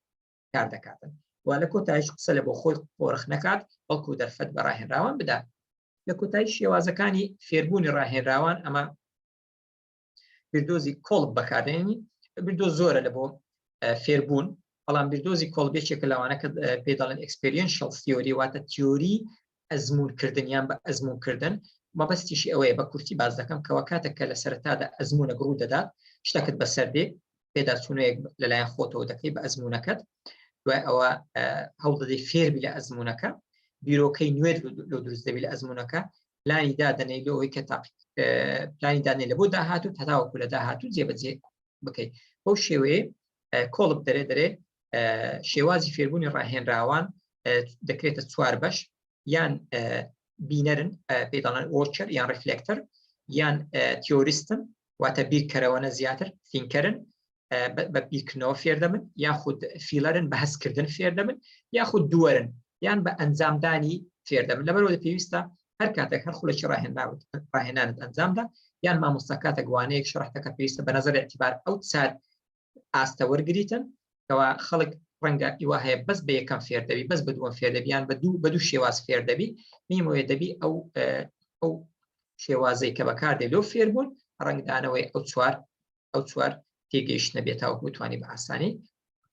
کار دەکاتن و لە کۆتاییش قسە لە بۆ خۆی قۆرخ نەکات بەڵکو دەرفەت بە ڕاهێنراوان بدات لە کۆتایی شێوازەکانی فێربوونی ڕاهێنراوان ئەمە بردۆزی کۆڵب بەکاردێنی بردۆز زۆرە لە بۆ فێربوون بەڵام بردۆزی کۆڵبێکێکە لەوانە کە پێ دەڵێن ئەکسپێریەنشەڵ تیۆری واتە تیۆری ئەزمونکردنیان بە ئەزمونکردن مەبەستیشی ئەوەیە بە کورتی باز دەکەم کەەوە کاتێککە لە سەرەتادا ئەزمونە ڕوو دەدات شتەکەت بەسەر بێ پێدا چوونەیەک لەلایەن خۆتەوە دەکەی بە ئەزمونەکەت دوای ئەوە هەوڵ دەدەی فێربی لە ئەزمونەکە بیرۆکەی نوێت لە دروست دەبی لە ئەزمونەکە پلانی دادنەی لەوەی کە پلانی دادنەی لە بۆ داهاتوو هەتاوەکو لە داهاتوو جێبەجێ بکەیت بەو شێوەیە کۆڵب دەرێ شێوازی فێربوونی ڕاهێنراوان دەکرێتە چوار بەش یان بینەرن پێداڵن وۆچەر یان ڕفلێکتەر یان تیۆریستن واتە بیرکەرەوەنە زیاتر فینکەرن بە بیرکردنەوە فێر دەبن یاخود فیلەرن بە هەستکردن فێر دەبن یاخود دووەرن یان بە ئەنجامدانی فێر دەبن لەبەرەوە پێویستە هەر کاتێک هەر خولەکی ڕاهێنانت ئەنجامدا یان مامۆستا کاتە گوانەیەک شەڕحتەکە پێویستە بە نەزەر ئەعتیبار ئەو چار ئاستە وەرگریتن کەوا خەڵک ڕەنگە ئیوا هەیە بەس بە یەکەم فێر دەبی بەس بە دووەم فێر دەبیان بە دوو شێواز فێر دەبی میمۆیە دەبی ئەو شێوازەی کە بەکاردێ لەو فێر بوون ڕەنگدانەوەی ئەو چوار تێگەیشتنە بێتەوە بتوانی بە ئاسانی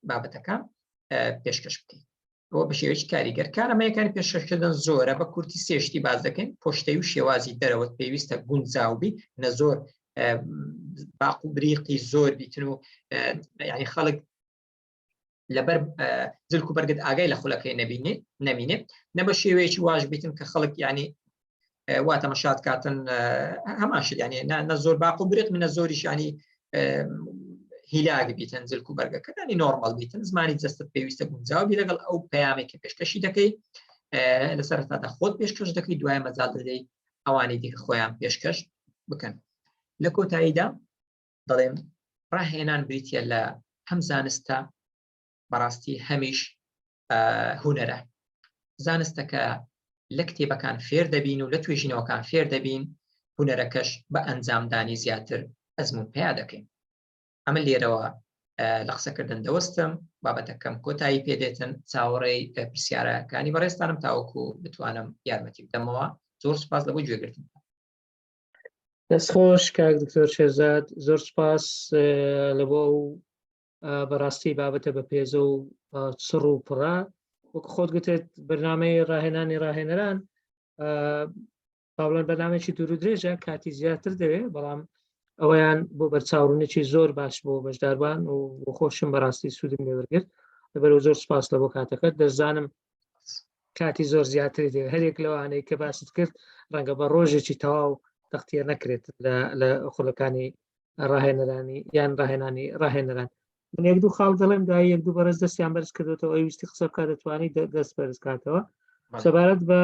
بابەتەکان پێشکەش بکەیت ئەوە بە شێوەیەکی کاریگەر کارەمەیەکانی پێشکەشکردن زۆرە بە کورتی سێشتی باز دەکەین پۆشتەی و شێوازی دەرەوەت پێویستە گونجاوبی نە زۆر باق و بریقی زۆر بیتن و یعنی خەڵک لەبەر زلک و بەرگت ئاگای لە خولەکەی نەبینێ نە بە شێوەیەکی واژ بیتن کە خەڵک ینی واتە مەشات کاتن هەماشت ینی نە زۆر باق و بریق منە زۆریش ینی هیلاگ بیتن زلک و بەرگەکەدانی نۆرمال بیتن زمانی جەستت پێویستە گونجاوبی لەگەڵ ئەو پەیامێکی پێشکەشی دەکەی لەسەرەتادا خۆت پێشکەش دەکەی دوای مەجال دەدەی ئەوانی دیکە خۆیان پێشکەش بکەن لە کۆتاییدا دەڵێم ڕاهێنان بریتە لە هەم زانستە بەڕاستی هەمیش هونەرە زانستەکە لە کتێبەکان فێر دەبین و لە توێژینەوەکان فێر دەبین هونەرەکەش بە ئەنجامدانی زیاتر ئەزمون پیا دەکەین ئەمە لێرەوە لە قسەکردن دەوەستم بابەتەکەم کۆتایی پێدێتن چاوەڕێی پرسیارەکانی بەڕێستانم تاوەکو بتوانم یارمەتی بدەمەوە زۆر سوپاس لە بۆ گوێگرتن دەستخۆش کاک دکتۆر شێرزاد زۆر سوپاس لە بۆ بەڕاستی بابەتە بە پێزە و چڕ و پڕا وەکو خۆت گوتێت بەرنامەی ڕاهێنانی ڕاهێنەران باڵێن بەرنامێکی دوور و درێژە کاتی زیاتر دەوێت بەڵام ئەویان بۆ بەرچاوڕوونێکی زۆر باش بۆ بەشداربان و خۆشم بەڕاستی سوودم لێوەرگرت لەبەرەوە زۆر سوپاس لە بۆ کاتەکەت دەزانم کاتی زۆر زیاتری دێ هەرێک لەوانەی کە باست کرد ڕەنگە بە ڕۆژێکی تەواو تەختیر نەکرێت لە خولەکانی ڕاهێنەرانی یان ڕاهێنانی ڕاهێنەران من یەک دوو خاڵ دەڵێم دوای یەک دوو بەڕێز دەستیان بەرز کردوەوە ئەوی ویستی قسە بکات دەتوانی دەست بەرز کاتەوە سەبارەت بە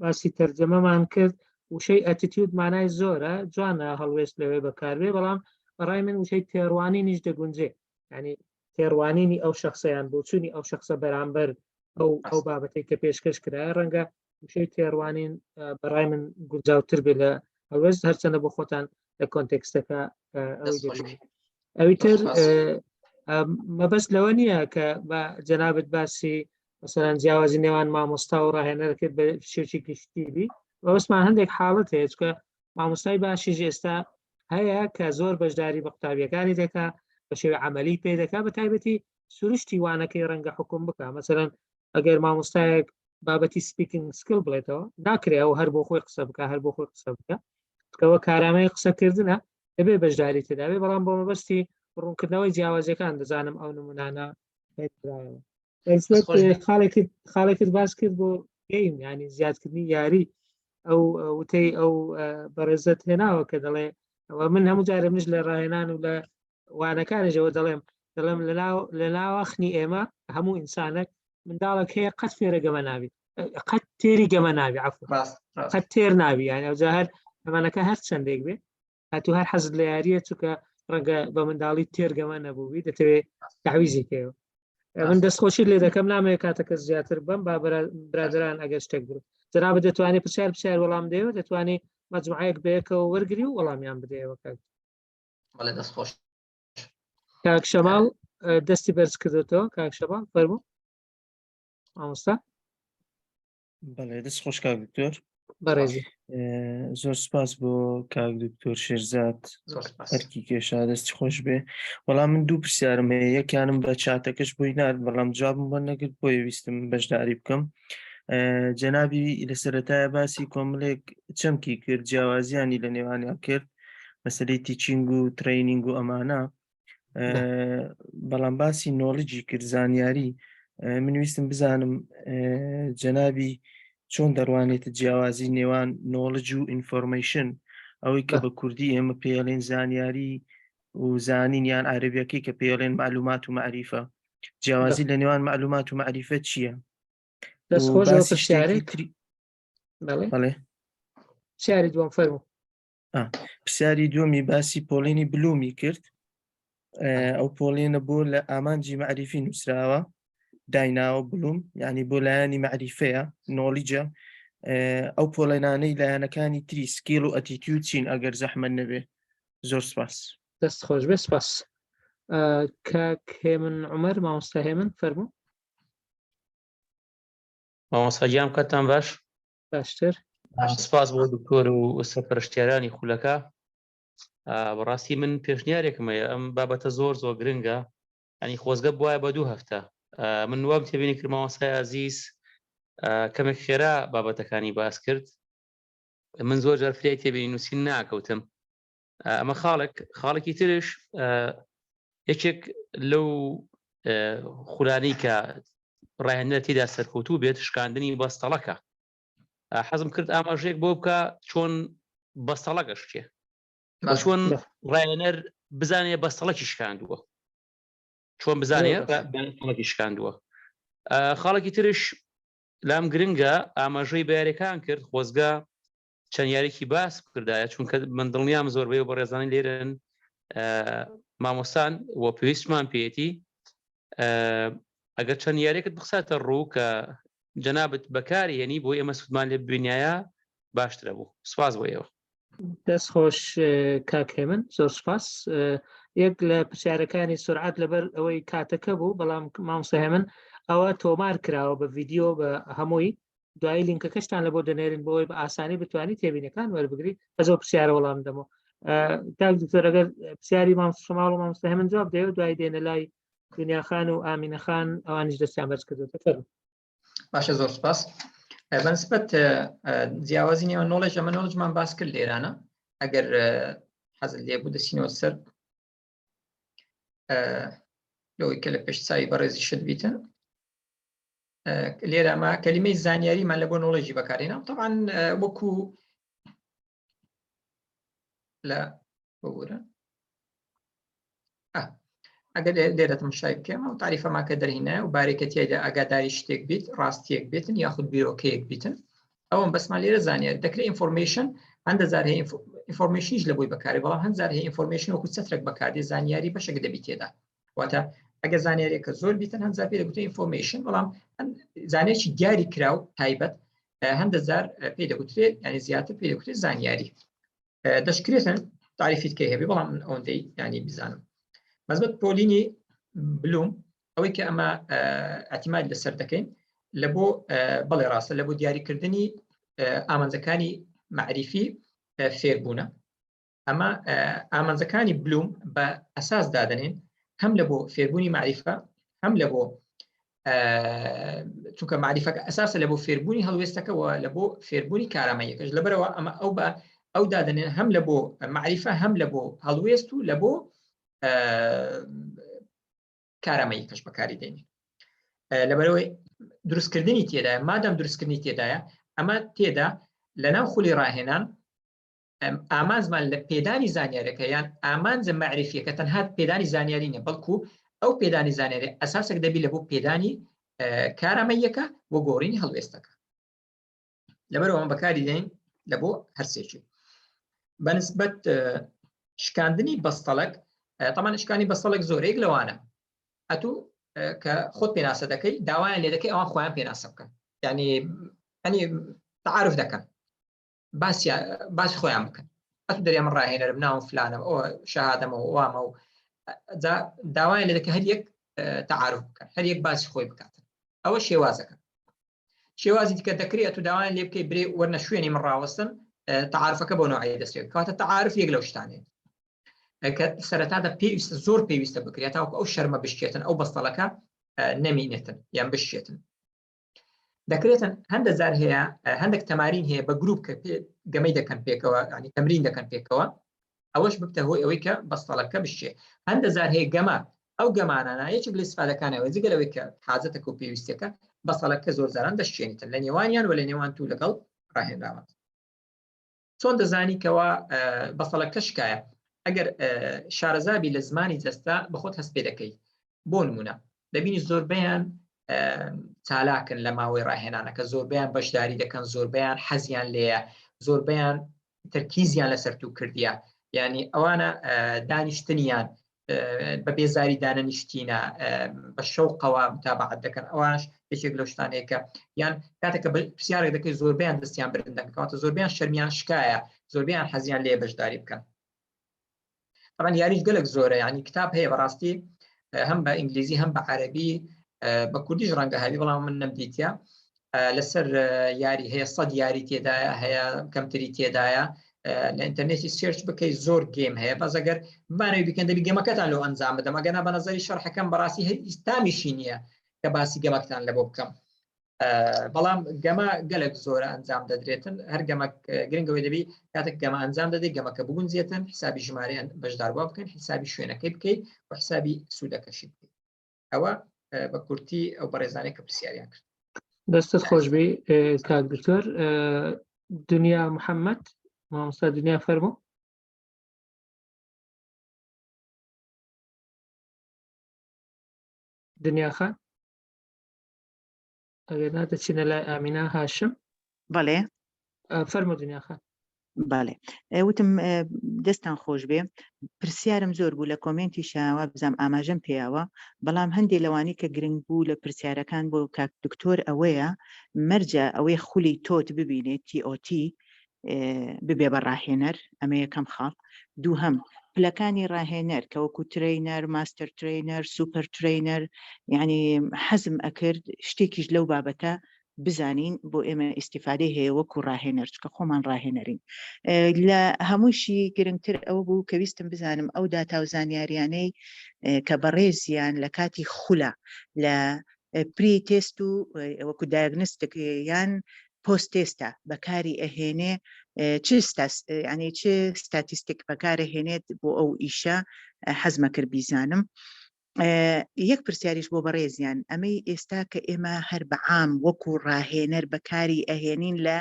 باسی تەرجەمەمان کرد وشەی ئەتیتیود مانای زۆرە جوانە هەڵوێست لەوێ بەکاربێ بەڵام بەڕای من وشەی تێڕوانی نیش دەگونجێ ینی تێڕوانینی ئەو شخصیان بۆ چوونی ئەو شخصە بەرامبەر ئەو بابەتەی کە پێشکەش کرایە ڕەنگە وشەی تێڕوانین بەڕای من گونجاوتر بێ لە ئەوەش هەرچەندە بۆ خۆتان لە کۆنتێکستەکە ئەوی تر مەبەست لەوە نییە کە بە جەنابەت باسی مەسەلەن جیاوازی نێوان مامۆستا و ڕاهێنەرەکەت بە شێوکی گشتیبی بەوەستمان هەندێک حاڵەت هەیە چکە مامۆستای باشیش ئێستا هەیە کە زۆر بەشداری بە قوتابیەکانی دەکا بە شێوە عەمەلی پێ دەکا بە تایبەتی سروشتی وانەکەی ڕەنگە حکوم بکە مەسەلەن ئەگەر مامۆستایەک بابەتی سپیکینگ سکیل بڵێتەوە ناکرێ ئەو هەر بۆ خۆی قسە بکە هەر بۆ خۆی قسە بکە کەەوە کارامەی قسەکردنە دەبێ بەشداری تێدابێ بەڵام بۆ مەبەستی ڕوونکردنەوەی جیاوازیەکان دەزانم ئەو نمونانە خاڵێکت باس کرد بۆ گەیم ینی زیادکردنی یاری ئەو وتەی ئەو بەڕێزت هێناوە کە دەڵێ ئەوە من هەموو جارە منش لە ڕاهێنان و لە وانەکانیشەوە دەڵێم لە ناوەخنی ئێمە هەموو ئینسانێک منداڵێک هەیە قەت فێرە گەمە ناوی قەت تێری گەمە ناوی قەت تێر ناوی یانی ئەوجا هەر ئەمانەکە هەر چەندێک بێ هاتوو هەر حەزت لە یاریە چونکە ڕەنگە بە منداڵی تێرگەمە نەبووی دەتەوێت تعویزی پێوە من دەستخۆشی لێ دەکەم نامەیە کاتەکە زیاتر بم با برادران ئەگەر شتێک بڕ جەنابەت دەتوانێت پرسیار وەڵام دێوە دەتوانێت مەجموعەیەک بەیەکەوە وەرگری و وەڵامیان بدەیەوە کاک شەماڵ دەستی بەرز کردێتەوە کاک شەماڵ فەرموو مامۆستا بەڵێ دەست خۆش کاک دکتۆر بەڕێزی زۆر سپاس بۆ کاک دکتۆر شێرزاد هەرکی کێشا دەستی خۆش بێ وەڵام من دوو پرسیارم هەیە یەکیانم بە چاتەکەش بۆی نار بەڵام جوابم بۆ نەگرت بۆیە ویستم بەشداری بکەم جەنابی لە سەرەتایە باسی کۆمەڵێک چەمکی کرد جیاوازیانی لە نێوانیان کرد مەسەلەی تیچینگ و ترینینگ و ئەمانە بەڵام باسی نۆڵجی کرد زانیاری من ویستم بزانم جەنابی چۆن دەڕوانێتە جیاوازی نێوان نۆڵج و ئینفۆرمیشن ئەوەی کە بە کوردی ئێمە پێڵێن زانیاری و زانینیان عەرەبیەکەی کە پێڵێن معلومات و معریفە جیاوازی لە نێوان معلومات و معریفەت چییە؟ پرسیاری دووەم فەرموو پرسیاری دووەمی باسی پۆڵێنی بلومی کرد ئەو پۆڵێنە بۆ لە ئامانجی معریفی نووسراوە دایناوە بلوم یعنی بۆ لایەنی معریفەیە نۆڵیجە ئەو پۆڵێنانەی لایەنەکانی تری سکیل و ئەتیتیود چین ئەگەر زەحمەت نەبێ زۆر سپاس دەست خۆش بێ سپاس کاک هێمن عومەر مامۆستا هێمن فەرموو مامۆستا گیان کاتتان باش باشتر سپاس بۆ دکتۆر و سەرپەرشتیارانی خولەکە بەڕاستی من پێشنیارێکم هەیە ئەم بابەتە زۆر گرنگە ینی خۆزگە بواە بە 2 هەفتە من وام تێبینی کرد مامۆستای عەزیز کەمێک خێرا بابەتەکانی باس کرد من زۆر جار فلای تێبینی نووسین ناکەوتم ئەمە خاڵێکی ترش یەکێک لەو خولانەی کە ڕاهێنەر تێدا سەرکەوتوو بێت شکاندنی بەستەڵەکە حەزم کرد ئاماژەیەک بۆ بکە چۆن بەستەڵەکە شتێ چۆن ڕاهێنەر بزانێ بەستەڵەکی شکاندووە چۆن بزانێ بەستەڵەکی شکاندووە خاڵێکی ترش لام گرنگە ئاماژەی بەیارەکان کرد خۆزگە چەند یاریکی باس کردایە چونکە من دڵنیام زۆربەی و بە ڕێزانەی لێرن مامۆستان وە پێویستمان پێێتی ئەگەر چەند یاریەکەت بخساتە ڕوو کە جەنابەت بەکاری هێنی بۆ ئێمە سوودمان لێ ببینایە باشترە بوو سپاس بۆ ئێوە دەست خۆش کاک هێمن زۆر سپاس یەک لە پرسیارەکانی سورعات لەبەر ئەوەی کاتەکە بوو بەڵام مامۆستا هێمن ئەوە تۆمار کراوە بە ڤیدیۆ بە هەمووی دوایی لینکەکەشتان لە بۆ دەنێرن بۆی بە ئاسانی بتوانانی تێبینەکان وەربگری ئەزۆ پرسیارە وەڵام دەمەوە کاک دکتۆر ئەگەر پرسیاری مامۆستا شەماڵ و مامۆستا هێمن جواب دەیەوە دوای دێنە لای دنیاخان و ئامینەخان ئەوانیش دەستیان بەرز کردوتە فەرموو باشە زۆر سپاس بەنسبەت جیاوازی نێوان نۆڵج ئەمە نۆڵجمان باس کرد لێرانە ئەگەر حەزت لێ بوو دەچینەوە سەر لەوەی کە لە پێش چاوی بەڕێزی شت بیتن لێرە ئەمە کەلیمەی زانیاریمان لە بۆ نۆڵجی بەکارهێنا طبعاً وەکو لە بۆرە ئەگەر لێرە تەماشای بکەم و تاریفەماکە دەرهێنایە و بارێکە تێدا ئەگاداری شتێک بیت ڕاستیەک بێتن یاخود بیرۆکەیەک بیتن ئەوم بەسمان لێرە زانیاری دەکرێت ئینفۆرمیشن هەندە زار هەیە ئینفۆرمیشنیش لە بۆی بەکاری بەڵام هەند زار هەیە ئینفۆرمیشن وەکو چەترێک بەکاردێ زانیاری بەشێک دەبی تێدا واتە ئەگە زانیاریەکە زۆر بیتن هەنجار پێ دەگوترێت ئینفۆرمیشن، بەڵام زانیاریی دیاری کراو تایبەت هەندە جار پێ دەگوترێت ینی زیاتر پێ دەگوترێت زانیاری. دەشکرێتن تعریفیت کە هەبێ، بەڵام من ئەوەندەی ینی بزانم. مەزبەت پۆلینی بلوم ئەوەی کە ئەمە ئەتیماد لەسەر دەکەین لە بۆ بەڵێ ڕاستە لە بۆ دیاریکردنی ئامانجەکانی معریفی فێربوونە. ئەمە ئامانجەکانی بلوم بە ئەساس دادنێن هەم لە بۆ فێربوونی معریفە، هەم لە بۆ چونکە معریفەکە ئەساسە لە بۆ فێربوونی هەڵوێستەکەەوە لە بۆ فێربوونی کارامەیەکەش لەبەرەوە ئەمە ئەو دادنێن هەم لە بۆ معریفە، هەم لە بۆ هەڵوێست و لە بۆ کارامەیەکەش بەکاری دێنین. لەبەرەوەی دروستکردنی تێدایە، مادەم دروستکردنی تێدایە، ئەمە تێدا لە ناو خولی ڕاهێنان ئامانزمان لە پێدانی زانیاریەکە یان ئامانجە معریفیەکە تەنها پێدانی زانیاری نیە، بەڵکو ئەو پێدانی زانیاری ئەساسێک دەبی لە بۆ پێدانی کارامەیەکە بۆ گۆڕینی هەڵوێستەکە. لەبەرەوە ئەمە بەکاری دێن لە بۆ هەرسێکی. بەنسبەت شکاندنی بەستەڵک، تەمان شکانی بەستەڵک زۆرێک لەوانە ئەتوو کە خۆت پێناسە دەکەی داوایان لێ دەکەی ئەوان خۆیان پێناسە بکەن، ینی تعارف دەکەن، باسی خۆیان بکەن، ئەتوو دەریان من ڕاهێنەرم ناوم فلانم، ئەوە شەهادەمە و وامە و داوایان لێ دەکە هەر یەک تعارف بکەن، هەر یەک باسی خۆی بکاتن. ئەوە شێوازەکە. شێوازی دیکە دەکرێت ئەتوو داوایان لێ بکەی برێ وەرنە شوێنی من ڕاوەستن تعارفەکە بۆ نوعی دەستێت، کاتە تعارف یەک لەو شتانەیە کە سەرەتادا پێویستە زۆر پێویستە بکرێت تاوەکو ئەو شەرمە بشکێتن، ئەو بەستەڵەکە نەمینێتن یان بشکێتن. دەکرێتن هەندە جار هەیە هەندێک تەمارین هەیە بە گروپ کە گەمەی دەکەن پێکەوە، ینی تەمرین دەکەن پێکەوە، ئەوەش ببتە هۆی ئەوەی کە بەستەڵەکە بشکێ. هەندە جار هەیە گەمە ئەو گەمانانە یەکێک لە ئیسفادەکانەوە جگە لەوەی کە حاجەتەکە و پێویستەکە بەستەڵەکە زۆر جاران دەشکێنیتن لە نێوانیان و لە نێوان تو لەگەڵ ڕاهێنراوە. چۆن دەزانی کەوا بەستەڵەکە شکایە؟ ئەگەر شارەزابی لە زمانی جەستا بەخۆت هەست پێ دەکەی. بۆ نمونە دەبینی زۆربەیان چالاکن لە ماوەی ڕاهێنانەکە، زۆربەیان بەشداری دەکەن، زۆربەیان حەزیان لێیە، زۆربەیان تەرکیزیان لەسەر تو کردیە، ینی ئەوانە دانیشتنیان بە بێزاری دانەنیشتینە، بە شەوقەوە متابعەت دەکەن. ئەوانش یەکێک لەو شتانەیە یان کاتێککە پرسیارێک دەکەی زۆربیان دەستیان بردن کەواتە زۆربیان شەرمیان شکایە، زۆربیان حەزیان لێ بەشداری بکەن. طبعا یاریش گەلێک زۆرە، ینی کتاب هەیە بەڕاستی هەم بە ئینگلیزی هەم بە عەرەبی بە کوردیش ڕەنگە هەبی، بەڵام من نەمدیتە. لەسەر یاری هەیە 100 یاری تێدایە، هەیە کەمتری تێدایە. لە ئینتەرنێتی سێرچ بکەی زۆر گێم هەیە، بەس ئەگەر بمانەوەی بکەن دەبی گەمەکەتان لەو ئەنجام بدەم، ئەگەنا بە نەزەری شەرحەکەم بەڕاستی ئیستامیشی نییە کە باسی گەمەکتان لە بۆ بکەم، بەڵام گەمە گەلێک زۆرە ئەنجام دەدرێتن. هەر گەمە گرنگەوەی دەبی کاتێک گەمە ئەنجام دەدەی گەمەکە بگونجێتن، حسابی ژمارەیان بەشداربووە بکەن، حسابی شوێنەکەی بکەیت و حسابی سوودەکەشی بکەیت. ئەوە بە کورتی ئەو بەڕێزانەی کە پرسیاریان کرد. دەستت خۆش بێ کاک دکتۆر. دنیا محەممەد، مامۆستا دنیا فەرموو. دنیا خان ئەگەر نادەچینە لای ئامینە هاشم. بەڵێ فەرموو دنیا خان. بەڵێ وتم دەستان خۆش بێ. پرسیارم زۆر بوو لە کۆمنتی شاوە بزانم ئاماژەم پێیاوە، بەڵام هەندێک لەوانی کە گرنگ بوو لە پرسیارەکان بۆ کاک دکتۆر ئەوەیە مەرجە ئەوەی خولی تۆت ببینێت TOT ببێ بە ڕاهێنەر، ئەمە یەکەم خاڵ. دووهەم پلەکانی ڕاهێنەر کە وەکو ترینەر، ماستەر ترینەر، سوپەر ترینەر، یعنی حەزم ئەکرد شتێکیش لەو بابەتە بزانین بۆ ئێمە ئیسیفادەی هەیە وەکو ڕاهێنەر، چکە خۆمان ڕاهێنەرین. لە هەمووشی گرنگتر ئەوە بوو کە ویستم بزانم ئەو داتا و زانیاریانەی کە بەڕێزیان لە کاتی خولە لە پری تێست و وەکو دایگنۆستیک یان پۆست تێستە بەکاری ئەهێنێ، ینی چ ستاتیستیک بەکارەهێنێت بۆ ئەو ئیشە حەزمە کرد بیزانم. یەک پرسیاریش بۆ بەڕێزیان ئەمەی ئێستا کە ئێمە هەر بەعام وەکو ڕاهێنەر بەکاری ئەهێنین لە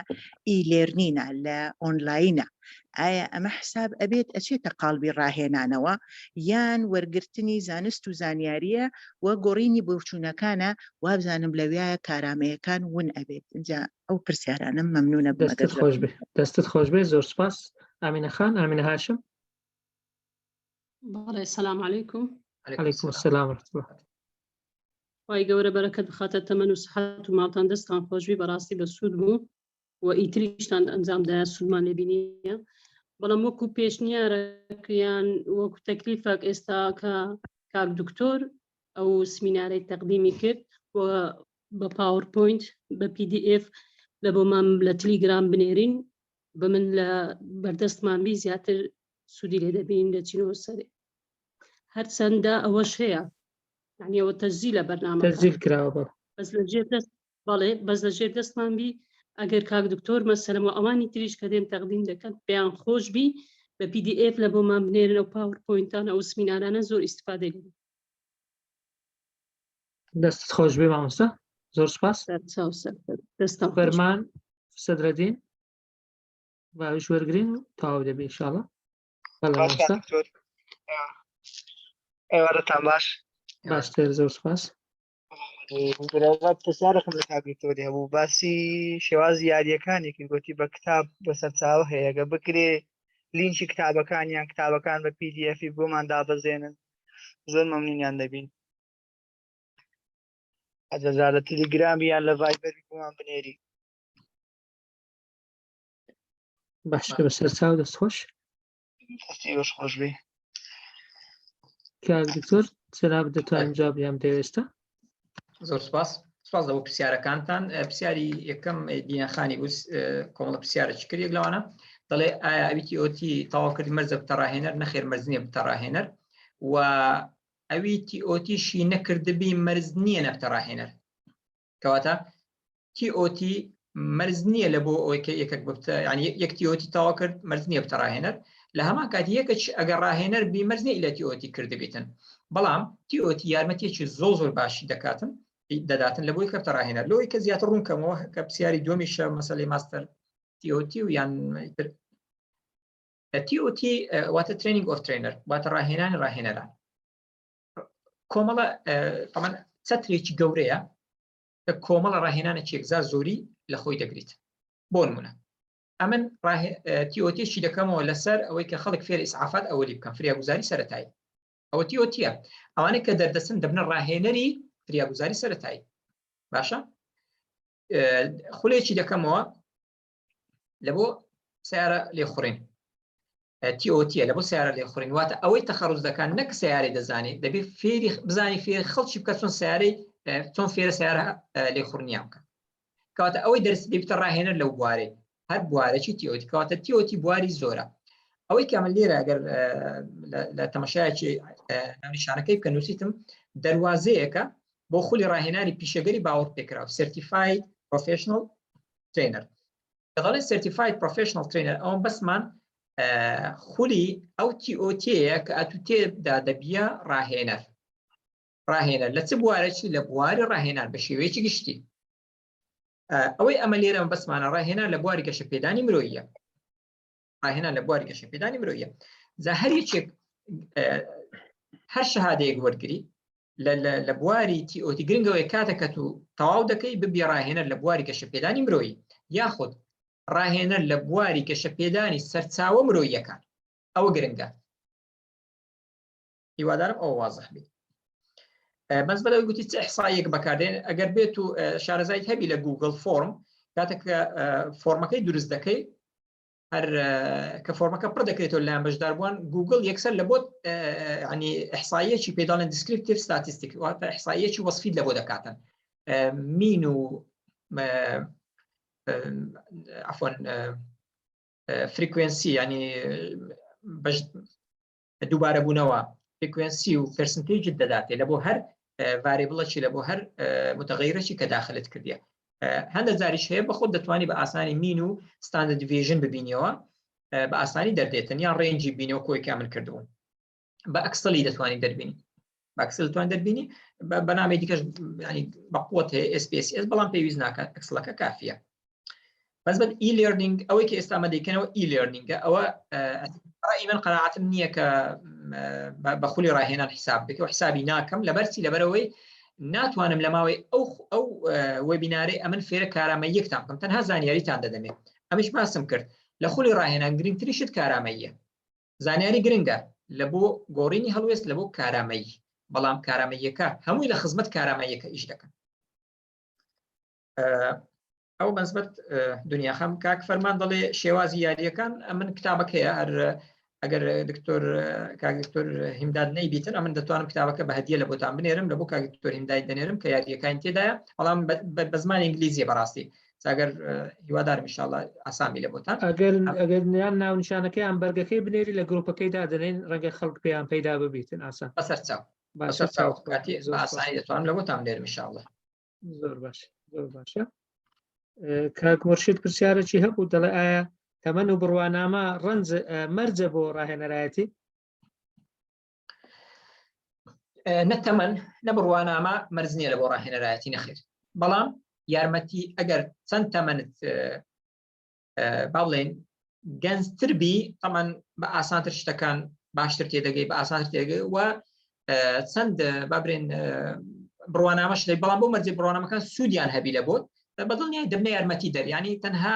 ئیلێرنینە، لە ئۆنلاینە، ئایا ئەمە حساب ئەبێت ئەچێتە قاڵبی ڕاهێنانەوە یان وەرگرتنی زانست و زانیاریە و گۆڕینی بۆچوونەکانە وابزانم لەوێایە کارامەیەکان ون ئەبێت؟ اینجا ئەو پرسیارانم مەمنونە. دەستت خۆش بێ، زۆر سپاس. ئامینە خان، ئامینە هاشم. بەڵێ سەلام عەلەیکوم. عەلەیکوم السەلام ورحمەتوڵڵاه. وای گەورە بەرەکەت بخاتە تەمەن و سەحەت و ماڵتان دەستان خۆشبی بەڕاستی بە سوود بوو و ئیتریشتان ئەنجامدایە سوودمان لێبینیە بەڵام وەکو پێشنیارەکەیان وەکو تەکلیفێک ئێستا کە کاک دکتۆر ئەو سمینارەی تەقدیمی کرد و بە پاورپۆینت بە PDF لە بۆمان لە تەلیگرام بنێرین بە من لە بەردەستمان بی زیاتر سوودی لێ دەبین دەچینەوە سەرێ هەرچەندە ئەوەش هەیە یعنی ئەوە تەزیل لە بەرنامە تەزیل کراوە بەس لەژێر دەست بەڵێ بەس لەژێر دەستمان بی ئەگەر کاک دکتۆر مەسەلەم و ئەوانی تریش کە دێن تەقدیم دەکەن پێیان خۆش بی بە PDF لە بۆمان بنێرن ئەو پاورپۆینتان ئەو سمینارانە زۆر ئیستیفادە لێ دەستت خۆش بێ مامۆستا زۆر سپاس دەستان فەرمان سەدرەدین باویش وەرگرین و تەواو دەبێ ئینشاڵڵا بەڵێ مامۆستا ئێوارەتان باش باشتر زۆر سپاس پرسیارێکم لە کاگریتۆری هەبوو باسی شێوازی یاریەکانێکی گوتی بە کتاب بەسەر چاوە هەیە گە بکرێ لینکی کتابەکانیان کتابەکان بە PDF بۆمان دابەزێنن زۆر مەمنونیان دەبین ئەجەزا لە تەلیگرامی یان لە ڤایبەری بۆمان بنێری باشتر بەسەر چاو دەست خۆش دەستیوەش خۆش بێ کاک دکتۆر جەناب دەتوانین جوابیان دەوێستە زۆر سپاس سپاس بۆ پرسیارەکانتان پرسیاری یەکەم دینەخانی بوو کۆمەڵە پرسیارێکی کرد یەک لەوانە دەڵێ ئایا ئەویتی ئۆتی تەواوکردی مەرجە بتەڕاهێنەر نەخێر مەرج نییە بتەڕاهێنەر و ئەویتی ئۆتیشی نەکردبی مەرج نییە نەبتەڕاهێنەر کەواتە TOT مەرج نییە لە بۆ ئەوەی کە یەکێک ببتە ینی یەک TOT تەواو کرد مەرج نییە بتەڕاهێنەر لە هەمان کاتی یەکەش ئەگەر ڕاهێنەر بی مەرج نییە لە TOT کردبێتن بەڵام TOT یارمەتیەکی زۆر باشی دەکاتن دەداتن لە بۆی کە بتەڕاهێنەر لەوەی کە زیاتر ڕوونکەمەوە کە پرسیاری دومیشە مەسەلەی ماستەر TOT و یان TOT واتە ترینینگ ئۆف ترینەر واتە ڕاهێنانی ڕاهێنەران کۆمەڵە تەمان چەترێکی گەورەیە کە کۆمەڵە ڕاهێنانە چێکزار زۆری لە خۆی دەگریت بۆ نمونە ئەمن TOTشی دەکەمەوە لەسەر ئەوەی کە خەڵک فێر ئیسعافات ئەوەلی بکەن فریاگوزاری سەرەتایی ئەوە TOTە ئەوانەی کە دەردەچن دەبنە ڕاهێنەری فریاگوزاری سەرەتایی باشە خولێکی دەکەمەوە لە بۆ سیارە لێخوڕین TOT لە بۆ سیارە لێخوڕین واتە ئەوەی تەخەڕوج دەکەن نەک سیارەی دەزانێت دەبێت فێری بزانی فێر خەڵکی بکە چۆن سیارەی چۆن فێرە سیارە لێخوڕنیان بکە کەواتە ئەوەی دەرس دەبێتە ڕاهێنەر لەو بوارەی هەر بوارێکی TOT کەواتە TOT بواری زۆرە ئەوەی کە من لێرە ئەگەر لە تەماشایەکی ناونیشانەکەی بکە نووسیتم دەواازەیەکە بۆ خولی ڕاهێنانی پیشەگەری باوەڕ پێکراوە Certified Professional Trainer دەڵێ Certified Professional Trainer ئەوە بەسمان خولی ئەو TOTەیە کە ئەتو تێدا دەبیە ڕاهێنەر لە چ بوارێکی لە بواری ڕاهێنان بە شێوەیەکی گشتی ئەوەی ئەمە لێرە بەسمانە ڕاهێنان لە بواری گەشەپێدانی مرۆییە ڕاهێنان لە بواری گەشەپێدانی مرۆییە جا هەر یەکێک هەر شەهادەیەک وەرگری لە بواری TOT گرنگەوەی کاتەکە تو تەواو دەکەی ببی ڕاهێنەر لە بواری گەشەپێدانی مرۆیی یاخود ڕاهێنەر لە بواری گەشەپێدانی سەرچاوە مرۆییەکان ئەوە گرنگە هیوادارم ئەوە وازح بێت بەس بەلەوەی گوتی چ ئیحساییەک بەکاردێن ئەگەر بێت و شارەزایت هەبی لە گوگل فۆرم کاتێککە فۆرمەکەی دروست دەکەی هەر کە فۆرمەکە پڕ دەکرێتەوە لایەن بەشداربووان گوگل یەکسەر لە بۆ ینی ئیحساییەکی پێداڵێن دیسکریپتیڤ ستاتیستیک واتە ئیحساییەکی وەسفیت لە بۆ دەکاتن مین و عفوا فریکوێنسی ینی دووبارە بوونەوە فریکوێنسی و پرسنتیجت دەداتێ لە بۆ هەر ڤاریبڵەکی لە بۆ هەر متغیرەکی کە داخلت کردیە هەندە جاریش هەیە بەخۆت دەتوانی بە ئاسانی مین و ستاندرد دیڤیژن ببینیەوە بە ئاسانی دەردێتن یان ڕێنجی بینەوە کۆی کامل کردبوون بە ئەکسڵی دەتوانی دەربینی بە ئەکسل دەتوان دەربینی بە نامی دیکەش ینی بە قوت هەیە SPSS بەڵام پێویست ناکات ئەکسڵەکە کافیە بەس بە e-learning ئەوەی کە ئێستا مەدەیکەنەوە e-learningە ئەوە ڕای من قەناعەتم نییە کە بە خولی ڕاهێنان حساب بکە و حسابی ناکەم لەبەرچی لەبەرەوەی ناتوانم لە ماوەی ئەو وێبینارەی ئەمن فێرە کارامەییەکتان بکەم تەنها زانیاریتان دەدەمێت ئەمیش باسم کرد لە خولی ڕاهێنان گرنگتریشت کارامەییە زانیاری گرنگە لە بۆ گۆڕینی هەڵوێست لە بۆ کارامەیی بەڵام کارامەییەکە هەمووی لە خزمەت کارامەییەکە ئیش دەکەن. ئەو بەنسبەت دنیا خەم کاک فەرمان دەڵێ شێوازی یاریەکان من کتابەکەیە هەر ئەگەر کاک دکتۆر هیمداد نەیبیتن ئەمن دەتوانم کتابەکە بە هەدیە لە بۆتان بنێرم لە بۆ کاک دکتۆر هیمداد دەنێرم کە یاریەکان تێدایە بەڵام بە زمانی ئینگلیزیە بەڕاستی ئەگەر هیوادارم ئینشاءالله ئاسامی لە بۆتان ئەگەر نیان ناونیشانەکەی ئەم بەرگەکەی بنێری لە گروپەکەی دادنێن ڕەنگە خەڵک پێیان پەیدا ببیتن ئاسان بەسەر چاو کاتی بە ئاسانی دەتوانم لە بۆتان بنێرم ئینشاءالله. زۆر باش زۆر باشە. کاک مرشید پرسیارێکی هەبوو دەڵێ ئایا تەمەن و بڕوانامە مەرجە بۆ ڕاهێنەرایەتی؟ نەتەمەن نە بڕوانامە مەرج نییە لە بۆ ڕاهێنەرایەتی نەخێر، بەڵام یارمەتی ئەگەر چەند تەمەنت با بڵێن گەنجتر بی تەمەن بە ئاسانتر شتەکان باشتر تێدەگەی بە ئاسانتر تێدەگەی و چەند با بڵێن بڕوانامەش لێ بەڵام بۆ مەرجی بڕوانامەکان سوودیان هەبی لە بۆت بەدڵنیای دەبنە یارمەتی دەر ینی تەنها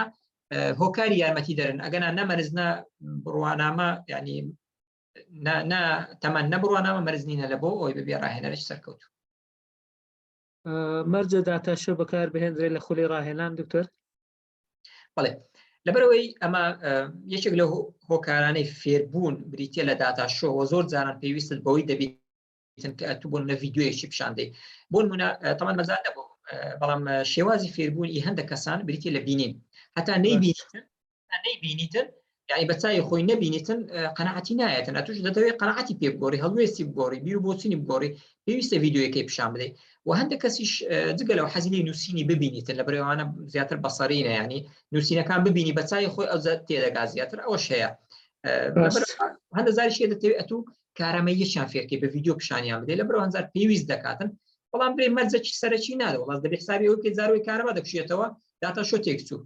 هۆکاری یارمەتی دەرن ئەگەنا نەمەرزنە بڕوانامە ینی تەمەن نەبڕوانامە مەرزنینە لە بۆ ئەوی ببێ ڕاهێنەرش سەرکەوت. مەرجە داتاشە بەکار بهێنرێت لە خولی ڕاهێنان دکتۆر؟ بەڵێ لەبەرەوەی ئەمە یەکێک لە هۆکارانەی فێربوون بریتە لە داتاشۆ زۆر جاران پێویستت بەوەی دەبێتن کە ئەتوو بۆن لە ڤیددیۆیەکی پیشاندەی بۆ نمونە تەمان مەزان نەبوو بەڵام شێوازی فێربوونی هەندێک کەسان بریتە لە بینین هەتا نەیبینیتن یعنی بەچای خۆی نەبینیتن قەنەعەتی نایەتن ئەتوش دەتەوێت قەنەعەتی پێ بگۆڕی هەڵوێستی بگۆڕی بیر و بۆچینی بگۆڕی پێویستە ڤیددیۆیەکەی پیشان بدەیت و هەندێک کەسیش جگەلەوە حەزی لێ نووسینی ببینیتن لە بەرەوانە زیاتر بەسەرینە ینی نووسینەکان ببینی بەچای خۆی ئەو تێدەگا زیاتر ئەوەش هەیە هەندە زاری شێ دەتەوێت ئەتوو کارامەییەکیان فێرکەی بە ڤیددیۆ پیشانیان بدەیت لە بەرەوە هەنجار پێویست دەکاتن بەڵام برێ مەرجێکی سەرەکی نادە وڵات دەبێت حسابی ئەو پێ زاروی کارەبا دەکشێتەوە داتاشۆ تێکچوو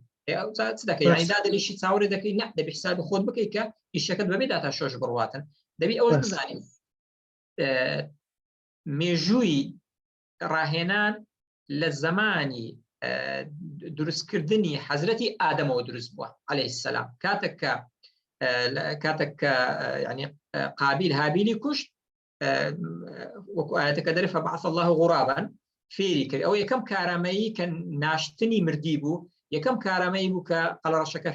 دەکەی ینی دادەێشی چاوەڕێ دەکەی نە دەبێت حسابی خۆت بکەیت کە ئیشەکەت بەبێ داتاشۆش بڕواتن دەبێت ئەوەش بزانین مێژووی ڕاهێنان لە زمانی دروستکردنی حەزرەتی ئادەمەوە دروست بووە عەلەیهی السەلام کاتێک کە ینی قابیل هابیلی کوشت وەکو ئاەتەکە دەرێ فەبعەث الله غوڕابا فێری کرد ئەو یەکەم کارامەیی کە ناشتنی مردی بوو یەکەم کارامەیی بوو کە قەڵەڕەشەکە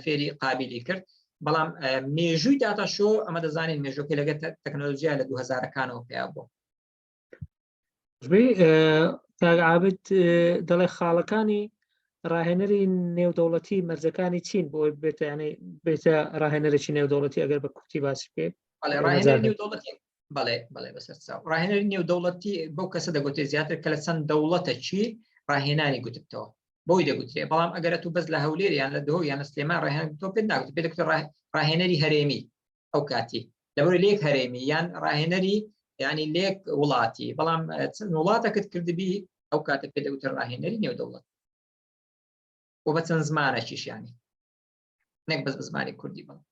فێری قابیلی کرد بەڵام مێژووی داتاشۆ ئەمە دەزانین مێژووکە لەگەڵ تەکنۆلۆژیا لە 2000ەکانەوە پێیا بوو. عابد دەڵێ خاڵەکانی ڕاهێنەری نێودەوڵەتی مەرجەکانی چین بۆ بێتە ینی بێتە ڕاهێنەرێکی نێودەوڵەتی ئەگەر بە کوردی باسی بکەیت؟ بەڵێ بەسەر چاو ڕاهێنەری نێودەوڵەتی بەو کەسە دەگوتێ زیاتر کە لە چەند دەوڵەتە چی ڕاهێنانی گوتتەوە بۆی دەگوترێ بەڵام ئەگەر تو بەس لە هەولێر یان لە دۆ یان سلێمان ڕاهێن تۆ پێ ناگوت پێ دەکوتە ڕاهێنەری هەرێمی ئەو کاتی لەبەرەوەی لێک هەرێمی یان ڕاهێنەری ینی لێک وڵاتی بەڵام چەند وڵاتەکەت کردبی ئەو کاتە پێ دەگوتە ڕاهێنەری نێودەوڵەت و بە چەند زمانێکیش ینی نەک بەس بە زمانی کوردی بڵێ.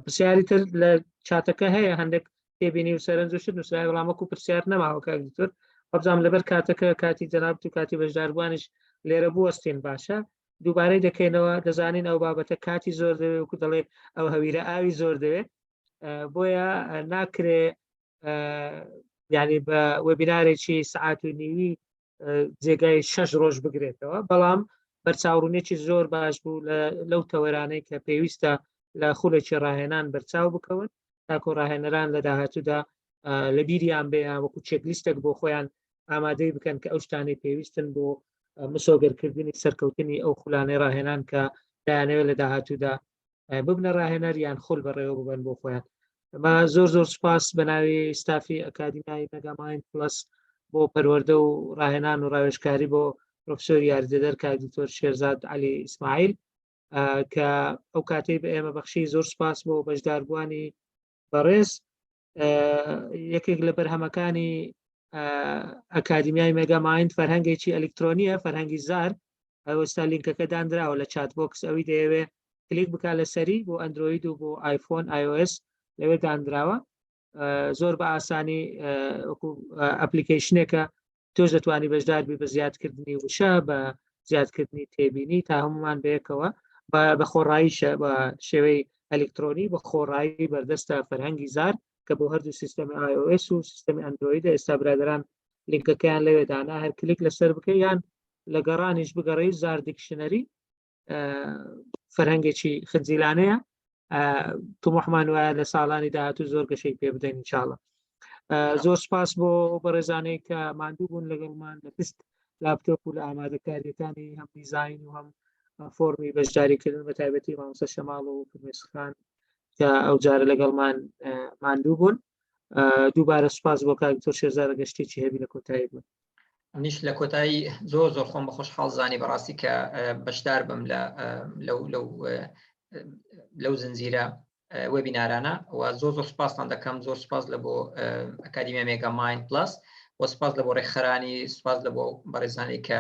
پرسیاری تر لە چاتەکە هەیە هەندێک تێبینی و سەرنج و شت نووسرای وەڵامەکو پرسیار نەماوە کاک دکتۆر بەڵام لەبەر کاتەکە کاتی جەناب و کاتی بەشداربوانیش لێرە بوەستین باشە دووبارەی دەکەینەوە دەزانین ئەو بابەتە کاتی زۆر دەوێت وەکو دەڵێ ئەو هەویرە ئاوی زۆر دەوێت بۆیە ناکرێ ینی بە وەبینارێکی سەعات و نیوی جێگای 6 ڕۆژ بگرێتەوە بەڵام بەرچاوڕوونێکی زۆر باش بوو لەو تەوەرانەی کە پێویستە لە خولێکی ڕاهێنان بەرچاو بکەون تاکۆ ڕاهێنەران لە داهاتوودا لە بیریان بێ وەکو چێکلیستێک بۆ خۆیان ئامادەی بکەن کە ئەو شتانەی پێویستن بۆ مسۆگەرکردنی سەرکەوتنی ئەو خولانەی ڕاهێنان کە دایانەوێت لە داهاتوودا ببنە ڕاهێنەر یان خول بەڕێوە ببن بۆ خۆیان. ئەمە زۆر زۆر سوپاس بە ناوی ستافی ئەکادیمیای مەگامایند پلس بۆ پەروەردە و ڕاهێنان و ڕاوێژکاری بۆ پرۆفسۆر یاریدەدەر کاک دکتۆر شێرزاد عەلی ئیسماعیل کە ئەو کاتەی بە ئێمە بەخشی زۆر سپاس بۆ بەشداربوانی بەڕێز یەکێک لە بەرهەمەکانی ئەکادیمیای مەگامایند فەرهەنگێکی ئەلکترۆنیە فەرهەنگی زار ئەوەستا لینکەکە دانراوە لە چات بۆکس ئەوی دەیەوێ کلیک بکات لەسەری بۆ ئەندروید و بۆ آیفۆن iOS لەوێ دانراوە زۆر بە ئاسانی وەکو ئەپلیکیشنێکە تۆش دەتوانی بەشدار بی بە زیادکردنی وشە بە زیادکردنی تێبینی تا هەمومان بەیەکەوە بە خۆڕاییشە بە شێوەی ئەلکترۆنی بە خۆڕایی بەردەستە فەرهەنگی زار کە بۆ هەردوو سیستەمی iOS و سیستەمی ئەندرویدە ئێستا برادران لینکەکەیان لەوێدانا هەر کلیک لەسەر بکە یان لە گەڕانیش بگەڕێی زار دیکشنەری فەرهەنگێکی خنجیلانەیە تومحمان وایە لە ساڵانی داهاتوو زۆر گەشەی پێ بدەین ئینشاڵڵا. زۆر سپاس بۆ بەڕێزانەی کە ماندوو بوون لەگەڵمان لە پشت لاپتۆپ و لە ئامادەکاریەکانی هەم دیزاین و هەم فۆرمی بەشداریکردن بە تایبەتی مامۆستا شەماڵ و فرمێسخان کە ئەو جارە لەگەڵمان ماندوو بوون. دووبارە سپاس بۆ کاک دکتۆر شێرزاد گەشتێکی هەبی لە کۆتایی بوون. منیش لە کۆتایی زۆر خۆم بە خۆشحاڵ زانی بەڕاستی کە بەشدار بم لەو زنجیرە وێبینارانە و زۆر سپاسان دەکەم. زۆر سپاس لە بۆ ئەکادیمیا مێگاماین پلاس و سپاس لە بۆ ڕێکخەرانی، سپاس لە بۆ بەڕێزانی کە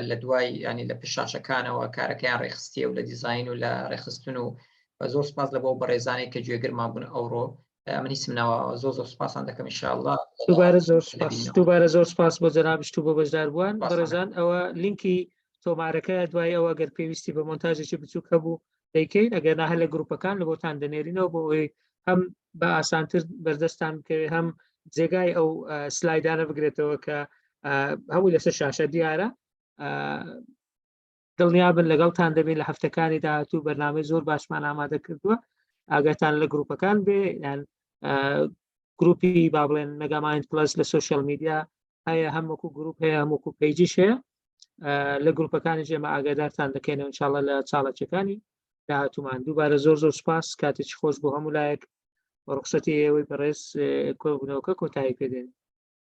لە دوای ینی لە پێشاشەکانەوە کارەکەیان ڕێخستیە و لە دیزاین و لە ڕێخستن و زۆر سپاس لە بۆ بەڕێزانی کە گوێگرمان بوون ئەوڕۆ. من هیچمنەوە زۆر سپاسان دەکەم ئینشاءالله. دووبارە زۆر سپاس بۆ جەنابشت و بۆ بەشدار بووان. بەڕێزان ئەوە لینکی تۆمارەکە دوای ئەوە گەر پێویستی بە مۆنتاژێکی بچووک هەبوو دەیکەین، ئەگەر ناهە لە گروپەکان لە بۆتان دەنێرینەوە بۆ ئەوەی هەم بە ئاسانتر بەردەستان بکەوێت هەم جێگای ئەو سلایدانە بگرێتەوە کە هەمووی لەسەر شاشە دیارە. دڵنیابن لەگەڵتان دەبین لە هەفتەکانی داهاتوو بەرنامەی زۆر باشمان ئامادە کردووە. ئاگاتان لە گروپەکان بێ یان گروپی با بڵێن مێگاماین پلس لە سوشیال میدیا هەیە، هەمووکو گروپ هەیە، هەمووکو پیجیش هەیە. لە گروپەکانی ژێمە ئاگادارتان دەکەینەوە ئینشاءالله لە چاڵەچەکانی داهاتوومان. دووبارە زۆر سپاس، کاتێکی خۆش بۆ هەموو لایەک ڕوخسەتی ئێوەی بەڕێز کۆبوونەوەکە کۆتایی پێدێن.